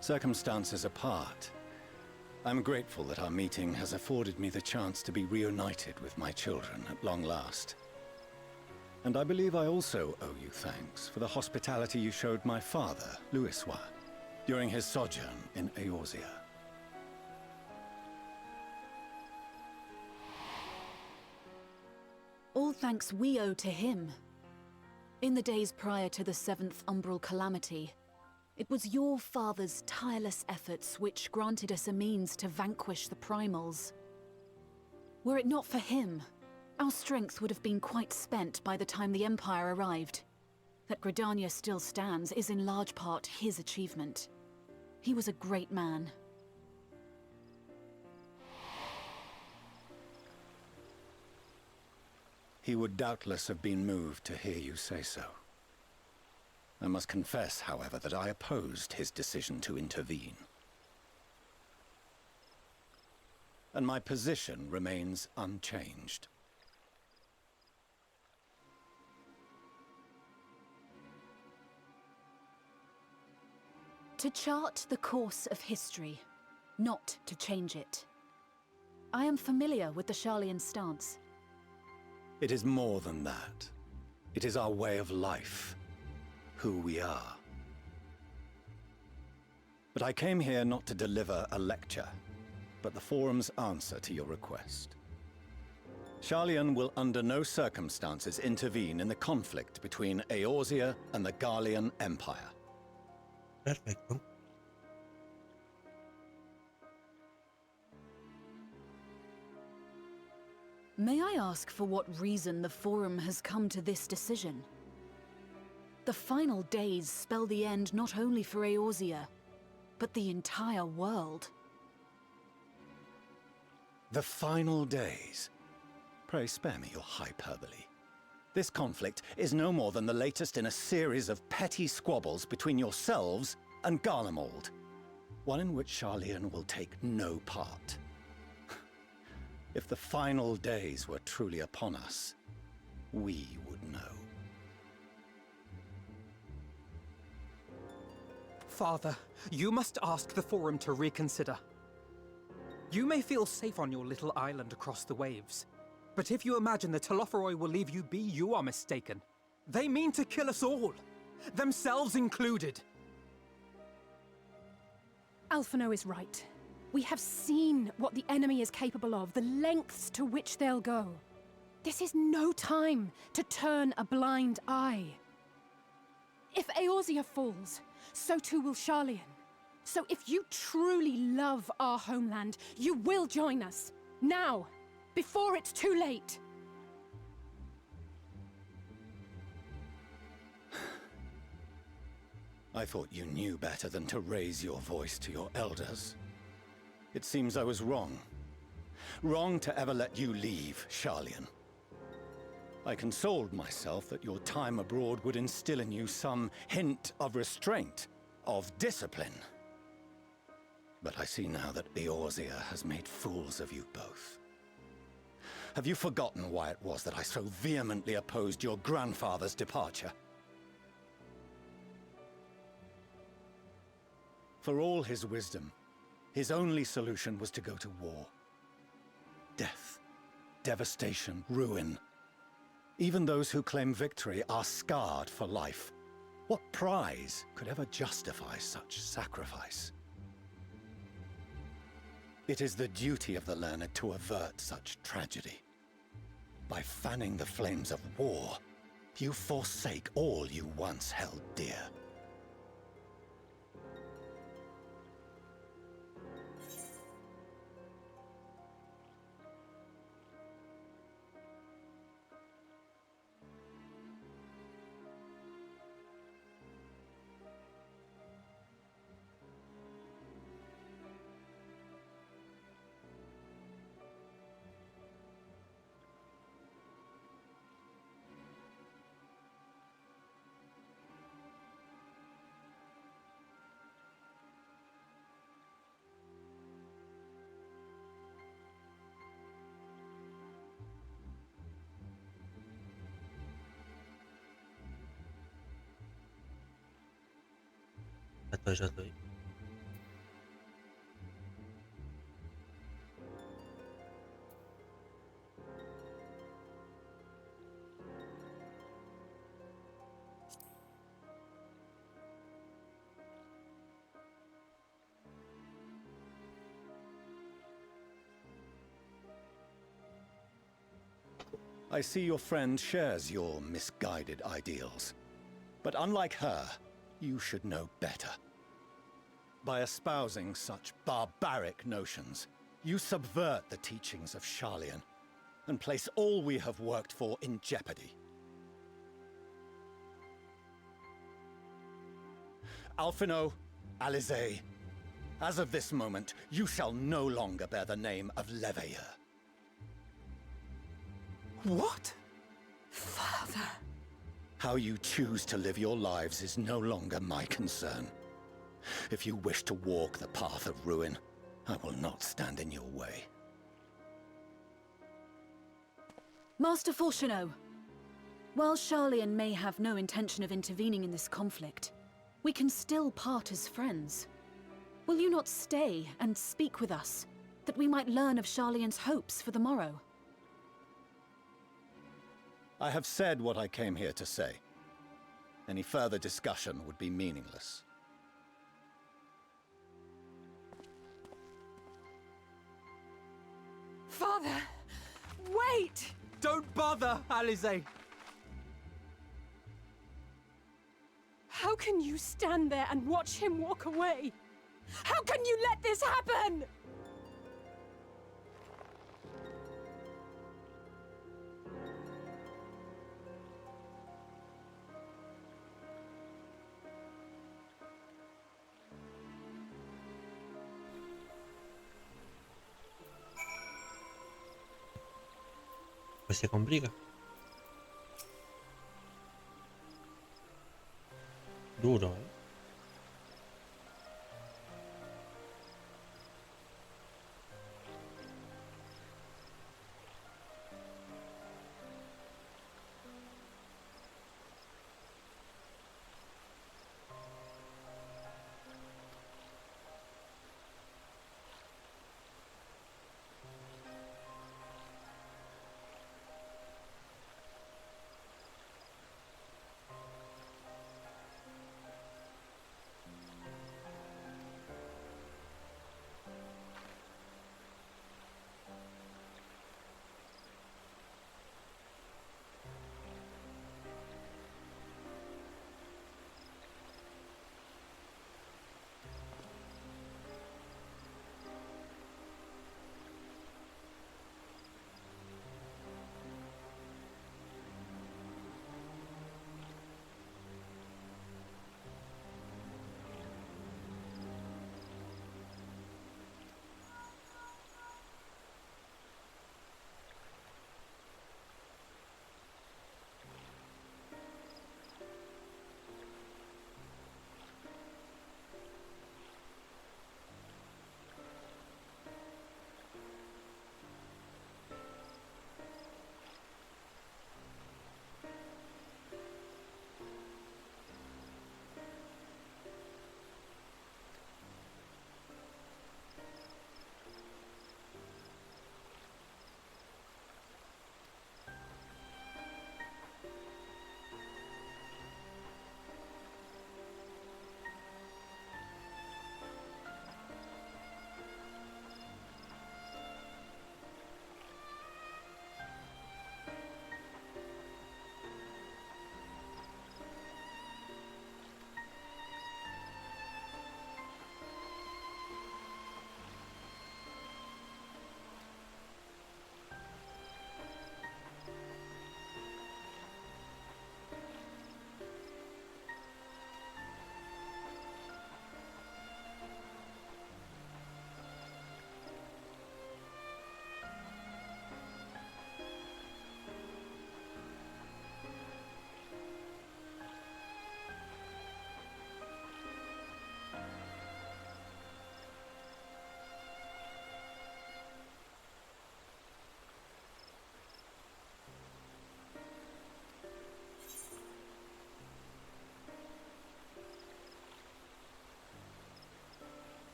Circumstances apart, I'm grateful that our meeting has afforded me the chance to be reunited with my children at long last. And I believe I also owe you thanks for the hospitality you showed my father, Louisoix, during his sojourn in Eorzea. All thanks we owe to him. In the days prior to the 7th Umbral Calamity, it was your father's tireless efforts which granted us a means to vanquish the primals. Were it not for him, our strength would have been quite spent by the time the Empire arrived. That Gridania still stands is in large part his achievement. He was a great man. He would doubtless have been moved to hear you say so. I must confess, however, that I opposed his decision to intervene. And my position remains unchanged. To chart the course of history, not to change it. I am familiar with the Sharlayan stance. It is more than that. It is our way of life. Who we are. But I came here not to deliver a lecture, but the Forum's answer to your request. Sharlayan will under no circumstances intervene in the conflict between Eorzea and the Garlean Empire. Perfecto. May I ask for what reason the Forum has come to this decision? The final days spell the end not only for Eorzea, but the entire world. The final days? Pray spare me your hyperbole. This conflict is no more than the latest in a series of petty squabbles between yourselves and Garlemald. One in which Sharlayan will take no part. If the final days were truly upon us, we would know. Father, you must ask the Forum to reconsider. You may feel safe on your little island across the waves, but if you imagine the Telophoroi will leave you be, you are mistaken. They mean to kill us all, themselves included. Alphino is right. We have seen what the enemy is capable of, the lengths to which they'll go. This is no time to turn a blind eye. If Eorzea falls, so too will Sharlayan. So if you truly love our homeland, you will join us. Now, before it's too late. I thought you knew better than to raise your voice to your elders. It seems I was wrong. Wrong to ever let you leave, Sharlayan. I consoled myself that your time abroad would instill in you some hint of restraint, of discipline. But I see now that Eorzea has made fools of you both. Have you forgotten why it was that I so vehemently opposed your grandfather's departure? For all his wisdom, his only solution was to go to war. Death, devastation, ruin. Even those who claim victory are scarred for life. What prize could ever justify such sacrifice? It is the duty of the learned to avert such tragedy. By fanning the flames of war, you forsake all you once held dear. Ya estoy. I see your friend shares your misguided ideals. But unlike her, you should know better. By espousing such barbaric notions, you subvert the teachings of Sharlayan and place all we have worked for in jeopardy. Alphino, Alizé, as of this moment, you shall no longer bear the name of Leveilleur. What? Father. How you choose to live your lives is no longer my concern. If you wish to walk the path of ruin, I will not stand in your way. Master Fourcheneau, while Sharlayan may have no intention of intervening in this conflict, we can still part as friends. Will you not stay and speak with us, that we might learn of Sharlayan's hopes for the morrow? I have said what I came here to say. Any further discussion would be meaningless. Father! Wait! Don't bother, Alizé! How can you stand there and watch him walk away? How can you let this happen? Pues se complica. Duro, ¿eh?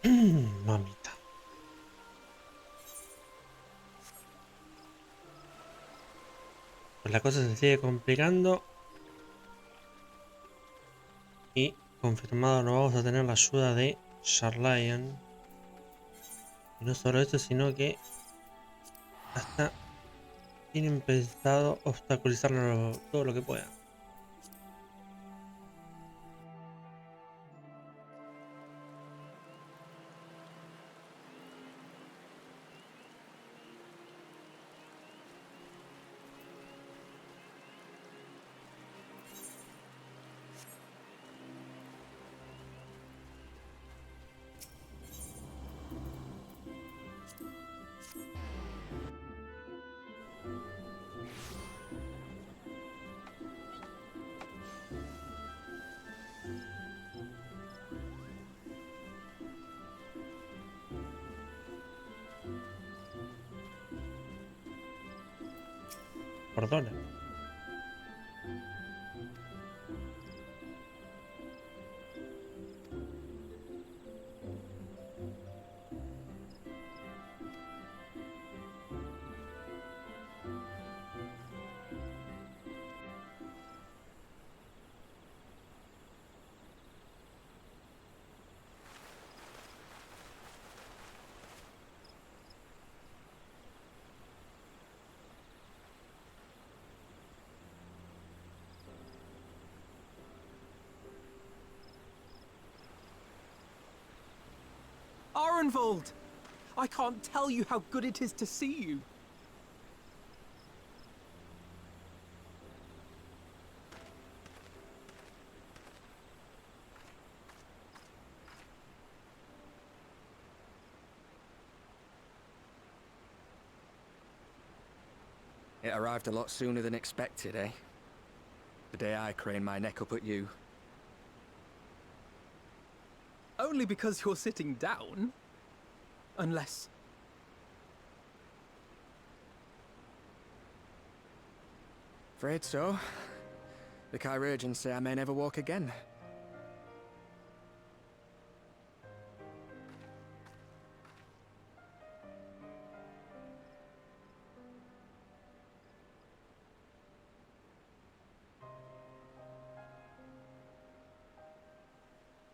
Mamita. Pues la cosa se sigue complicando. Y confirmado no vamos a tener la ayuda de Charlian. Y no solo eso, sino que hasta tienen pensado obstaculizarlo todo lo que pueda. Perdona. Arenvold! I can't tell you how good it is to see you. It arrived a lot sooner than expected, eh? The day I craned my neck up at you. Only because you're sitting down. Unless... Afraid so. The Chirurgeons say I may never walk again.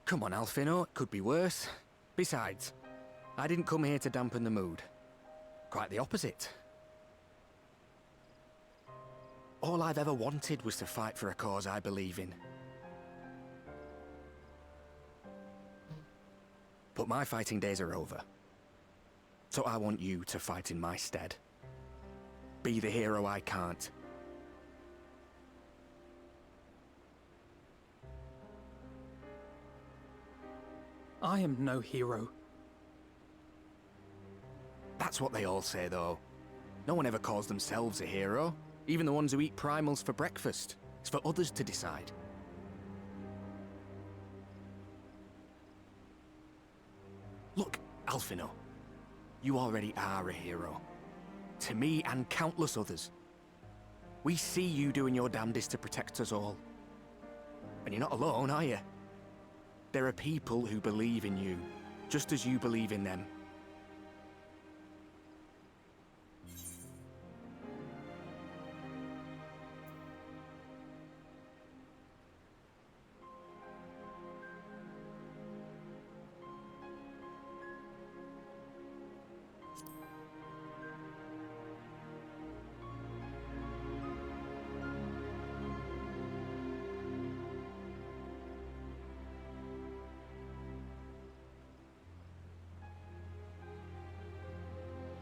Come on, Alfino, it could be worse. Besides, I didn't come here to dampen the mood. Quite the opposite. All I've ever wanted was to fight for a cause I believe in. But my fighting days are over. So I want you to fight in my stead. Be the hero I can't. I am no hero. That's what they all say, though. No one ever calls themselves a hero. Even the ones who eat primals for breakfast. It's for others to decide. Look, Alfino. You already are a hero. To me and countless others. We see you doing your damnedest to protect us all. And you're not alone, are you? There are people who believe in you, just as you believe in them.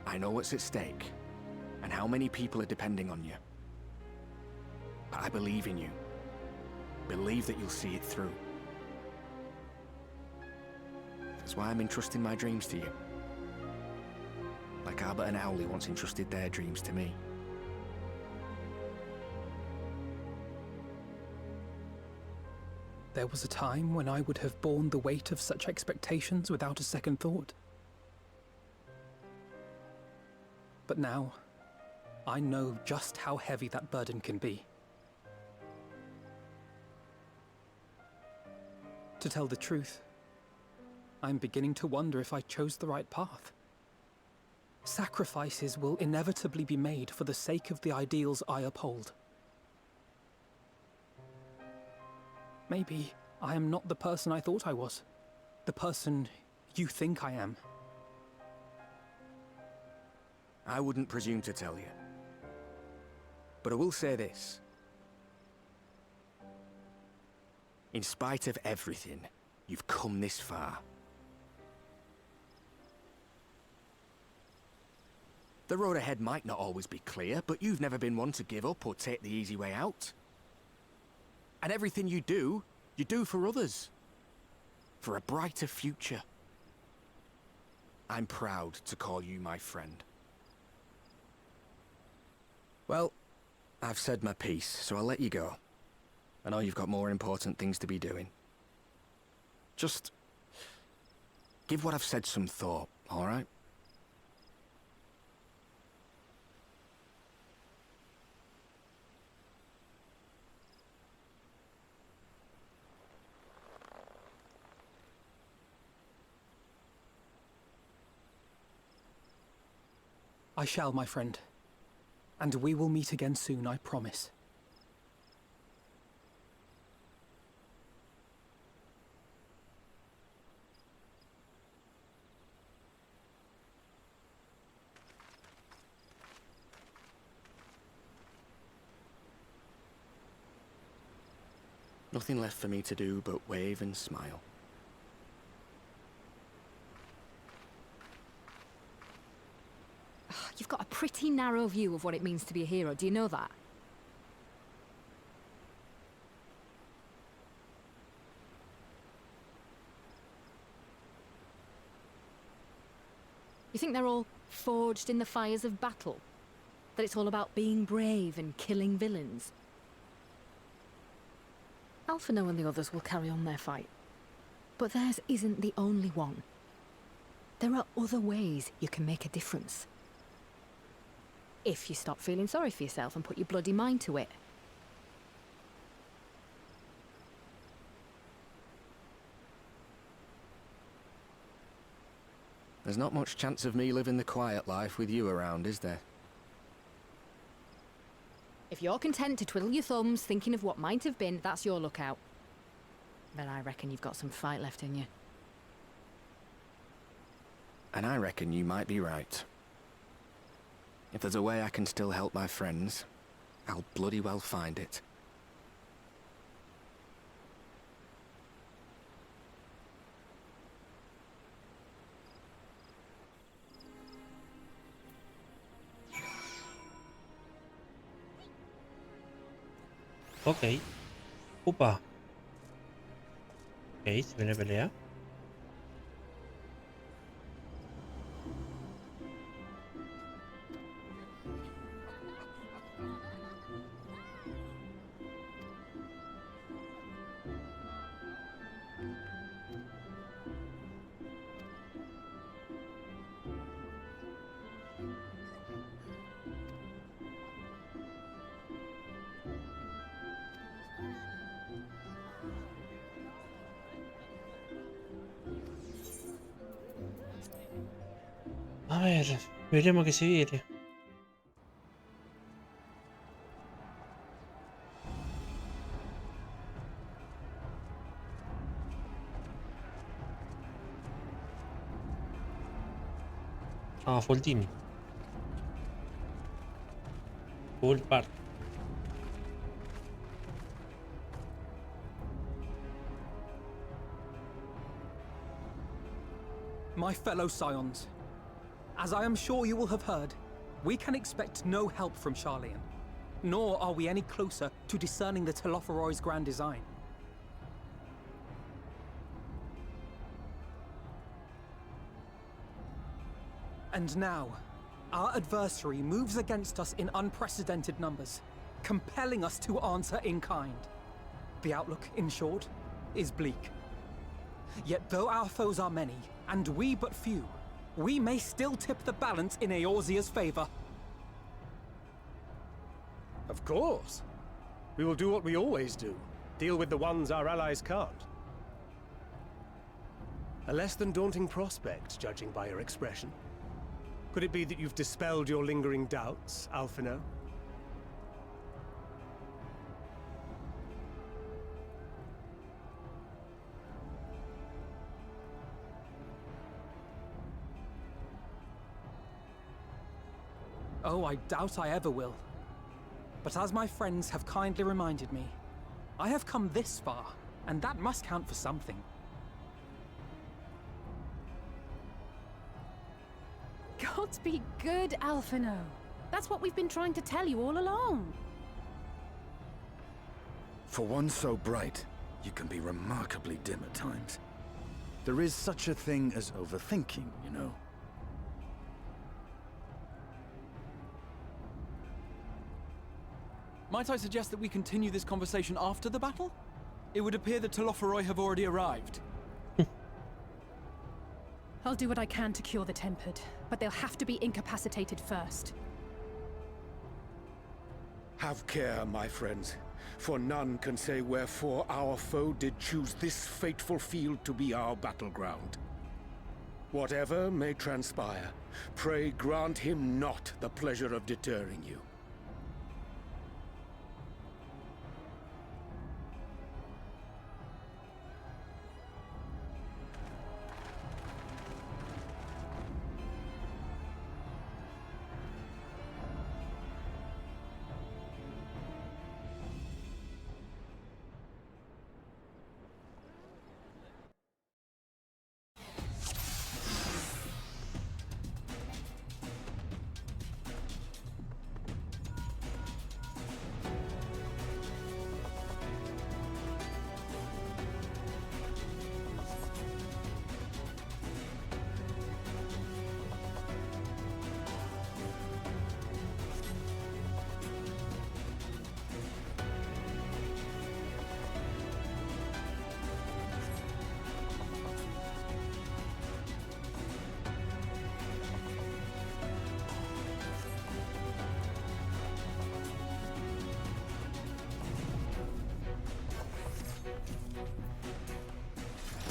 I know what's at stake, and how many people are depending on you. But I believe in you. Believe that you'll see it through. That's why I'm entrusting my dreams to you. Like Albert and Owley once entrusted their dreams to me. There was a time when I would have borne the weight of such expectations without a second thought. But now, I know just how heavy that burden can be. To tell the truth, I'm beginning to wonder if I chose the right path. Sacrifices will inevitably be made for the sake of the ideals I uphold. Maybe I am not the person I thought I was. The person you think I am. I wouldn't presume to tell you. But I will say this. In spite of everything, you've come this far. The road ahead might not always be clear, but you've never been one to give up or take the easy way out. And everything you do for others. For a brighter future. I'm proud to call you my friend. Well, I've said my piece, so I'll let you go. I know you've got more important things to be doing. Just give what I've said some thought, all right? I shall, my friend. And we will meet again soon, I promise. Nothing left for me to do but wave and smile. You've got a pretty narrow view of what it means to be a hero, do you know that? You think they're all forged in the fires of battle? That it's all about being brave and killing villains? Alphino and the others will carry on their fight. But theirs isn't the only one. There are other ways you can make a difference. If you stop feeling sorry for yourself and put your bloody mind to it. There's not much chance of me living the quiet life with you around, is there? If you're content to twiddle your thumbs thinking of what might have been, that's your lookout. But I reckon you've got some fight left in you. And I reckon you might be right. If there's a way I can still help my friends, I'll bloody well find it. Ok. Upa. Ok, se viene pelea. A ver, veremos qué se viene. Ah, full team. Full part. My fellow Scions, as I am sure you will have heard, we can expect no help from Charlian, nor are we any closer to discerning the Telophoroid's grand design. And now, our adversary moves against us in unprecedented numbers, compelling us to answer in kind. The outlook, in short, is bleak. Yet though our foes are many, and we but few, we may still tip the balance in Eorzea's favor. Of course. We will do what we always do. Deal with the ones our allies can't. A less than daunting prospect, judging by your expression. Could it be that you've dispelled your lingering doubts, Alphino? Oh, I doubt I ever will. But as my friends have kindly reminded me, I have come this far, and that must count for something. Gods be good, Alphino. That's what we've been trying to tell you all along. For one so bright, you can be remarkably dim at times. There is such a thing as overthinking, you know. Might I suggest that we continue this conversation after the battle? It would appear that Telophoroi have already arrived. I'll do what I can to cure the Tempered, but they'll have to be incapacitated first. Have care, my friends, for none can say wherefore our foe did choose this fateful field to be our battleground. Whatever may transpire, pray grant him not the pleasure of deterring you.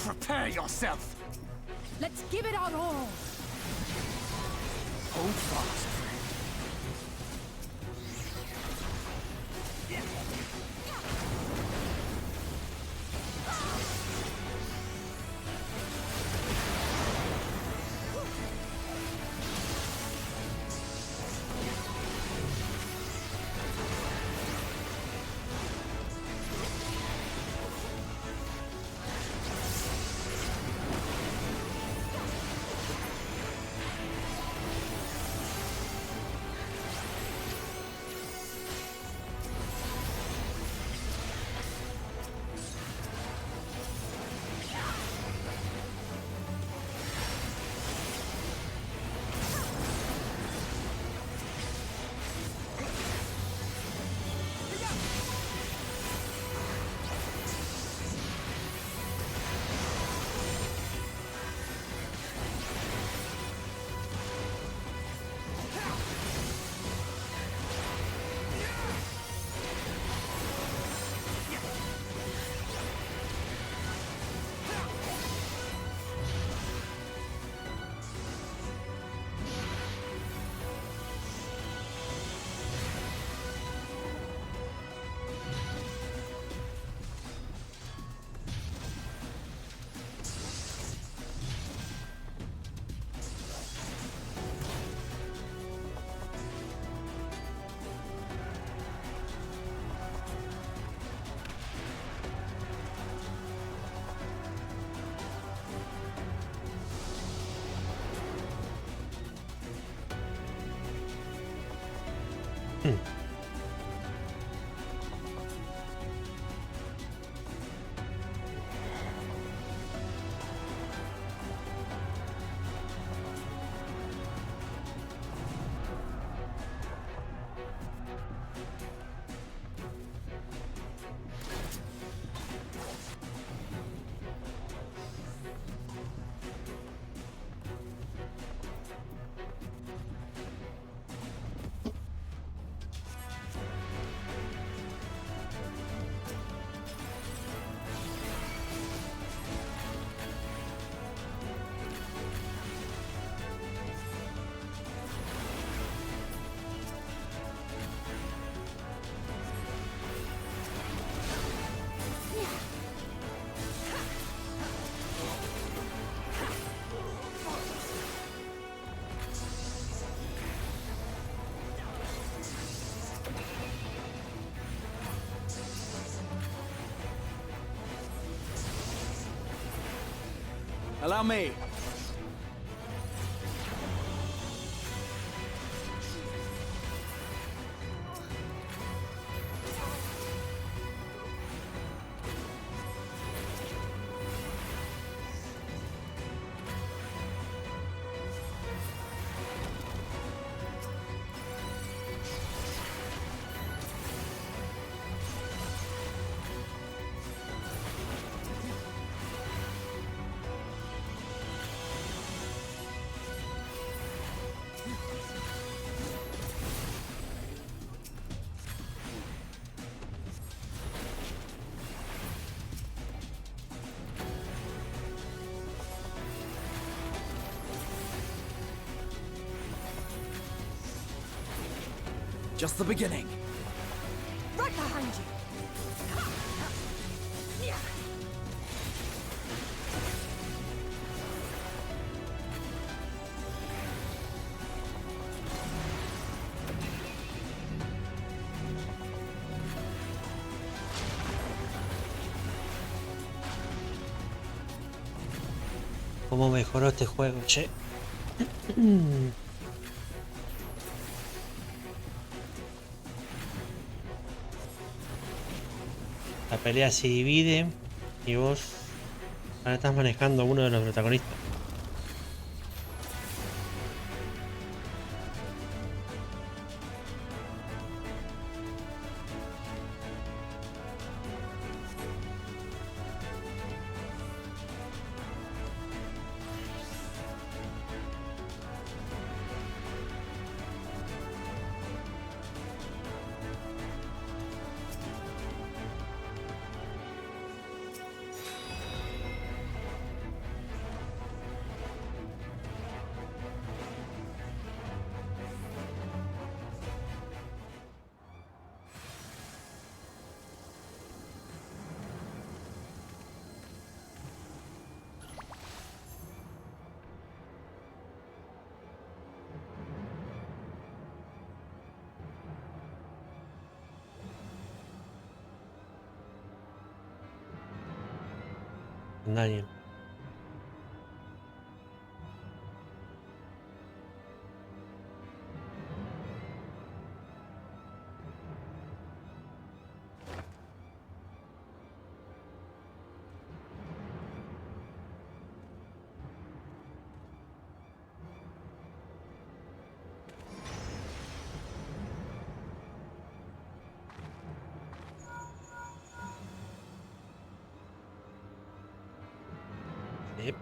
Prepare yourself! Let's give it our all! Hold fast. Allow me. Just the beginning. Right behind you. ¿Cómo mejoró este juego, che? La pelea se divide y vos ahora estás manejando a uno de los protagonistas. Nadie. Yep.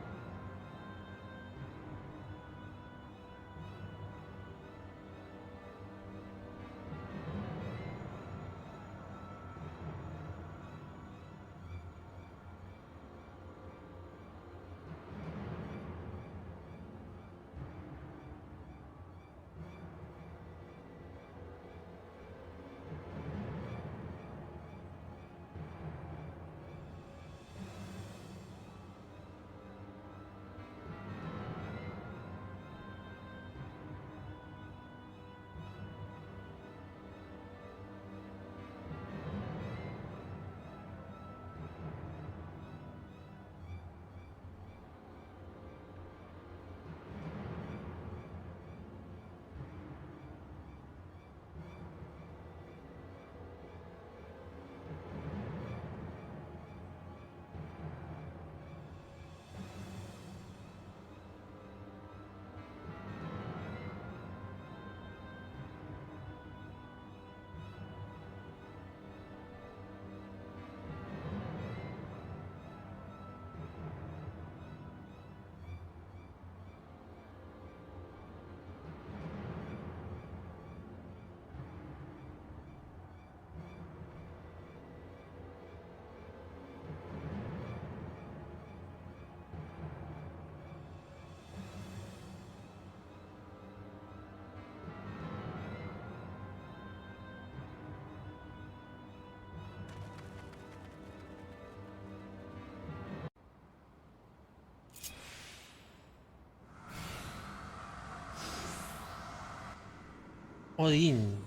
Odín.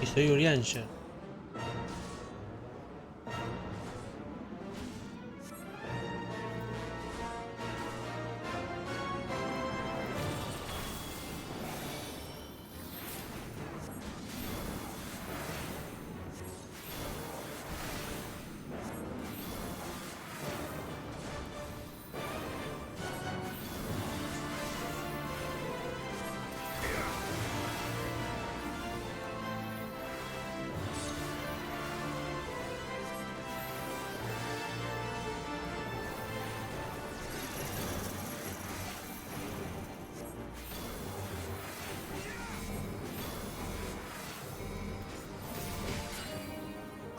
Y soy Urianger.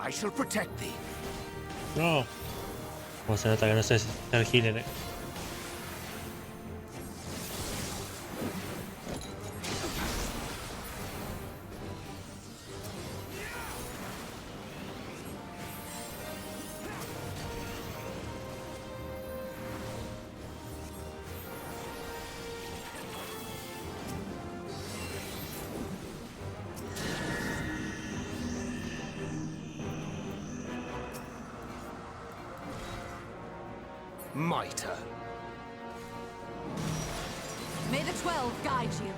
I shall protect thee. No. Como se nota que no sé si ser healer. Mitre. May the 12 guide you.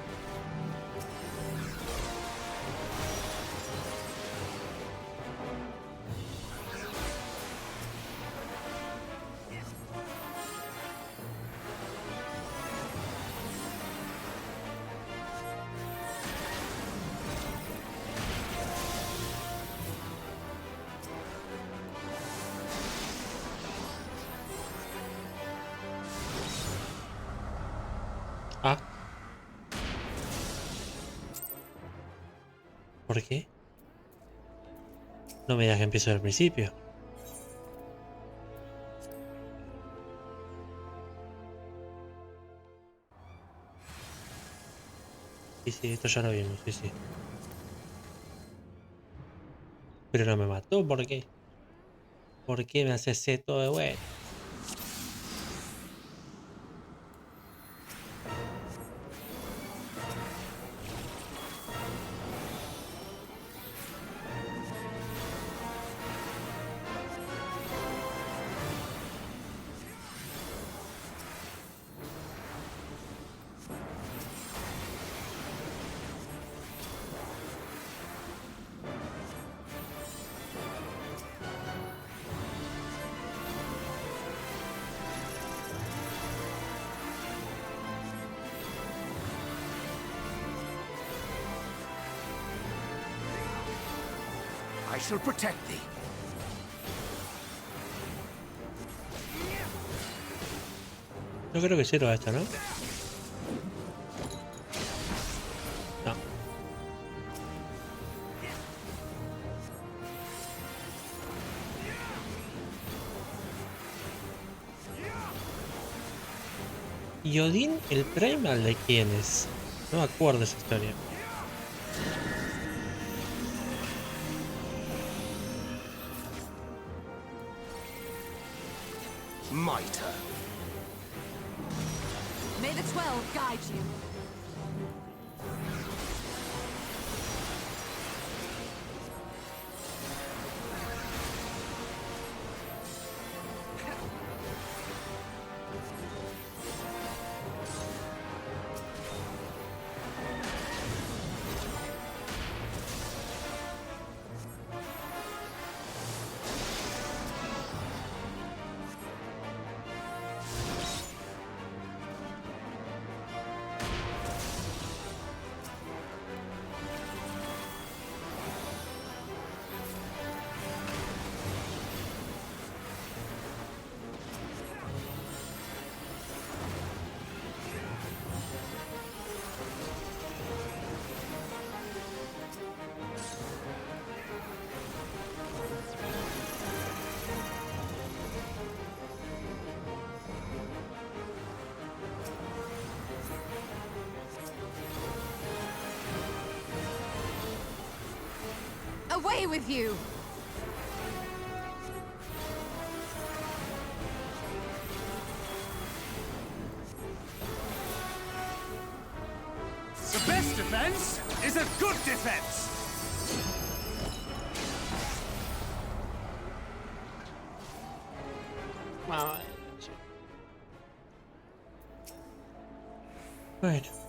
Ah. ¿Por qué? No me digas que empiezo del principio. Sí, esto ya lo vimos, sí. Pero no me mató, ¿por qué? ¿Por qué me haces esto de güey? I shall protect thee. Yo creo que cero a esta, ¿no? No. ¿Y Odín, el primal de quién es? No me acuerdo esa historia. Mitre. May the 12 guide you. Away with you! The best defense is a good defense! Bueno.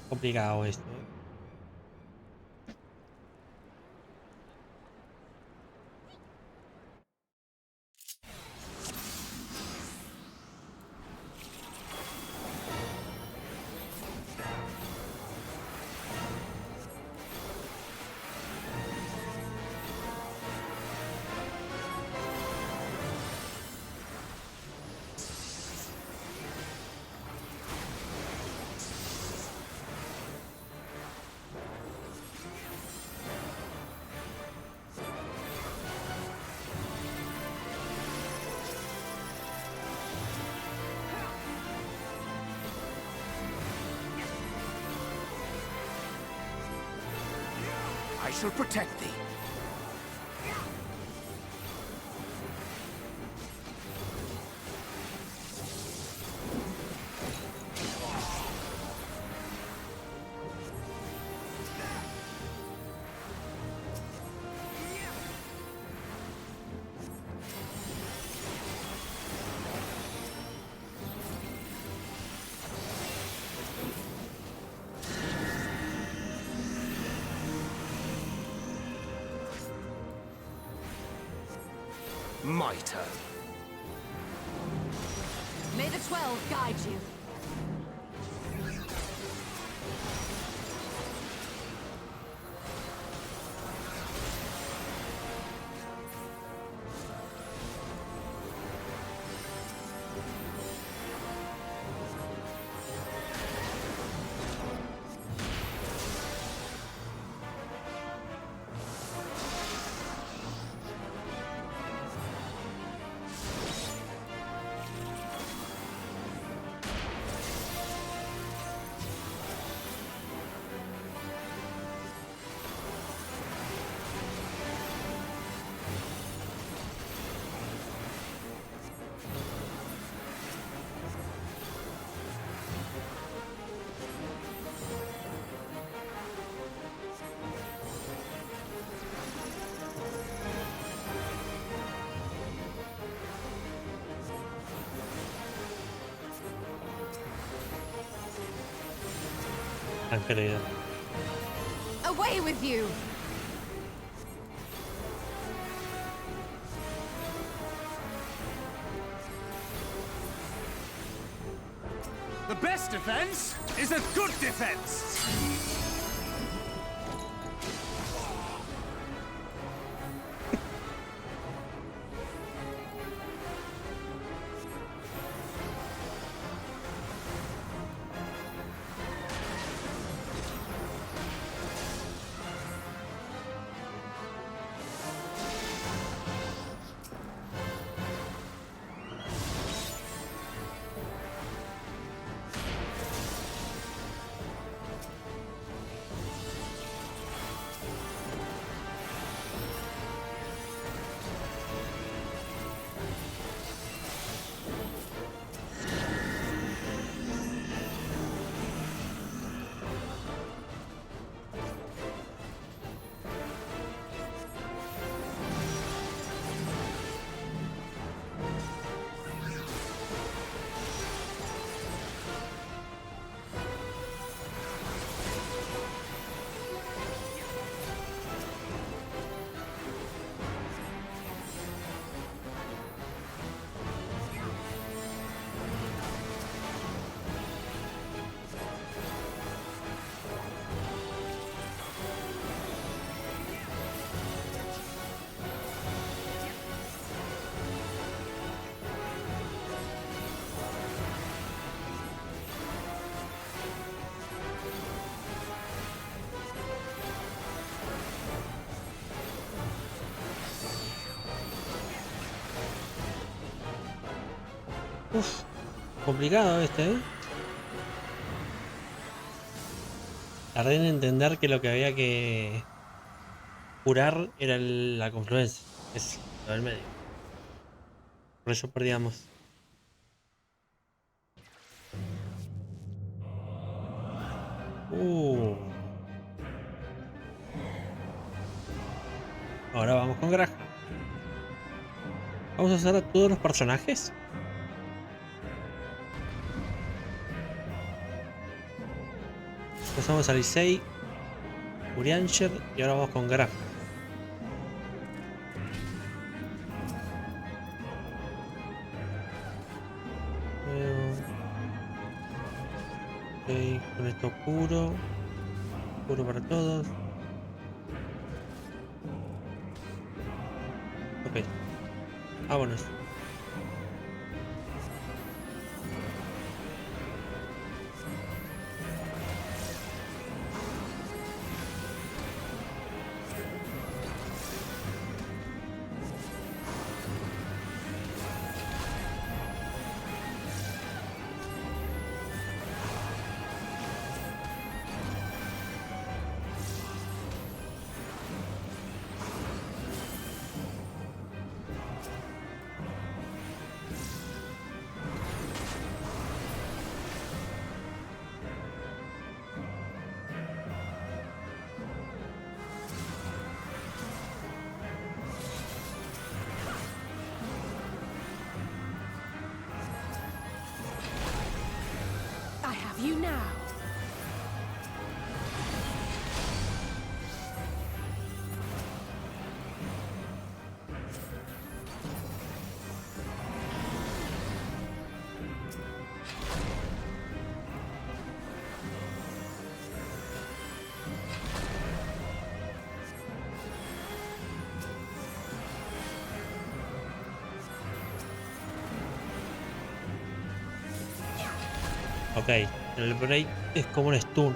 Complicado esto. I shall protect thee. My turn. May the 12 guide you. Tan querido. Away with you! The best defense is a good defense! Uf, complicado este, ¿eh? Tardé en entender que lo que había que curar era la confluencia, es lo del medio. Por eso perdíamos. Ahora vamos con Graham. Vamos a usar a todos los personajes. Pasamos a Lisei, Urianger y ahora vamos con Graham. Ok, con esto puro para todos. Ok, vámonos. Have you now? Ok, el break es como un stun.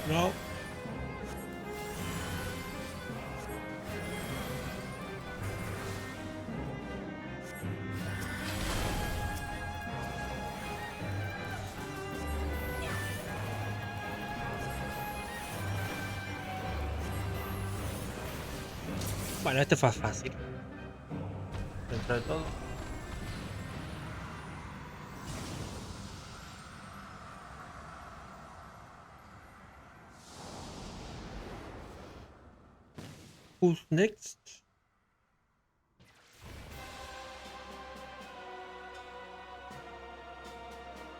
No. Bueno, este fue fácil. Dentro de todo. Who's next?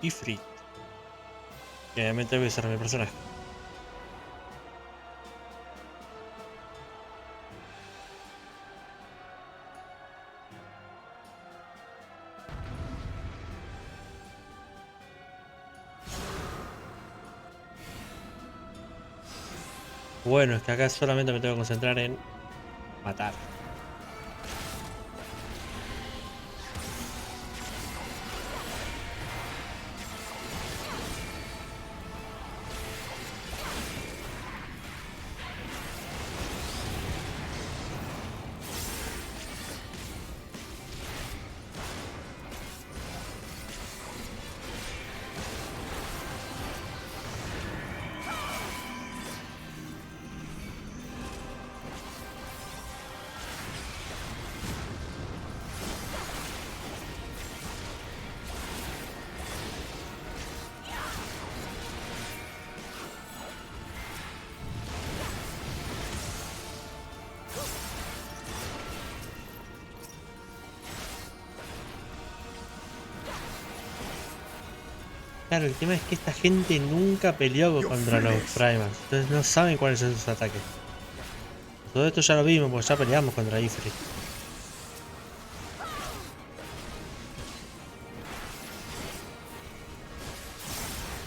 Ifrit. Obviamente voy a ser mi personaje. Bueno, es que acá solamente me tengo que concentrar en matar. Claro, el tema es que esta gente nunca peleó contra los Primals, entonces no saben cuáles son sus ataques. Todo esto ya lo vimos, porque ya peleamos contra Ifrit.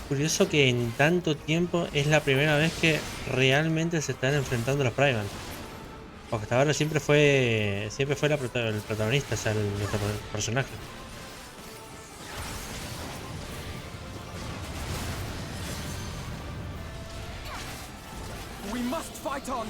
Curioso que en tanto tiempo es la primera vez que realmente se están enfrentando los Primals. Porque hasta ahora siempre fue el protagonista, o sea, nuestro personaje. We must fight on.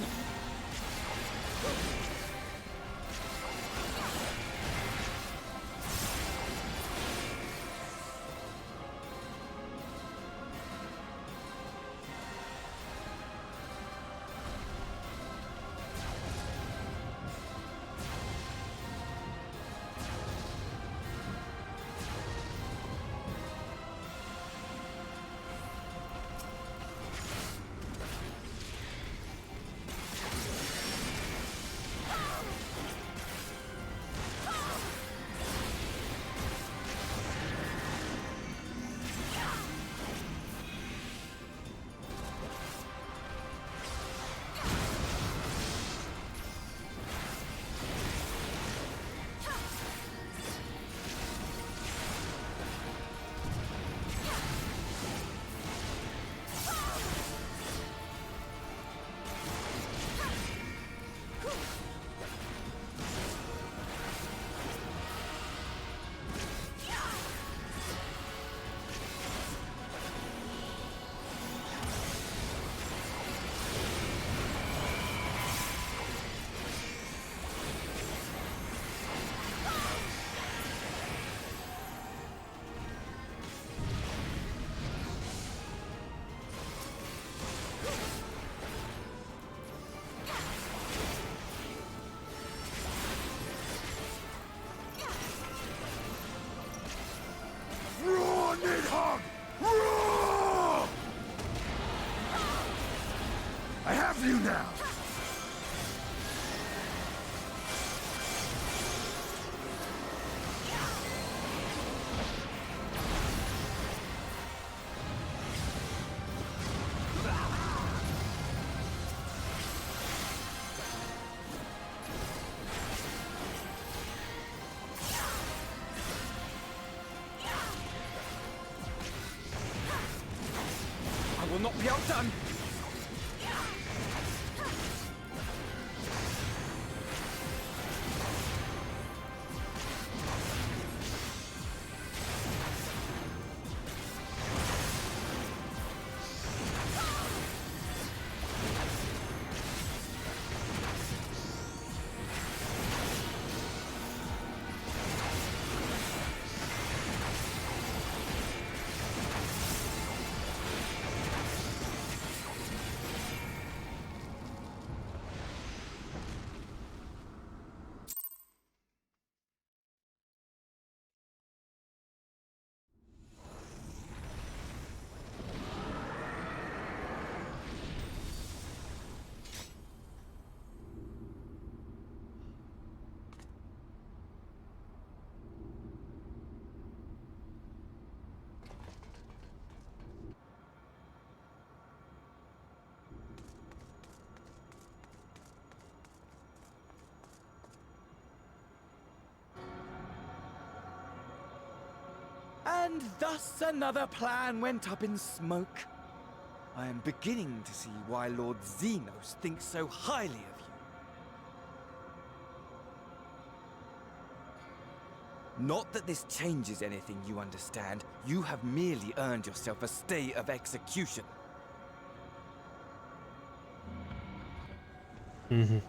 I have you now! I will not be outdone. And thus another plan went up in smoke. I am beginning to see why Lord Xenos thinks so highly of you. Not that this changes anything, you understand. You have merely earned yourself a stay of execution. Mm-hmm.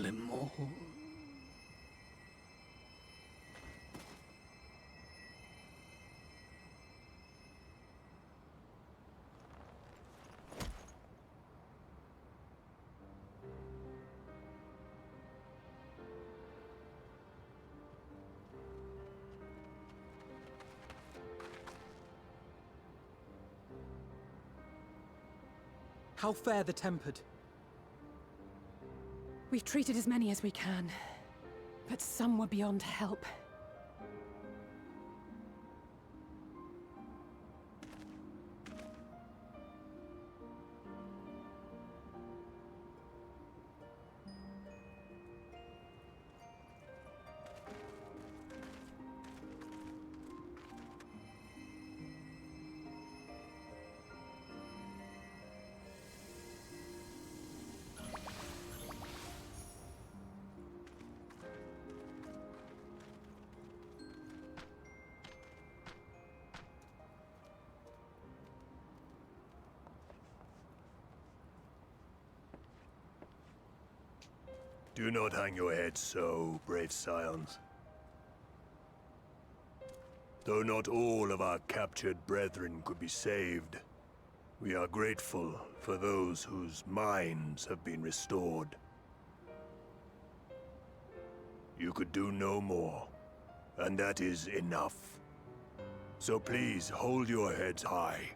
little more. How fare the tempered? We've treated as many as we can, but some were beyond help. Do not hang your head so, brave scions. Though not all of our captured brethren could be saved, we are grateful for those whose minds have been restored. You could do no more, and that is enough. So please hold your heads high.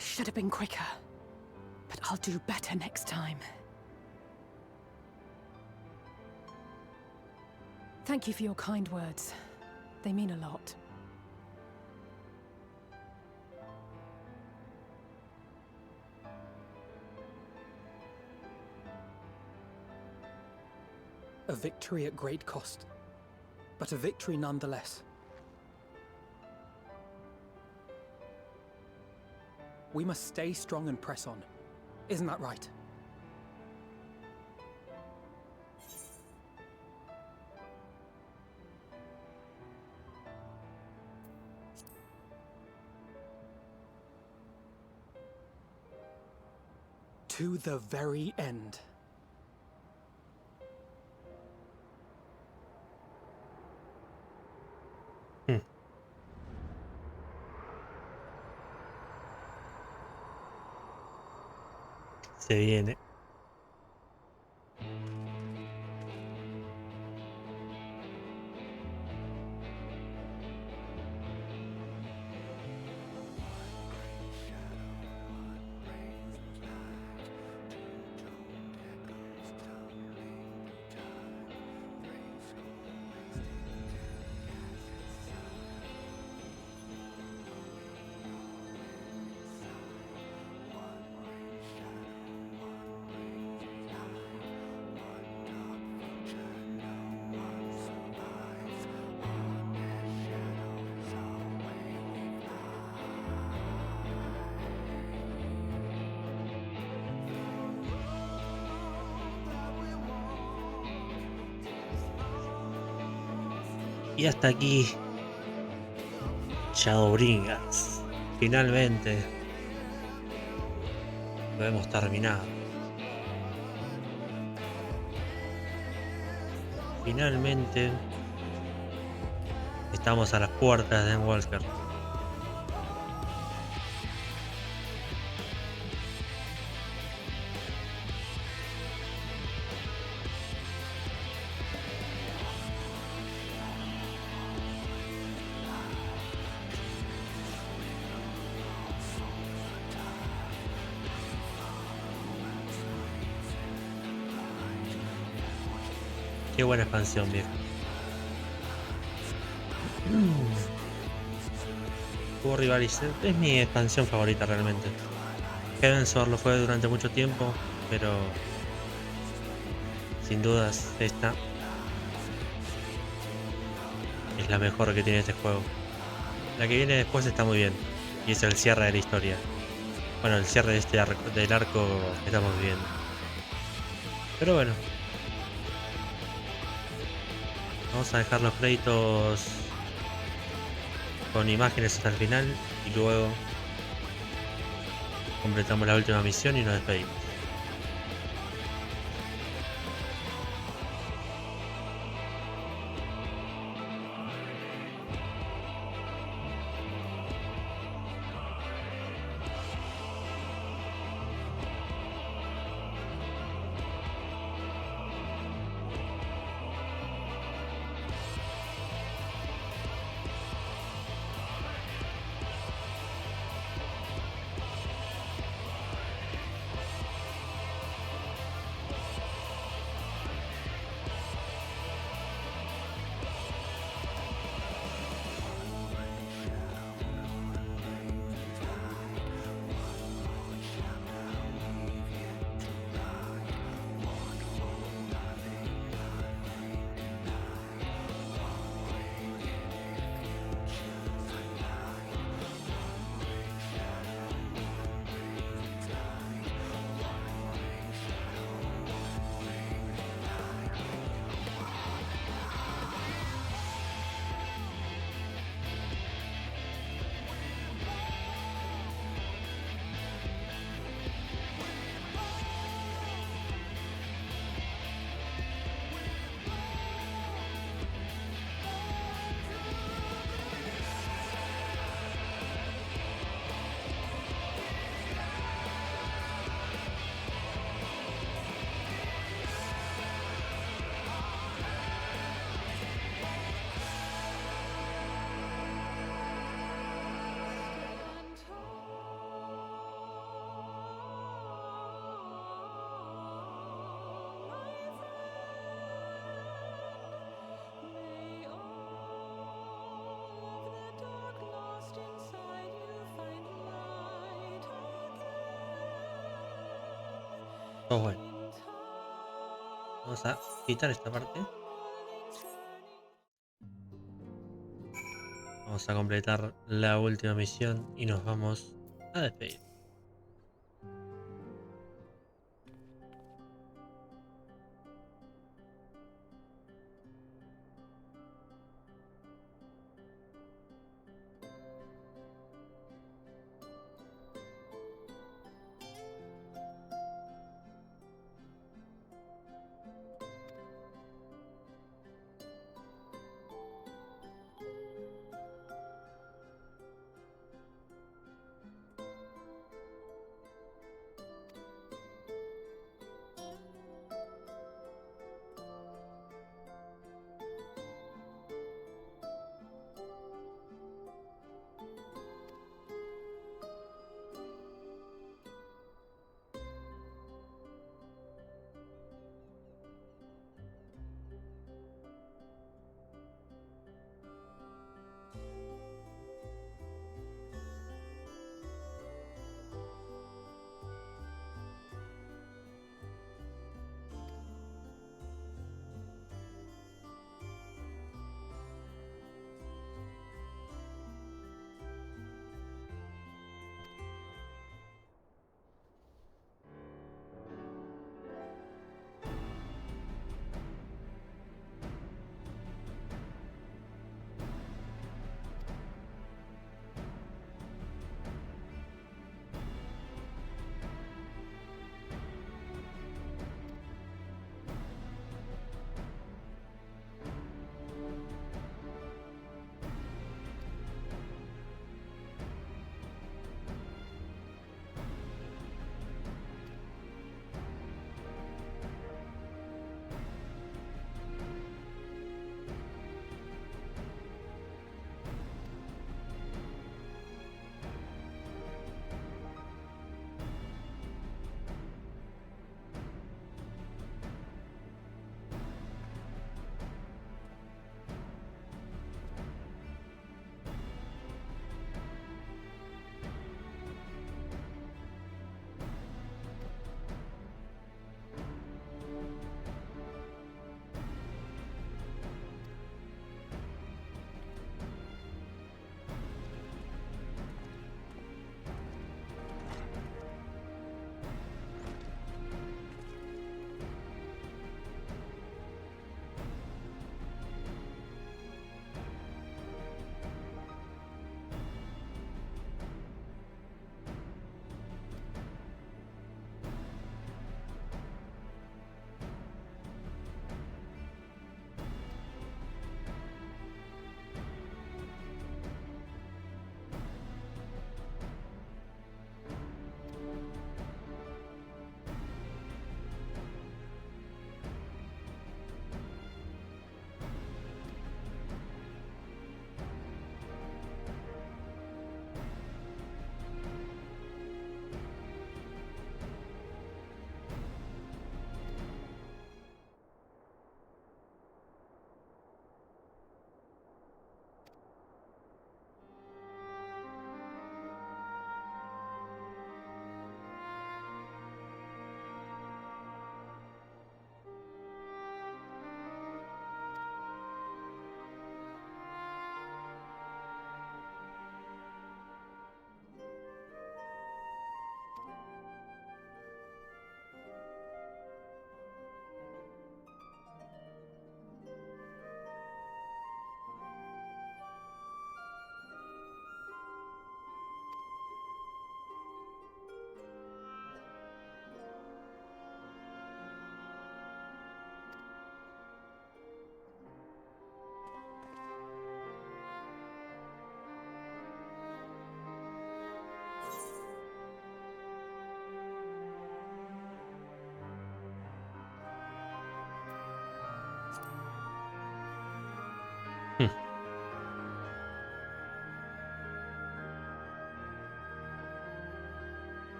Should have been quicker, but I'll do better next time. Thank you for your kind words. They mean a lot. A victory at great cost, but a victory nonetheless. We must stay strong and press on. Isn't that right? To the very end. Se viene. Y hasta aquí Shadowbringers. Finalmente lo hemos terminado. Finalmente estamos a las puertas de Walker. Qué buena expansión, viejo. Juego rivalizar. Es mi expansión favorita realmente. Heavensward lo fue durante mucho tiempo, pero sin dudas esta es la mejor que tiene este juego. La que viene después está muy bien, Y es el cierre de la historia. Bueno, el cierre de este arco, del arco que estamos viviendo. Pero bueno. Vamos a dejar los créditos con imágenes hasta el final y luego completamos la última misión y nos despedimos. Pues bueno, vamos a quitar esta parte. Vamos a completar la última misión y nos vamos a despedir.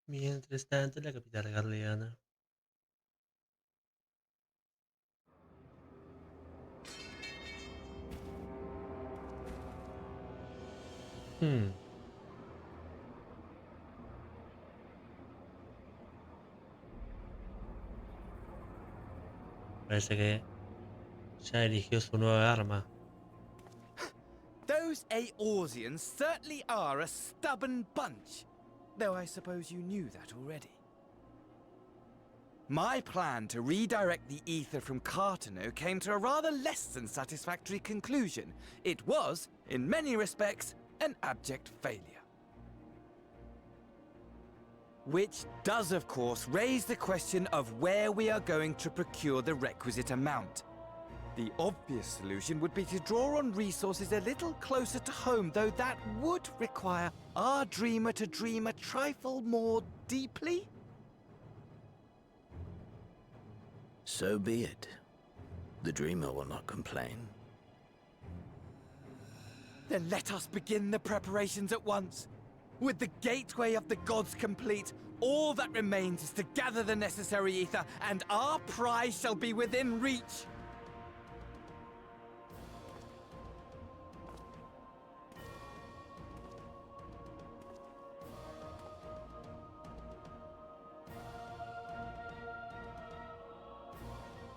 Mientras tanto, la capital garleana. Parece que ya eligió su nueva arma. Those Eorzeans certainly are a stubborn bunch, though I suppose you knew that already. My plan to redirect the ether from Cartano came to a rather less than satisfactory conclusion. It was, in many respects, an abject failure. Which does, of course, raise the question of where we are going to procure the requisite amount. The obvious solution would be to draw on resources a little closer to home, though that would require our dreamer to dream a trifle more deeply. So be it. The dreamer will not complain. Then let us begin the preparations at once. With the gateway of the gods complete, all that remains is to gather the necessary ether, and our prize shall be within reach.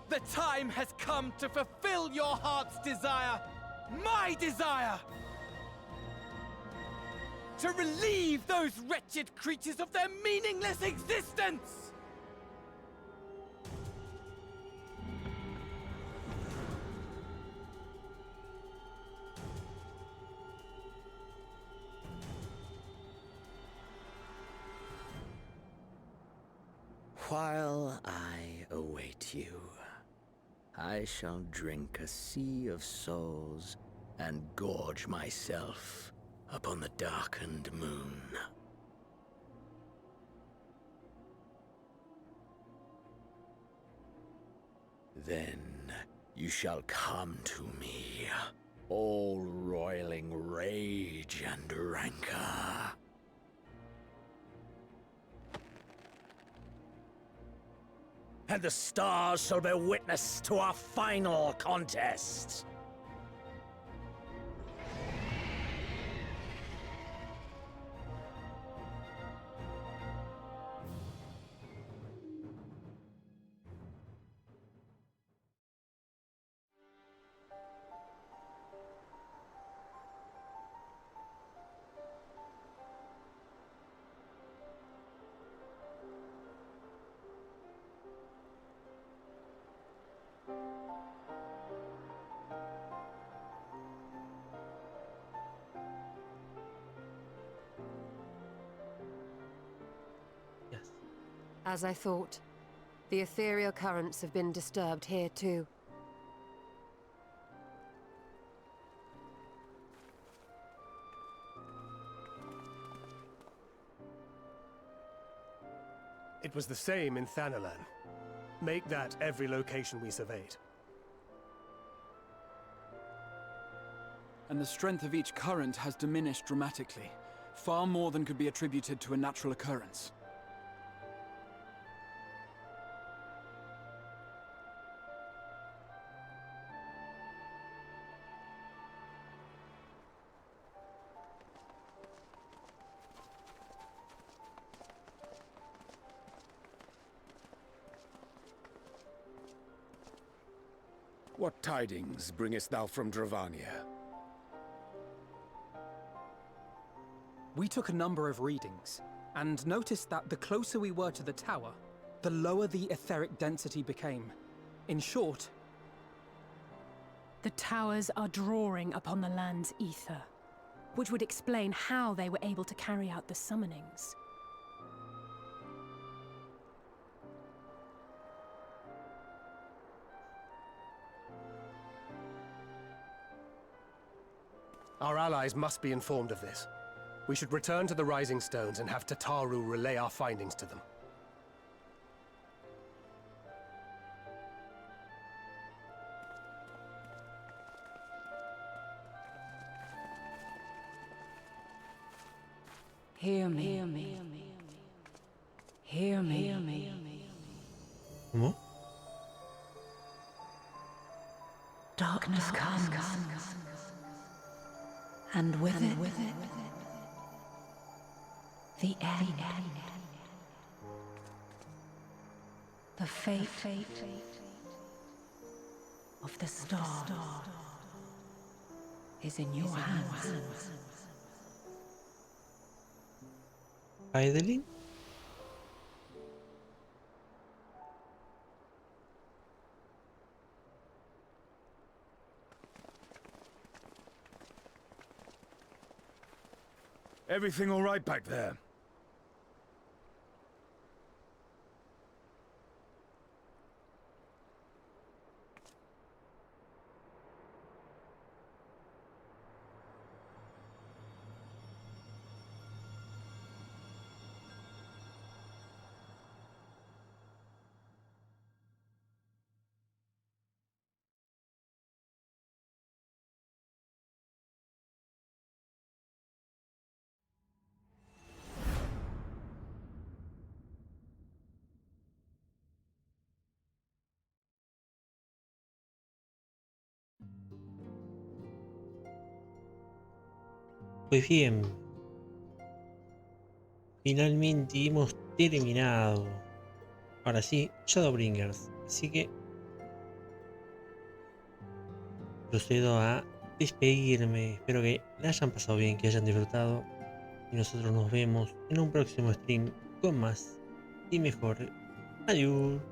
The time has come to fulfill your heart's desire, my desire! To relieve those wretched creatures of their meaningless existence! While I await you, I shall drink a sea of souls and gorge myself upon the darkened moon. Then you shall come to me, all roiling rage and rancor. And the stars shall bear witness to our final contest. As I thought, the ethereal currents have been disturbed here too. It was the same in Thanalan. Make that every location we surveyed. And the strength of each current has diminished dramatically, far more than could be attributed to a natural occurrence. What tidings bringest thou from Dravania? We took a number of readings, and noticed that the closer we were to the tower, the lower the etheric density became. In short, the towers are drawing upon the land's ether, which would explain how they were able to carry out the summonings. Our allies must be informed of this. We should return to the Rising Stones and have Tataru relay our findings to them. Hear me. Hear me. Hear me. ¿Cómo? Darkness comes, and with it, the end. The fate of the star is in your hands. Idling. Everything all right back there? Pues bien, finalmente hemos terminado. Ahora sí, Shadowbringers. Así que procedo a despedirme. Espero que la hayan pasado bien, que hayan disfrutado. Y nosotros nos vemos en un próximo stream con más y mejor. Adiós.